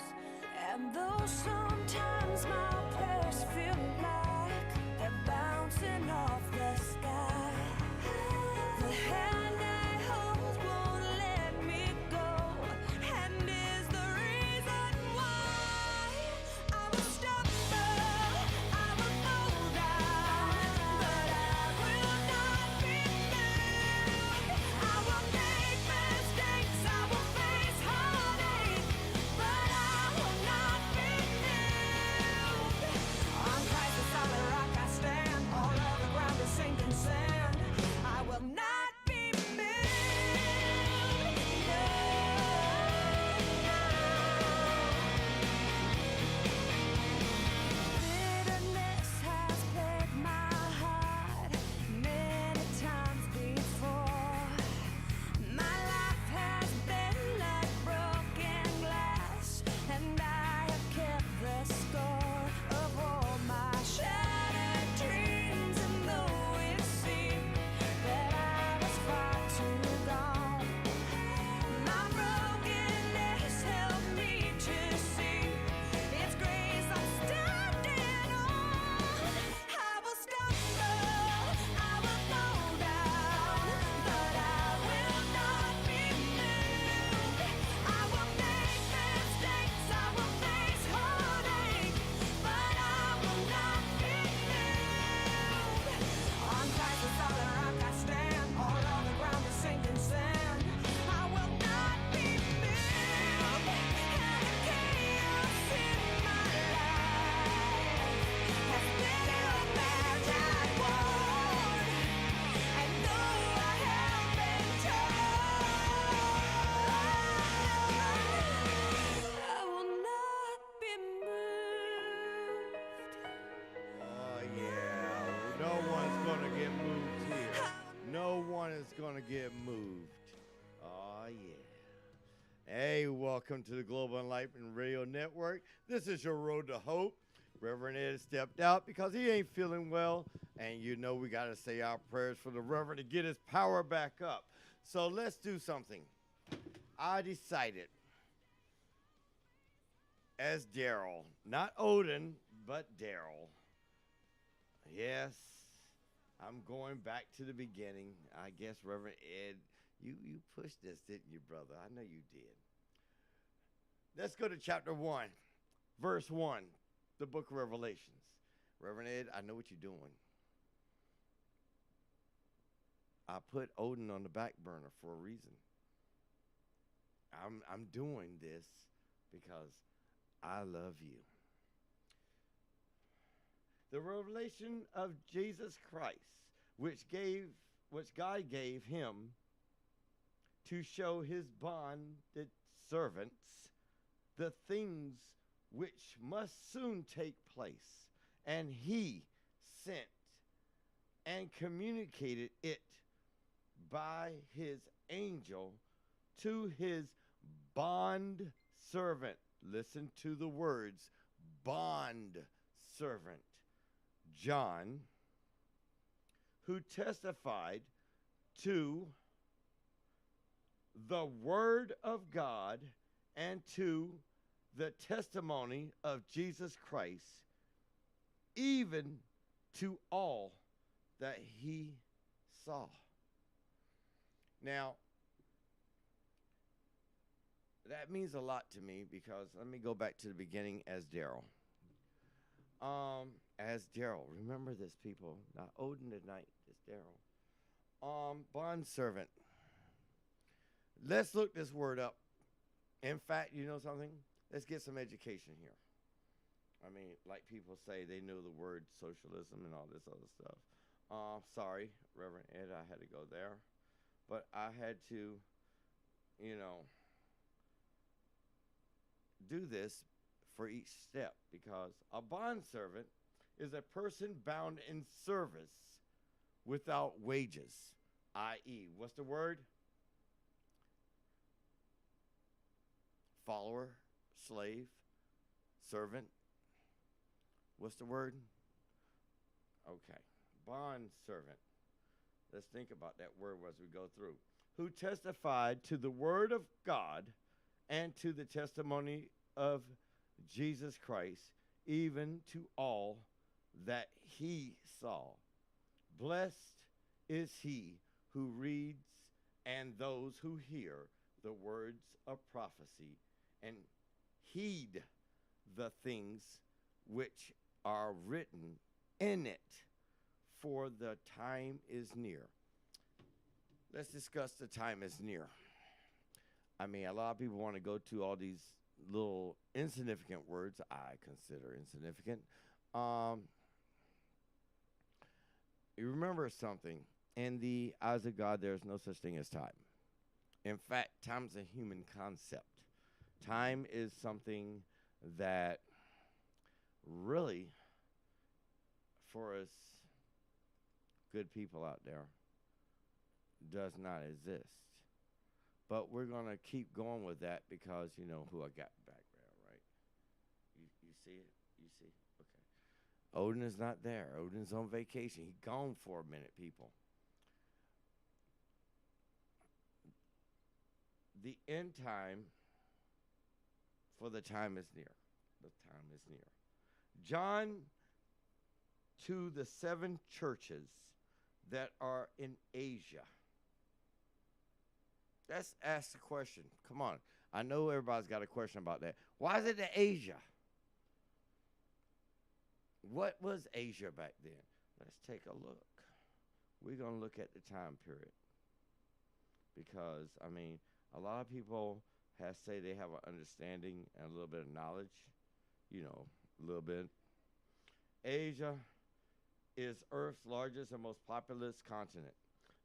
Speaker 2: get moved. Oh, yeah. Hey, welcome to the Global Enlightenment Radio Network. This is your road to hope. Reverend Ed stepped out because he ain't feeling well. And you know we got to say our prayers for the Reverend to get his power back up. So let's do something. I decided, as Daryl, not Odin, but Daryl. Yes, I'm going back to the beginning. I guess, Reverend Ed, you pushed this, didn't you, brother? I know you did. Let's go to chapter 1, verse 1, the book of Revelations. Reverend Ed, I know what you're doing. I put Odin on the back burner for a reason. I'm doing this because I love you. The revelation of Jesus Christ, which God gave him to show his bonded servants the things which must soon take place, and he sent and communicated it by his angel to his bond servant. Listen to the words, bond servant John, who testified to the word of God and to the testimony of Jesus Christ, even to all that he saw. Now, that means a lot to me because let me go back to the beginning as Daryl. As Daryl, remember this, people. Not Odin tonight, it's Daryl. Bondservant. Let's look this word up. In fact, you know something? Let's get some education here. I mean, like people say, they know the word socialism and all this other stuff. Sorry, Reverend Ed, I had to go there. But I had to, do this for each step because a bondservant is a person bound in service without wages, i.e., what's the word? Follower, slave, servant. What's the word? Okay, bond servant. Let's think about that word as we go through. Who testified to the word of God and to the testimony of Jesus Christ, even to all that he saw. Blessed is he who reads and those who hear the words of prophecy and heed the things which are written in it, for the time is near. Let's discuss the time is near. I mean, a lot of people want to go to all these little insignificant words I consider insignificant. You remember something. In the eyes of God, there is no such thing as time. In fact, time is a human concept. Time is something that really, for us good people out there, does not exist. But we're going to keep going with that because you know who I got back there, right? You see it? You see? Okay. Odin is not there. Odin's on vacation. He's gone for a minute, people. The end time, for the time is near. The time is near. John, to the 7 churches that are in Asia. Let's ask the question. Come on. I know everybody's got a question about that. Why is it in Asia? What was Asia back then? Let's take a look. We're going to look at the time period. Because, I mean, a lot of people say they have an understanding and a little bit of knowledge. You know, a little bit. Asia is Earth's largest and most populous continent.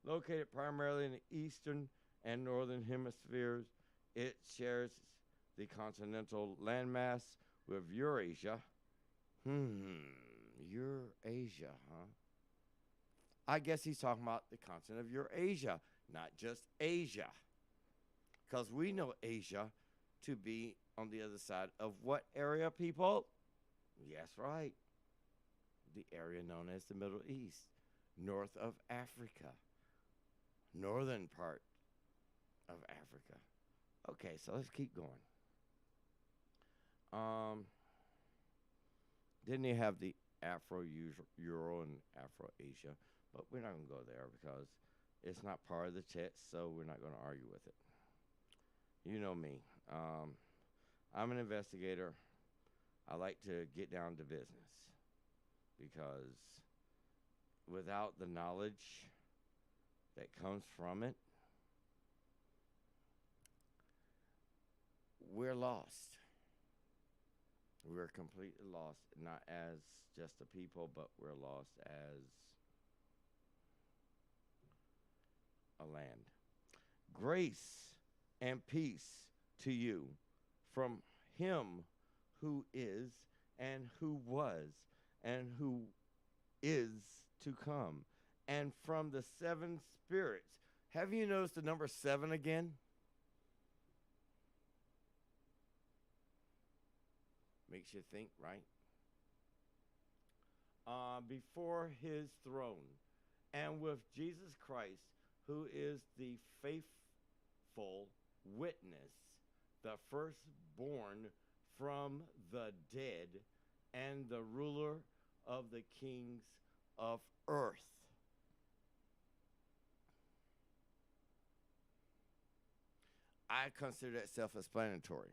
Speaker 2: Located primarily in the eastern and northern hemispheres, it shares the continental landmass with Eurasia. Eurasia, huh? I guess he's talking about the continent of Eurasia. not just Asia. Because we know Asia to be on the other side of what area, people? Yes, right. The area known as the Middle East, north of Africa, northern part of Africa. Okay, so let's keep going. Then they have the Afro-Euro and Afro-Asia, but we're not going to go there because it's not part of the text, so we're not going to argue with it. You know me. I'm an investigator. I like to get down to business because without the knowledge that comes from it, we're lost. We're completely lost, not as just a people, but we're lost as a land. Grace and peace to you from him who is and who was and who is to come, and from the seven spirits. Have you noticed the number 7 again? Makes you think, right? Before his throne, and with Jesus Christ, who is the faithful witness, the firstborn from the dead, and the ruler of the kings of earth. I consider that self-explanatory.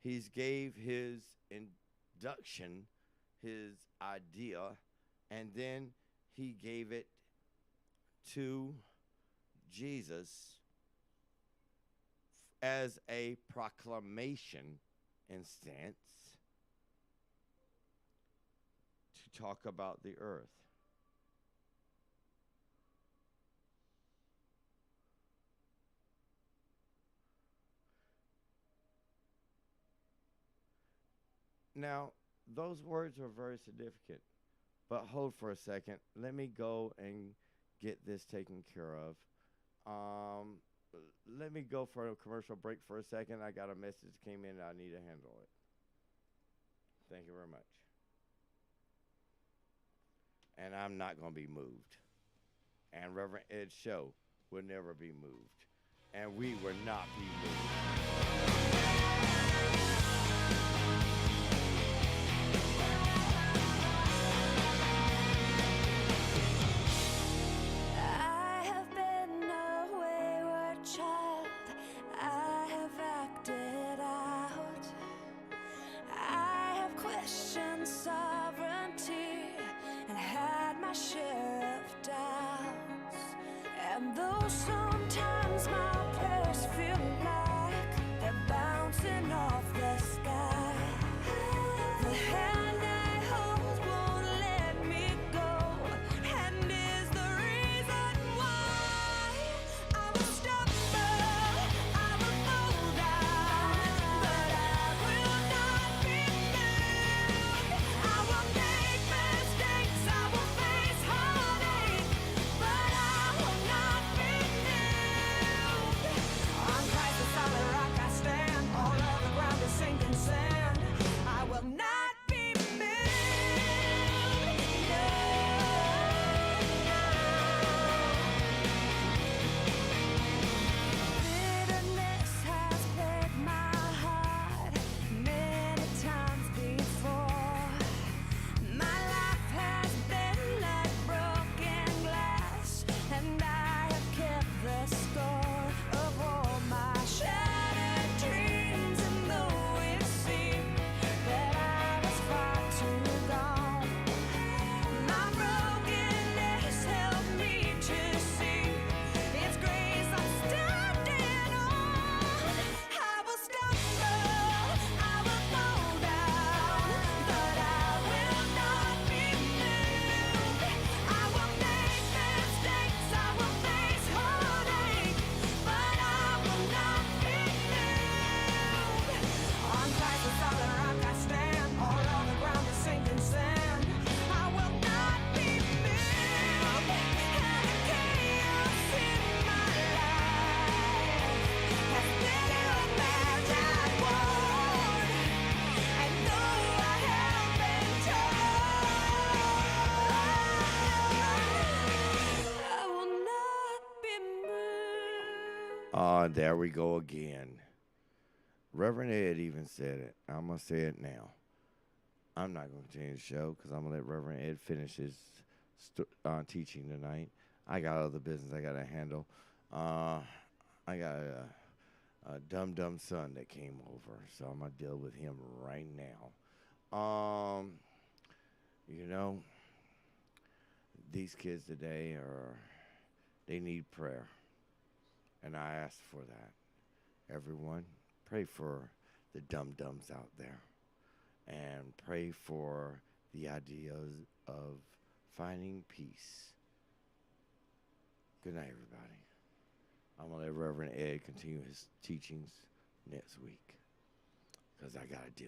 Speaker 2: He's gave his induction, his idea, and then he gave it to Jesus as a proclamation in stance to talk about the earth. Now, those words are very significant, but hold for a second. Let me go and get this taken care of. Let me go for a commercial break for a second. I got a message that came in and I need to handle it. Thank you very much. And I'm not going to be moved. And Reverend Ed's show will never be moved. And we will not be moved.
Speaker 1: I have been a wayward child. I have acted out. I have questioned sovereignty and had my share of doubts. And though sometimes my prayers feel like they're bouncing off the sky, the hand I hold won't let me go, and is the reason why I will stumble, I will fall down, but I will not be moved.
Speaker 2: There we go again. Reverend Ed even said it. I'm going to say it now. I'm not going to continue the show because I'm going to let Reverend Ed finish his teaching tonight. I got other business I got to handle. I got a dumb son that came over, so I'm going to deal with him right now. You know, these kids today they need prayer. And I ask for that. Everyone, pray for the dum-dums out there. And pray for the ideas of finding peace. Good night, everybody. I'm going to let Reverend Ed continue his teachings next week. Because I got to deal with